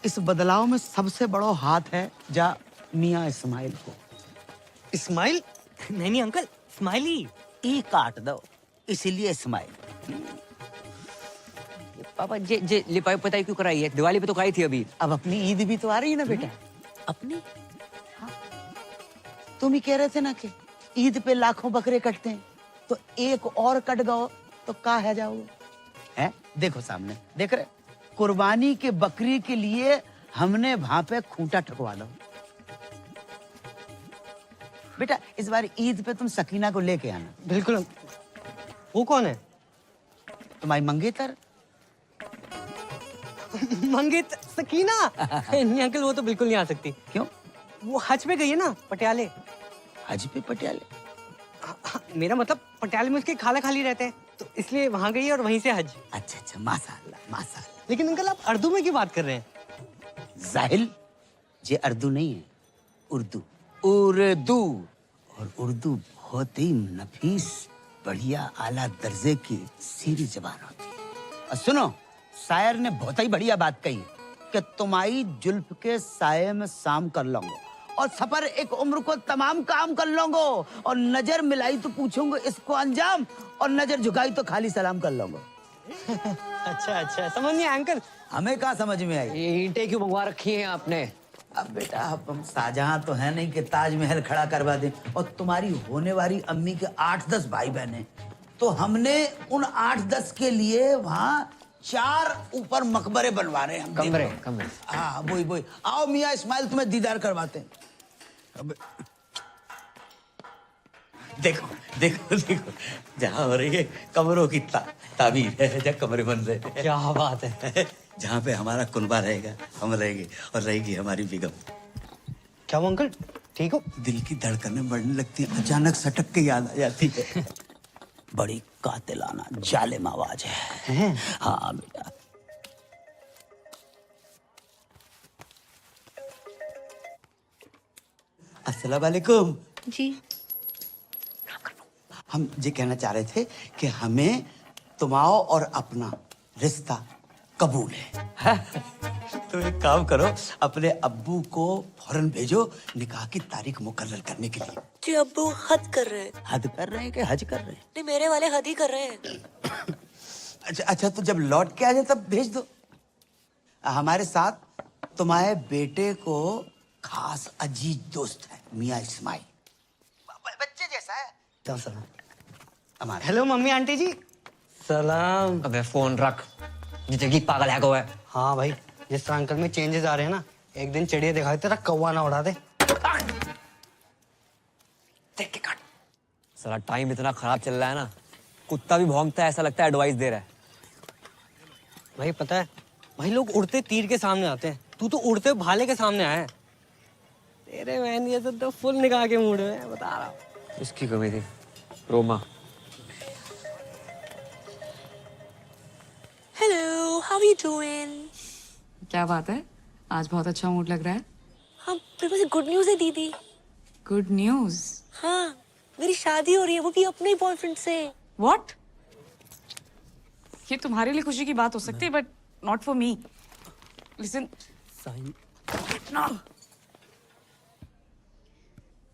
इस बदलाव में सबसे बड़ा हाथ है जा मियाँ इस्माइल को। इस्माइल? नहीं अंकल, स्माइली। ई काट दो, इसीलिए इस्माइल। पापा जे लिपाई पताई क्यों कराई है? दिवाली पे तो खाई थी अभी। अब अपनी ईद भी तो आ रही है ना बेटा। अपनी? हाँ। तुम ही कह रहे थे ना कि ईद पे लाखों बकरे कटते हैं, तो एक और कट गओ तो का है जाओगे? हैं? देखो सामने, देख रहे? कुर्बानी के बकरी के लिए हमने वहां पे खूंटा ठकवा दो। बेटा इस बार ईद पे तुम सकीना को लेके आना। बिल्कुल। वो कौन है? तुम्हारी मंगेतर। मंगेतर? सकीना? नहीं अंकल, वो तो बिल्कुल नहीं आ सकती। क्यों? वो हज पे गई है ना, पटियाले। हज पे पटियाले? हाँ, मेरा मतलब पटियाले में उसके खाला खाली रहते हैं, तो इसलिए वहां गई है और वहीं से हज। अच्छा अच्छा, माशाअल्लाह माशाअल्लाह। लेकिन अंकल आप उर्दू में क्यों बात कर रहे हैं? जाहिल, ये उर्दू नहीं है, उर्दू। उर्दू। और उर्दू बहुत ही नफीस, बढ़िया, आला दर्जे की सीरी जबान होती है। और सुनो, शायर ने बहुत ही बढ़िया बात कही कि तुम्हारी जुल्फ के साये में शाम कर लूंगा और सफर एक उम्र को तमाम काम कर लूंगा, और नजर मिलाई तो पूछूंगा इसको अंजाम, और नजर झुकाई तो खाली सलाम कर लूंगा। अच्छा अच्छा, समझ नहीं आया अंकल। हमें कहाँ समझ में आई? ये ईंटें क्यों मंगवा रखी हैं आपने? अब बेटा हम शाहजहां तो है नहीं कि ताजमहल खड़ा करवा दें, और तुम्हारी होने वाली अम्मी के 8-10 भाई बहन हैं, तो हमने उन 8-10 के लिए वहाँ 4 ऊपर मकबरे बनवा रहे हैं हम। कमरे। हाँ वही। आओ मियाँ इस्माइल, तुम्हें दीदार करवाते हैं। अब देखो देखो देखो, जहाँ हो रही है कमरों की ताबीर है, जहाँ कमरे बन रहे हैं। क्या बात है। जहाँ पे हमारा कुनबा रहेगा, हम रहेंगे, और रहेगी हमारी बेगम। क्या वो अंकल ठीक हो? दिल की धड़कनें बढ़ने लगती हैं, अचानक सटक के याद आ जाती है। बड़ी कातिलाना जालिम आवाज है। हाँ बेटा। अस्सलाम वालेकुम। जी। हम ये कहना चाह रहे थे कि हमें तुम्हारा और अपना रिश्ता कबूल है। तो एक काम करो, अपने अब्बू को फौरन भेजो निकाह की तारीख मुकर्रर करने के लिए। जी अब्बू हद कर रहे हैं। हद कर रहे हैं कि हज कर रहे हैं? नहीं, मेरे वाले हद ही कर रहे हैं। अच्छा, तो जब लौट के आ जाए तब भेज दो। हमारे साथ तुम्हारे बेटे को खास अजीज दोस्त है, मियाँ इस्माइल, बच्चे जैसा है। हमारा। हेलो मम्मी आंटी जी। सलाम। अबे फोन रख, जिंदगी पागल है को है। हाँ भाई, जिस तरह अंकल में चेंजेस आ रहे हैं ना, एक दिन चिड़िया दिखाई तेरा कौवा ना उड़ा दे। देख के काट। साला टाइम इतना खराब चल रहा है ना, कुत्ता भी भौंकता है, ऐसा लगता है एडवाइस दे रहा है। भाई पता है, भाई लोग उड़ते तीर के सामने आते हैं, तू तो उड़ते भाले के सामने आया है। तेरे बहन ये तो फुल निकाह के मूड में है, बता रहा हूँ। इसकी कमी थी Roma. Hello, how you doing? क्या बात है, आज बहुत अच्छा मूड लग रहा है। हाँ, मेरे पास एक गुड न्यूज़ है दीदी। Good news? हाँ, मेरी शादी हो रही है, वो भी अपने बॉयफ्रेंड से। व्हाट? ये तुम्हारे लिए खुशी की बात हो सकती है, but not for me. Listen,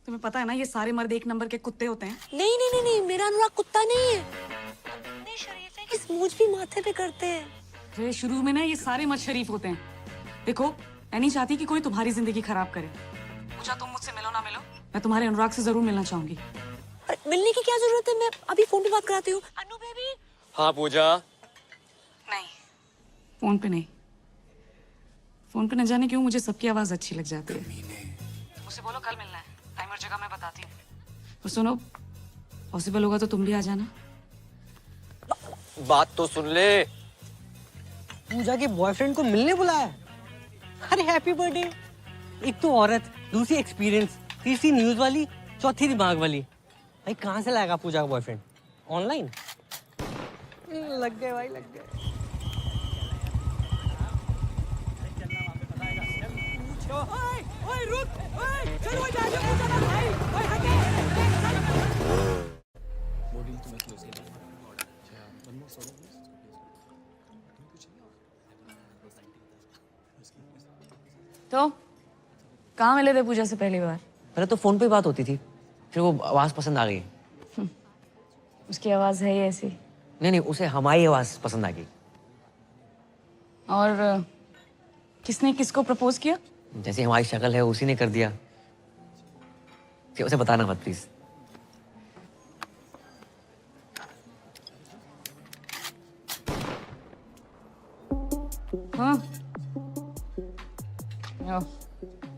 तुम्हें पता है ना, ये सारे मर्द एक नंबर के कुत्ते होते हैं। नहीं नहीं नहीं नहीं, मेरा अनुराग कुत्ता नहीं है। इतने शरीफ है कि स्मूच भी माथे पे करते हैं। अरे शुरू में ना ये सारे मर्द शरीफ होते हैं। देखो, मैं नहीं चाहती कि कोई तुम्हारी जिंदगी खराब करे। पूजा, तुम मुझसे मिलो ना मिलो, मैं तुम्हारे अनुराग से जरूर मिलना चाहूंगी। अरे मिलने की क्या जरूरत है, मैं अभी फोन पे बात कराती हूँ। अनु बेबी। हाँ पूजा। नहीं, फोन पे नहीं। फोन पे न जाने क्यों मुझे सबकी आवाज अच्छी लग जाती है। मुझसे बोलो कल मिलना है, टाइम और जगह मैं बताती हूँ। और सुनो, पॉसिबल होगा तो तुम भी आ जाना। बात तो सुन ले। पूजा के बॉयफ्रेंड को मिलने बुलाया? अरे हैप्पी बर्थडे। एक तो औरत, दूसरी एक्सपीरियंस, तीसरी न्यूज वाली, चौथी दिमाग वाली। भाई कहाँ से लाएगा पूजा का बॉयफ्रेंड? ऑनलाइन? लग गए भाई, लग गए। ओए रुक, ओए चलो जा जा पूजा का भाई, ओए हटे। तो कहाँ मिले थे पूजा से पहली बार? पहले तो फोन पे बात होती थी, फिर वो आवाज पसंद आ गई। उसकी आवाज है ही ऐसी। नहीं नहीं, उसे हमारी आवाज पसंद आ गई। और किसने किसको प्रपोज किया? जैसे हमारी शक्ल है उसी ने कर दिया। कि उसे बताना मत प्लीज। हाँ,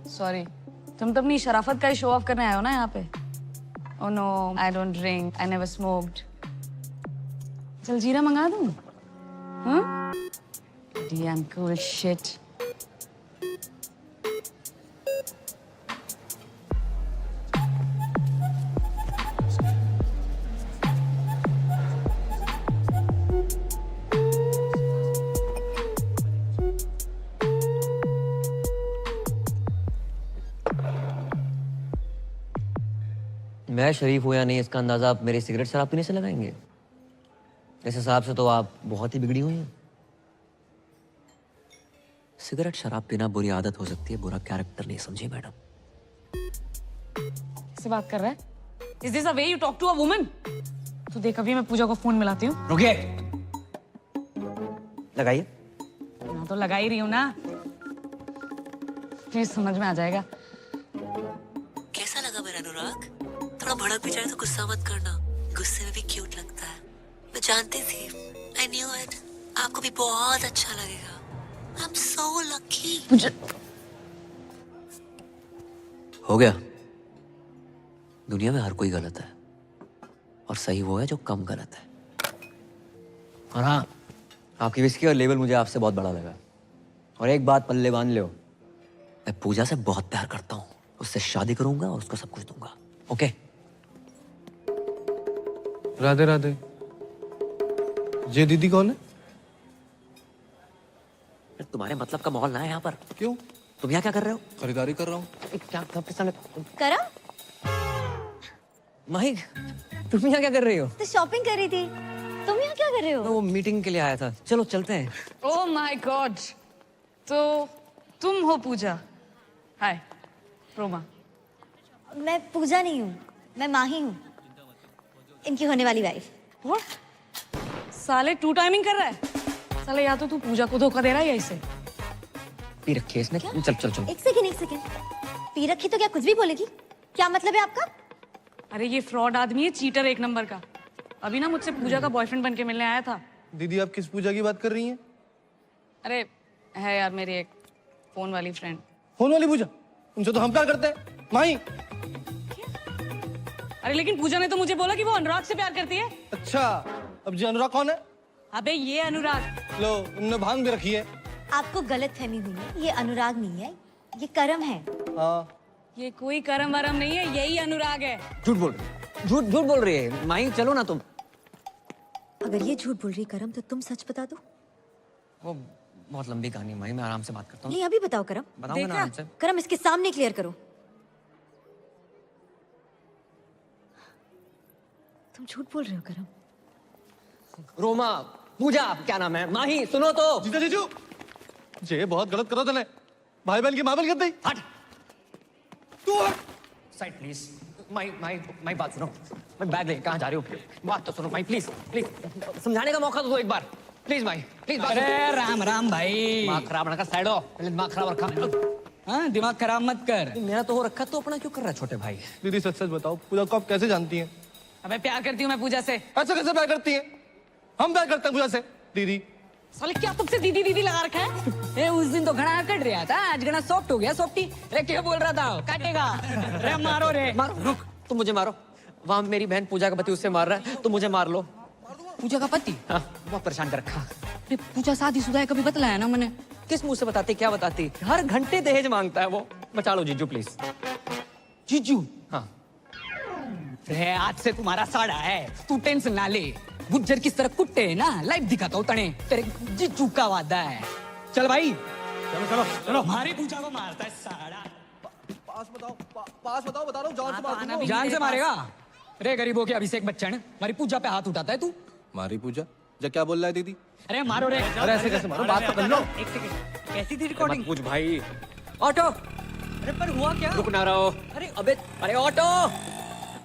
सॉरी, तुम तो अपनी शराफत का ही शो ऑफ करने आए हो ना यहाँ पे। Oh no, I don't drink, I never smoked. चल जीरा मंगा दूँ? हाँ? Damn cool shit. मैं शरीफ हूं या नहीं इसका अंदाजा आप मेरे सिगरेट शराब पीने से लगाएंगे। इस हिसाब से तो आप बहुत ही बिगड़ी हुई हैं। सिगरेट शराब पीना बुरी आदत हो सकती है, बुरा कैरेक्टर नहीं, समझे मैडम? किससे बात कर रहा है? Is this a way you talk to a woman? तू देख, अभी मैं पूजा को फोन मिलाती हूँ। रुकिए, लगाइए। मैं तो लगा ही रही हूँ ना, फिर समझ में आ जाएगा। कैसा लगा मेरा अनुराग? थोड़ा भड़क भी जाए तो गुस्सा मत करना, गुस्से में भी क्यूट लगता है। मैं जानती थी, I knew it, आपको भी बहुत अच्छा लगेगा। I'm so lucky। हो गया। दुनिया में हर कोई गलत है और सही वो है जो कम गलत है। और हाँ, आपकी विस्की और लेवल मुझे आपसे बहुत बड़ा लगा। और एक बात पल्ले बांध लो, मैं पूजा से बहुत प्यार करता हूँ, उससे शादी करूंगा और उसको सब कुछ दूंगा। ओके? राधे राधे। ये दीदी कौन है? तुम्हारे मतलब का माहौल ना है यहाँ पर। क्यों? तुम यहाँ क्या कर रहे हो? खरीदारी कर रहा हूँ। क्या आपके सामने करा? माही, तुम यहाँ क्या कर रही हो? तो शॉपिंग कर रही थी। तुम यहाँ क्या कर रहे हो? मैं वो मीटिंग के लिए आया था। चलो चलते हैं। ओह माय गॉड, तो तुम हो पूजा? हाय, रोमा। मैं पूजा नहीं हूँ, मैं माही हूँ, इनकी होने वाली वाइफ। व्हाट? साले टू टाइमिंग कर रहा है साले। या तो तू पूजा को धोखा दे रहा है या इसे। पी रखी है इसने। चल चल चल। एक सेकंड। पी रखी तो क्या कुछ भी बोलेगी? क्या मतलब है आपका? अरे ये फ्रॉड आदमी है, चीटर एक नंबर का। अभी ना मुझसे पूजा का बॉयफ्रेंड बन के मिलने आया था। दीदी आप किस पूजा की बात कर रही हैं? अरे है यार, मेरी एक फोन वाली फ्रेंड। फोन वाली पूजा? उनसे तो हम प्यार करते हैं माही। अरे लेकिन पूजा ने तो मुझे बोला कि वो अनुराग से प्यार करती है। अच्छा, अब जी अनुराग कौन है? अबे ये अनुराग। लो, उनने भांग भी रखी है। आपको गलत फहमी हुई है, ये अनुराग नहीं है, ये करम है। हाँ, ये कोई करम वरम नहीं है, यही अनुराग है। झूठ बोल रही है माही, चलो ना तुम। अगर ये झूठ बोल रही करम तो तुम सच बता दो। वो बहुत लंबी कहानी है माही, मैं आराम से बात करता हूँ। नहीं अभी बताओ करम। बताऊंगा ना आराम से। करम इसके सामने क्लियर करो। तुम झूठ बोल रहे हो करम। रोमा, पूजा, क्या नाम है, माही, सुनो तो। जीजा जीजू, ये बहुत गलत करो तूने। भाई बहन की मामल कर दी। हट तू साइड प्लीज। माई बात सुनो। मैं बैग ले कहाँ जा रही हूँ, बात तो सुनो माई, प्लीज प्लीज समझाने का मौका तो दो एक बार, प्लीज माई प्लीज। अरे राम राम भाई, दिमाग खराब ना कर, साइड हो। पहले दिमाग खराब रखा। हाँ दिमाग खराब मत कर। मेरा तो हो रखा, तो अपना क्यों कर रहा है छोटे भाई? दीदी सच सच बताओ, पूजा को आप कैसे जानती हैं? अबे प्यार करती हूँ मैं पूजा से। ऐसे कैसे प्यार करती हैं? हम प्यार करते हैं पूजा से। दीदी साले क्या तुमसे दीदी दीदी लगा रखा है? ए उस दिन तो घना कट रहा था, आज घना सॉफ्ट हो गया, सॉफ्टी। अरे क्या बोल रहा था, काटेगा। अरे मारो रे, मारो, रुक, तुम मुझे मारो। वहां मेरी बहन पूजा का पति उससे मार रहा है, तुम मुझे मार लो। पूजा का पति? हाँ, बहुत परेशान कर रखा। अरे पूजा शादीशुदा है, कभी बताया ना मैंने। किस मुंह से बताती, क्या बताती? हर घंटे दहेज मांगता है वो। बचा लो जीजू प्लीज। जीजू? हाँ। अरे आज से तुम्हारा साड़ा है, तू टेंशन ना ले। गुज्जर किस तरह कुट्टे है ना, लाइव दिखाता हूँ तने। तेरे जीजू का वादा है। चल भाई, चलो चलो चलो। हमारी पूजा को मारता है साड़ा। पास बताओ, बता रहा हूँ, जान से मार। जान से मारेगा? अरे गरीबों के अभिषेक बच्चन, हमारी पूजा पे हाथ उठाता है तू। मारी पूजा? जा क्या बोल रहा है दीदी? अरे मारो रे। अरे ऐसे कैसे मारो, बात तो कर लो। एक सेकंड, कैसी थी रिकॉर्डिंग? पूछ भाई। ऑटो, अरे पर हुआ क्या? रुक ना रहो। अरे अबे, अरे ऑटो।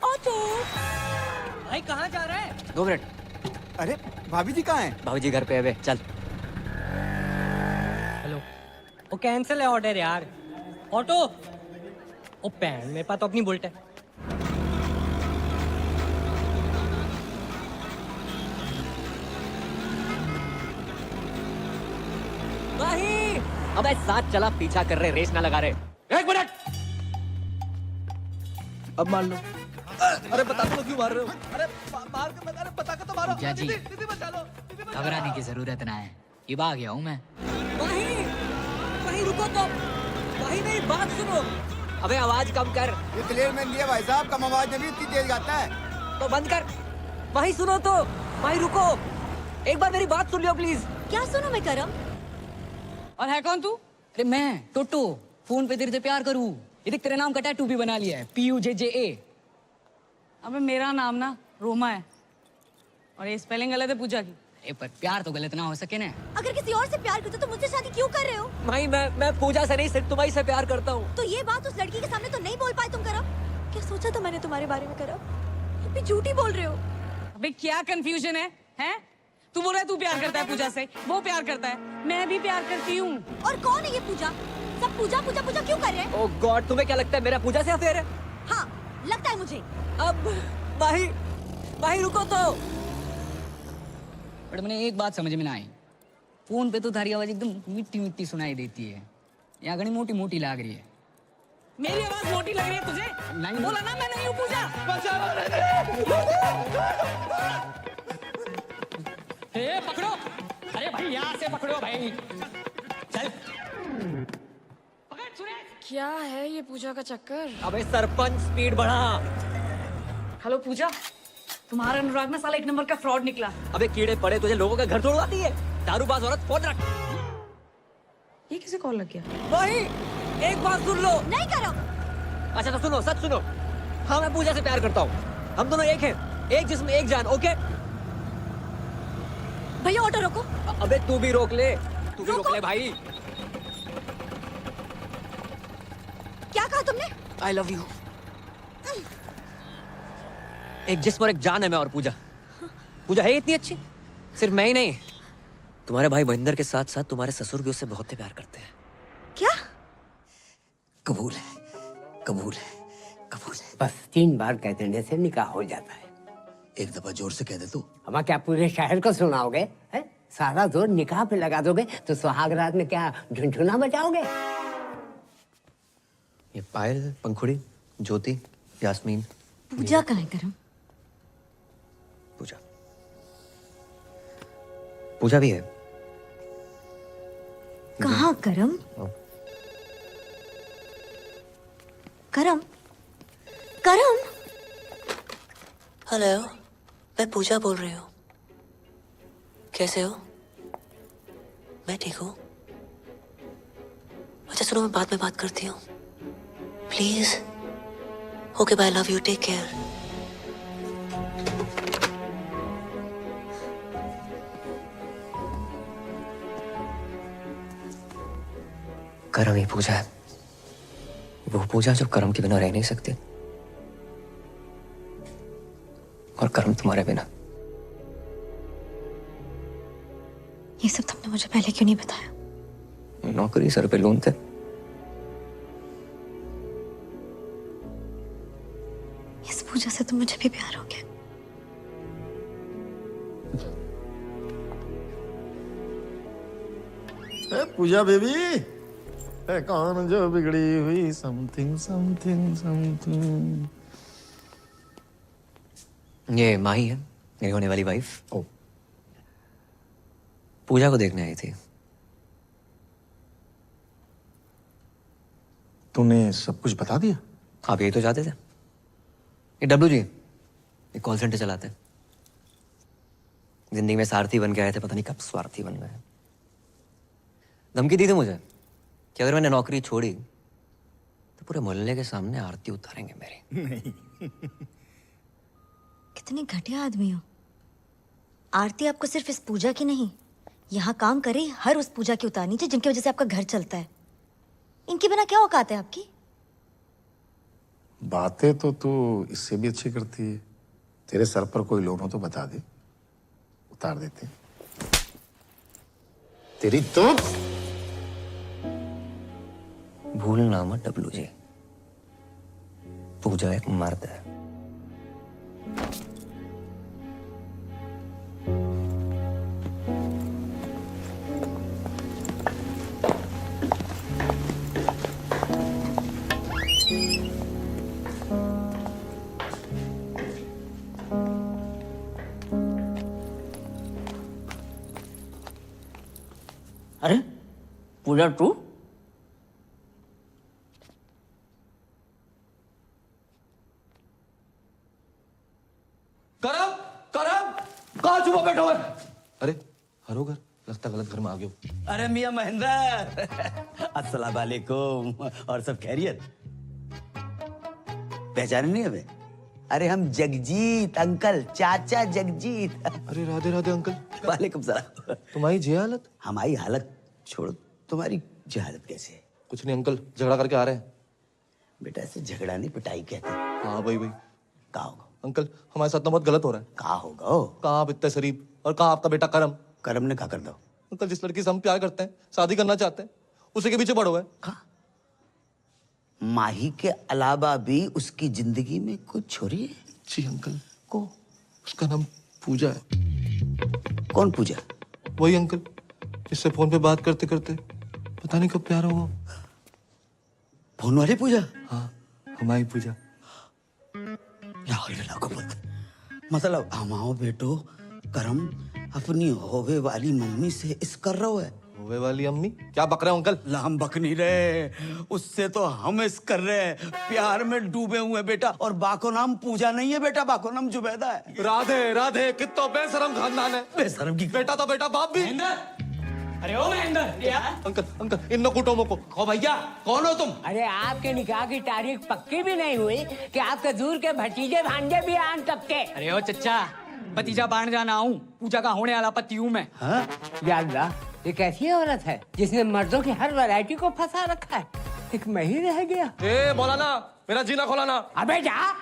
ऑटो भाई कहाँ जा रहा है? 2 मिनट। अरे भाभी जी कहाँ हैं? भाभी जी घर पे है बे, चल। हेलो, वो कैंसिल है ऑर्डर यार। ऑटो, ओ पैन मेरे पास तो अपनी बुलेट है। नहीं, अबे साथ चला, पीछा कर रहे, रेस ना लगा रहे। 1 मिनट। अब मार लो। अरे बता दो क्यों मार रहे हो? अरे मार के, अरे बता के तो मारो। पूजा जी, दीदी बचा लो। घबराने की जरूरत ना है, ये आ गया हूँ मैं। वहीं रुको तो, वहीं मेरी बात सुनो। अबे आवाज कम कर। ये क्लियर मैन दिया भाई साहब, कम आवाज में भी इतनी तेज गाता है। तो बंद कर। वहीं सुनो तो, वहीं रुको। एक बार मेरी बात सुन लियो प्लीज। क्या सुनो मैं करम? और है कौन तू? अरे मैं टोटो, फोन पे तेरे से प्यार करूँ। ये देख तेरे नाम का टैटू भी बना लिया है, PUJJA। अबे मेरा नाम ना रोमा है, और ये स्पेलिंग गलत है पूजा की। अरे पर प्यार तो गलत ना हो सके ना। अगर किसी और से प्यार करते तो मुझसे शादी क्यों कर रहे हो? भाई मैं पूजा से नहीं, सिर्फ तुम्हारी से प्यार करता हूँ। तो ये बात उस लड़की के सामने तो नहीं बोल पाए तुम करम? क्या सोचा था मैंने तुम्हारे बारे में करम? तुम भी झूठी बोल रहे हो। अबे क्या कंफ्यूजन है, हैं? तू बोल रहा है तू प्यार करता है पूजा से, वो प्यार करता है, मैं भी प्यार करती हूँ। और कौन है ये पूजा? सब पूजा पूजा पूजा क्यों कर रहे हैं? ओह गॉड, तुम्हें क्या लगता है मेरा पूजा से अफेयर है? हाँ लगता है मुझे। अब भाई रुको तो। बट मैंने एक बात समझ में ना आई, फोन पे तो थारी आवाज एकदम मिट्टी मिट्टी सुनाई देती है, यहाँ घनी मोटी मोटी लाग रही है। मेरी आवाज मोटी लग रही है तुझे? नहीं बोला ना मैं नहीं हूँ पूजा। पकड़ो, अरे भाई यहाँ से पकड़ो भाई, चल। क्या है ये पूजा का चक्कर? अबे सरपंच स्पीड बढ़ा। हेलो पूजा, तुम्हारा अनुराग ना साला 1 नंबर का फ्रॉड निकला। अबे कीड़े पड़े तुझे, लोगों का घर तोड़वाती है, दारूबाज औरत, फोन रख। ये किसे कॉल लग गया? भाई एक बात सुन लो। नहीं करो। अच्छा तो सुनो, सच सुनो। हाँ मैं पूजा से प्यार करता हूँ, हम दोनों एक हैं, एक जिस्म एक जान, ओके? भैया ऑटो रोको। अबे तू भी रोक ले, तू भी रोक ले भाई। क्या कहा तुमने? I love you. एक जिस्म और एक जान है मैं और पूजा। पूजा है इतनी अच्छी, सिर्फ मैं ही नहीं, तुम्हारे भाई महेंद्र के साथ साथ तुम्हारे ससुर भी उससे बहुत ही प्यार करते हैं। क्या? कबूल है, कबूल है, कबूल है। बस 3 बार कह देने से निकाह हो जाता है। एक दफा जोर से कह दे तू। हम क्या पूरे शहर को सुनाओगे? है? सारा जोर निकाह पे लगा दोगे तो सुहाग रात में क्या झुनझुना बजाओगे? ये पायल, पंखुड़ी, ज्योति, यास्मीन। पूजा कहाँ है करम? पूजा, पूजा भी है। कहाँ करम? करम करम हेलो, मैं पूजा बोल रही हूँ। कैसे हो? मैं ठीक हूँ। अच्छा सुनो, मैं बाद में बात करती हूँ please. Okay bye, love you, take care. करम ही पूजा है, वो पूजा जो कर्म के बिना रह नहीं सकती, और कर्म तुम्हारे बिना। ये सब तुमने मुझे पहले क्यों नहीं बताया? नौकरी सर पे लोन थे। इस पूजा से तो मुझे भी प्यार हो गया। पूजा बेबी, कौन जो बिगड़ी हुई समथिंग समथिंग समथिंग। ये माही है, मेरी होने वाली वाइफ। ओ, पूजा को देखने आई थी। तूने सब कुछ बता दिया? आप यही तो चाहते थे। ये डब्लू जी एक कॉल सेंटर चलाते हैं। जिंदगी में सारथी बन के आए थे, पता नहीं कब स्वार्थी बन गए। धमकी दी थी मुझे कि अगर मैंने नौकरी छोड़ी तो पूरे मोहल्ले के सामने आरती उतारेंगे मेरी। नहीं। कितने घटिया आदमी हो। आरती आपको सिर्फ इस पूजा की नहीं, यहाँ काम करे हर उस पूजा की उतारनी चाहिए जिनकी वजह से आपका घर चलता है। इनके बिना क्या औकात है आपकी? बातें तो तू इससे भी अच्छी करती है। तेरे सर पर कोई लोन हो तो बता दे, उतार देते। तेरी तो भूलना मत डब्लू जी, पूजा एक मर्द है। अरे पूजा तू? करम, करम, कहाँ छुपा बैठा हुआ है? अरे हरोगर, लगता गलत घर में आ गए हो। अरे मियां महेंद्र, अस्सलाम वालेकुम। और सब खैरियत? पहचाने नहीं हमें? अरे हम जगजीत अंकल, चाचा जगजीत। अरे राधे राधे अंकल। वालेकुम सलाम। तुम्हारी जी हालत? हमारी हालत छोड़ो, तुम्हारी जी हालत कैसे है? कुछ नहीं अंकल, झगड़ा करके आ रहे हैं। बेटा इसे झगड़ा नहीं पिटाई कहते हैं। हाँ भाई भाई। कहाँ होगा अंकल हमारे साथ ना बहुत गलत हो रहा है। कहाँ होगा? कहाँ आप इतने शरीफ, और कहाँ आपका बेटा करम। करम ने क्या कर दो? अंकल जिस लड़की से हम प्यार करते हैं, शादी करना चाहते हैं, उसी के पीछे पड़ो है। माही के अलावा भी उसकी जिंदगी में कुछ छोरी है? जी अंकल। को उसका नाम पूजा है। कौन पूजा? वही अंकल जिससे फोन पे बात करते करते पता नहीं कब प्यार हुआ। फोन वाली पूजा? हाँ, हमारी पूजा। मतलब हमाओ बेटो करम अपनी होवे वाली मम्मी से इस कर रहा है। होवे वाली अम्मी? क्या बक रहे हो अंकल? हम बक नहीं रहे, उससे तो हम इस कर रहे हैं। प्यार में डूबे हुए बेटा। और बाको नाम पूजा नहीं है बेटा, बाको नाम जुबैदा है। राधे राधे, कितना बेशरम खानदान है। बेशरम की बेटा तो बेटा, बाप भी। अरे ओ महेंद्र, अंकल अंकल इन कुटुंबों को। ओ भैया कौन हो तुम? अरे आपके निकाह की तारीख पक्की भी नहीं हुई कि आपके दूर के भतीजे भांजे भी आन सकते। अरे ओ चच्चा, भतीजा बाण जाना आऊं, पूजा का होने वाला पति हूं मैं। हाँ? या अल्लाह, ये कैसी औरत है जिसने मर्दों की हर वैरायटी को फंसा रखा है? एक मैं ही रह गया। ए मौलाना, मेरा जीना खोलाना। अबे जा।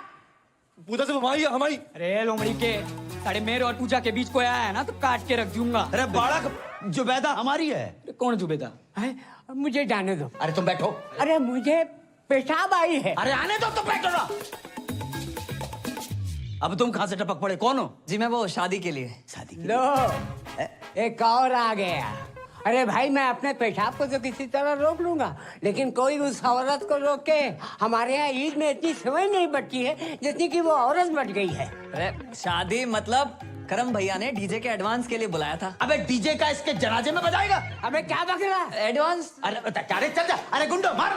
पूजा से हमारी है, हमारी। अरे लोमड़ी के साढ़े मेरे और पूजा के बीच कोई आया है ना तो काट के रख दूंगा। अरे बालक, जुबैदा हमारी है। कौन जुबैदा? मुझे जाने दो। अरे तुम बैठो। अरे मुझे पेशाब आई है। अरे आने दो, तुम बैठो ना। अब तुम कहाँ से टपक पड़े? कौन हो? जी मैं वो शादी के लिए। शादी के लो, एक और आ गया। अरे भाई, मैं अपने पेशाब को तो किसी तरह रोक लूंगा, लेकिन कोई उस औरत को रोक के हमारे यहाँ ईद में इतनी समय नहीं बची है जितनी कि वो औरत बच गई है। अरे शादी मतलब करम भैया ने डीजे के एडवांस के लिए बुलाया था। अबे डीजे का इसके जनाजे में बजाएगा? अबे क्या बक रहा है? एडवांस? अरे चल जा। अरे गुंडो मार।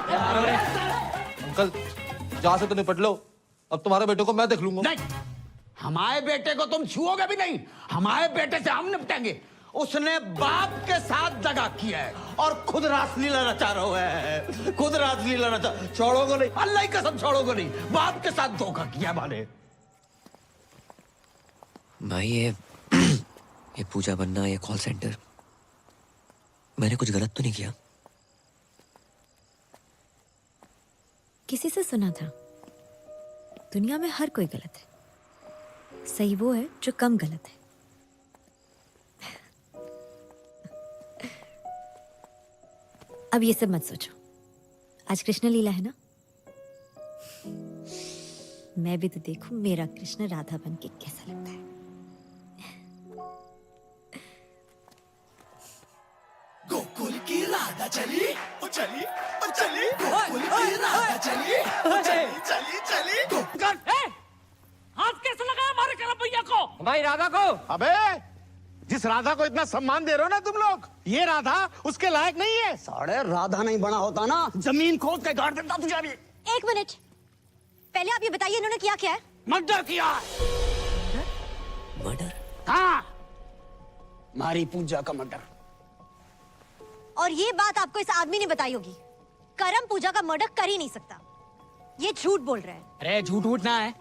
अंकल जहां से तो निपट लो, अब तुम्हारे बेटे को मैं देख लूंगा। नहीं, हमारे बेटे को तुम छुओगे भी नहीं, हमारे बेटे से हम निपटेंगे। उसने बाप के साथ दगा किया है और खुद रासलीला रचा रहा है, खुद रासलीला रचा। छोड़ोगे नहीं, अल्लाह की कसम छोड़ोगे नहीं, बाप के साथ धोखा किया माने। भाई ये पूजा बनना, ये कॉल सेंटर, मैंने कुछ गलत तो नहीं किया? किसी से सुना था दुनिया में हर कोई गलत है, सही वो है जो कम गलत है। अब ये सब मत सोचो, आज कृष्ण लीला है ना, मैं भी तो देखूं मेरा कृष्ण राधा बन के कैसा लगता है। गोकुल की राधा चली, ओ चली, ओ चली, गोकुल की राधा चली, ओ चली, चली, चली, गोकुल। हाथ कैसे लगाया हमारे कलम भैया को, भाई राधा को? अबे जिस राधा को इतना सम्मान दे रहे हो ना तुम लोग, ये राधा उसके लायक नहीं है। साढ़े राधा नहीं बना होता ना, जमीन खोद के गाड़ देता तुझे। अभी एक मिनट, पहले आप ये बताइए इन्होंने किया क्या है? मर्डर किया। मर्डर? हाँ, मारी पूजा का मर्डर। और ये बात आपको इस आदमी ने बताई होगी, करम पूजा का मर्डर कर ही नहीं सकता, ये झूठ बोल रहा है। अरे झूठ उठ ना है,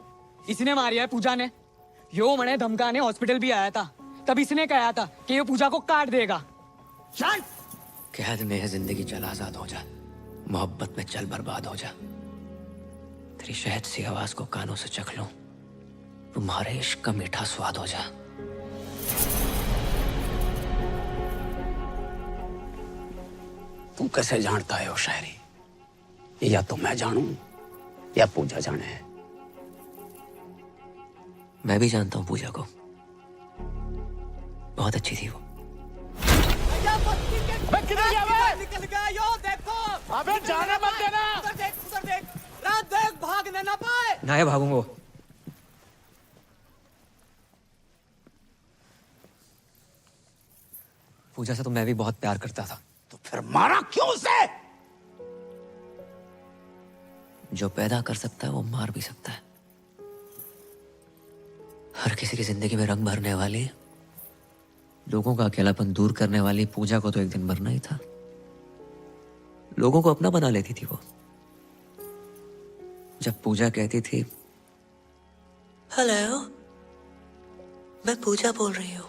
इसने मारी है पूजा ने। यो मने धमकाने हॉस्पिटल भी आया था, तब इसने कहा था कि ये पूजा को काट देगा। चल, कैद में है जिंदगी, चल आजाद हो जा, मोहब्बत में चल बर्बाद हो जा। तेरी शहद सी आवाज को कानों से चख लूं, तुम्हारे इश्क का मीठा स्वाद हो जा। तू कैसे जानता है वो शायरी? या तो मैं जानूं या पूजा जाने। मैं भी जानता हूं पूजा को, बहुत अच्छी थी वो। किधर गया बे? निकल गया यो, देखो। अबे जाने मत देना। उधर देख, उधर देख। रात देख, भागने ना पाए। ना ये भागूंगा। पूजा से तो मैं भी बहुत प्यार करता था। तो फिर मारा क्यों उसे? जो पैदा कर सकता है वो मार भी सकता है। हर किसी की जिंदगी में रंग भरने वाली, लोगों का अकेलापन दूर करने वाली पूजा को तो एक दिन मरना ही था। लोगों को अपना बना लेती थी वो। जब पूजा कहती थी, हेलो, मैं पूजा बोल रही हूँ।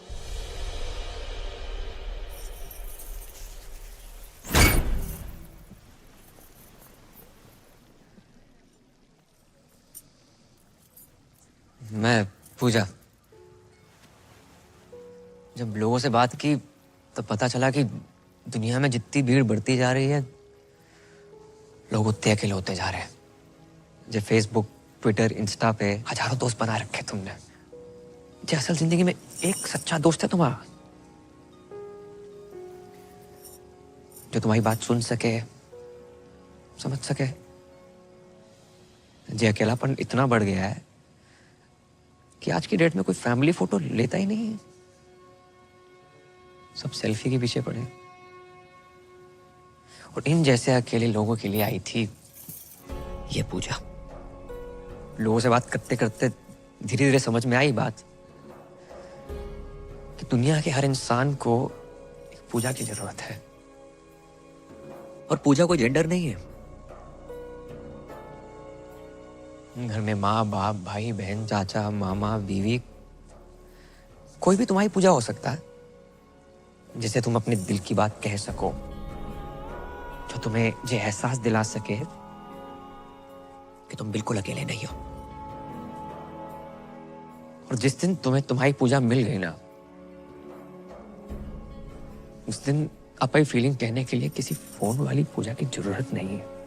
मैं पूजा, जब लोगों से बात की तो पता चला कि दुनिया में जितनी भीड़ बढ़ती जा रही है, लोग उतने अकेले होते जा रहे हैं। जो फेसबुक, ट्विटर, इंस्टा पे हजारों दोस्त बना रखे तुमने, जो असल जिंदगी में एक सच्चा दोस्त है तुम्हारा, जो तुम्हारी बात सुन सके, समझ सके। जो अकेलापन इतना बढ़ गया है कि आज की डेट में कोई फैमिली फोटो लेता ही नहीं है, सब सेल्फी के पीछे पड़े। और इन जैसे अकेले लोगों के लिए आई थी ये पूजा। लोगों से बात करते करते धीरे धीरे समझ में आई बात कि दुनिया के हर इंसान को एक पूजा की जरूरत है। और पूजा कोई जेंडर नहीं है। घर में माँ बाप, भाई बहन, चाचा, मामा, बीवी, कोई भी तुम्हारी पूजा हो सकता है, जिसे तुम अपने दिल की बात कह सको, जो तुम्हें ये एहसास दिला सके कि तुम बिल्कुल अकेले नहीं हो। और जिस दिन तुम्हें तुम्हारी पूजा मिल गई ना, उस दिन अपनी फीलिंग कहने के लिए किसी फोन वाली पूजा की जरूरत नहीं है।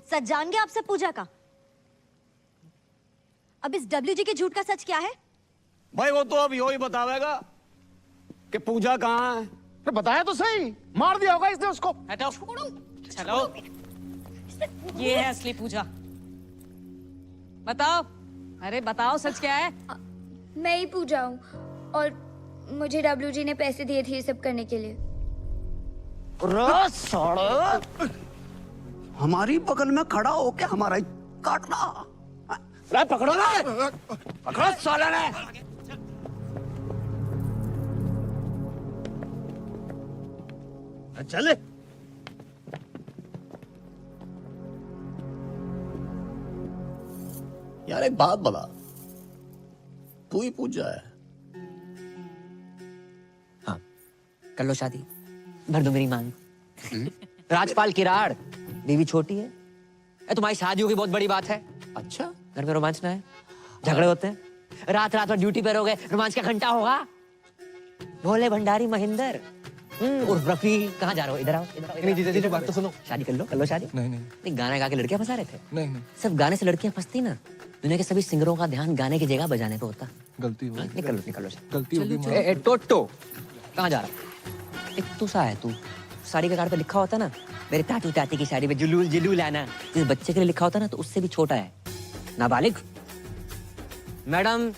सच जान गए आपसे पूजा का? अब इस डब्ल्यूजी के झूठ का सच क्या है? भाई वो तो अब यो ही बतावेगा कि पूजा कहाँ है। तो बताया तो सही, मार दिया होगा इसने उसको। हटाओ, चलो, ये है असली पूजा। बताओ, अरे बताओ सच क्या है? मैं ही पूजा हूँ और मुझे डब्ल्यूजी ने पैसे दिए थे ये सब करने के लिए। हमारी बगल में खड़ा होके हमारा ही काटना। अरे पकड़ो ना, पकड़ो साले ने। चले। यार एक बात बता, तू ही पूछ जाए। हाँ, कर लो शादी, भर दो मेरी मांग। राजपाल किराड़, बीवी छोटी है। तुम्हारी शादी होगी बहुत बड़ी बात है। अच्छा, घर में रोमांच ना है, झगड़े होते हैं, रात रात भर ड्यूटी पर हो गए, रोमांच का घंटा होगा। भोले भंडारी महेंद्र उर्फ रफी, कहाँ जा रहे हो? इधर आओ, इधर आओ। नहीं जीजा जी, बात तो सुनो। शादी कर लो शादी। नहीं, गाना गा के लड़कियां फंसा रहे थे। नहीं, सब गाने से लड़कियां फंसती ना। दुनिया के सभी सिंगरों का ध्यान गाने की जगह बजाने पे होता। गलती हो गई। निकलो गलती हो गई। ए, टोटो कहाँ जा रहा? एक तू सा है तू, साड़ी के कार्ड पे लिखा होता ना, मेरे टाटू टाटी की साड़ी पे जुलूल जुलूल आना, जिस बच्चे के लिए लिखा होता ना, तो उससे भी छोटा है, नाबालिग। मैडम,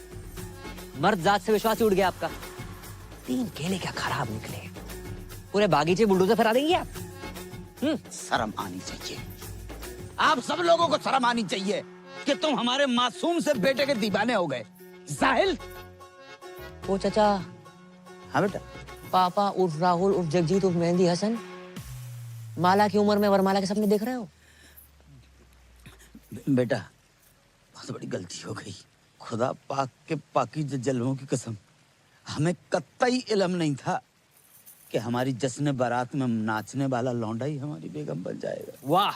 मर्द जात से विश्वास ही उड़ गया आपका। 3 केले क्या खराब निकले, पूरे बागीचे बुलडोजर फरा देंगे आप। शर्म आनी चाहिए, आप सब लोगों को शर्म आनी चाहिए कि तुम हमारे मासूम से बेटे के दीवाने हो गए। जाहिल। ओ चाचा। हाँ बेटा। पापा उर्फ राहुल उर्फ जगजीत उर्फ मेहंदी हसन, माला की उम्र में वरमाला के सपने देख रहे हो? बेटा, बहुत बड़ी गलती हो गई। खुदा पाक के पाकीज़ जलवों की कसम, हमें कतई इल्म नहीं था कि हमारी जश्न बारात में नाचने वाला लौंडा ही हमारी बेगम बन जाएगा। वाह,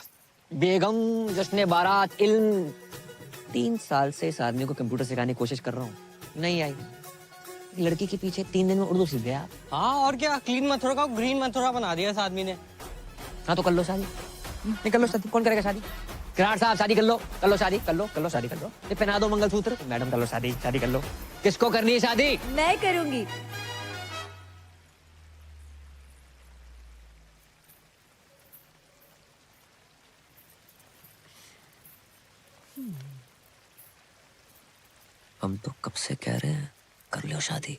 बेगम, जश्न बारात, इल्म। 3 साल से इस आदमी को कंप्यूटर सिखाने की कोशिश कर रहा हूँ, नहीं आई। लड़की के पीछे 3 दिन में उर्दू सीख गया। हाँ और क्या, क्लीन मथुरा का ग्रीन मथुरा बना दिया इस आदमी ने। हाँ तो कर लो शादी, नहीं कर लो शादी, कौन करेगा शादी? किराड़ साहब शादी कर लो शादी, कर लो शादी कर लो। ये पहना दो मंगलसूत्र। मैडम कर लो शादी कर लो। किसको करनी है शादी? मैं करूंगी। हम तो कब से कह रहे हैं कर लो शादी।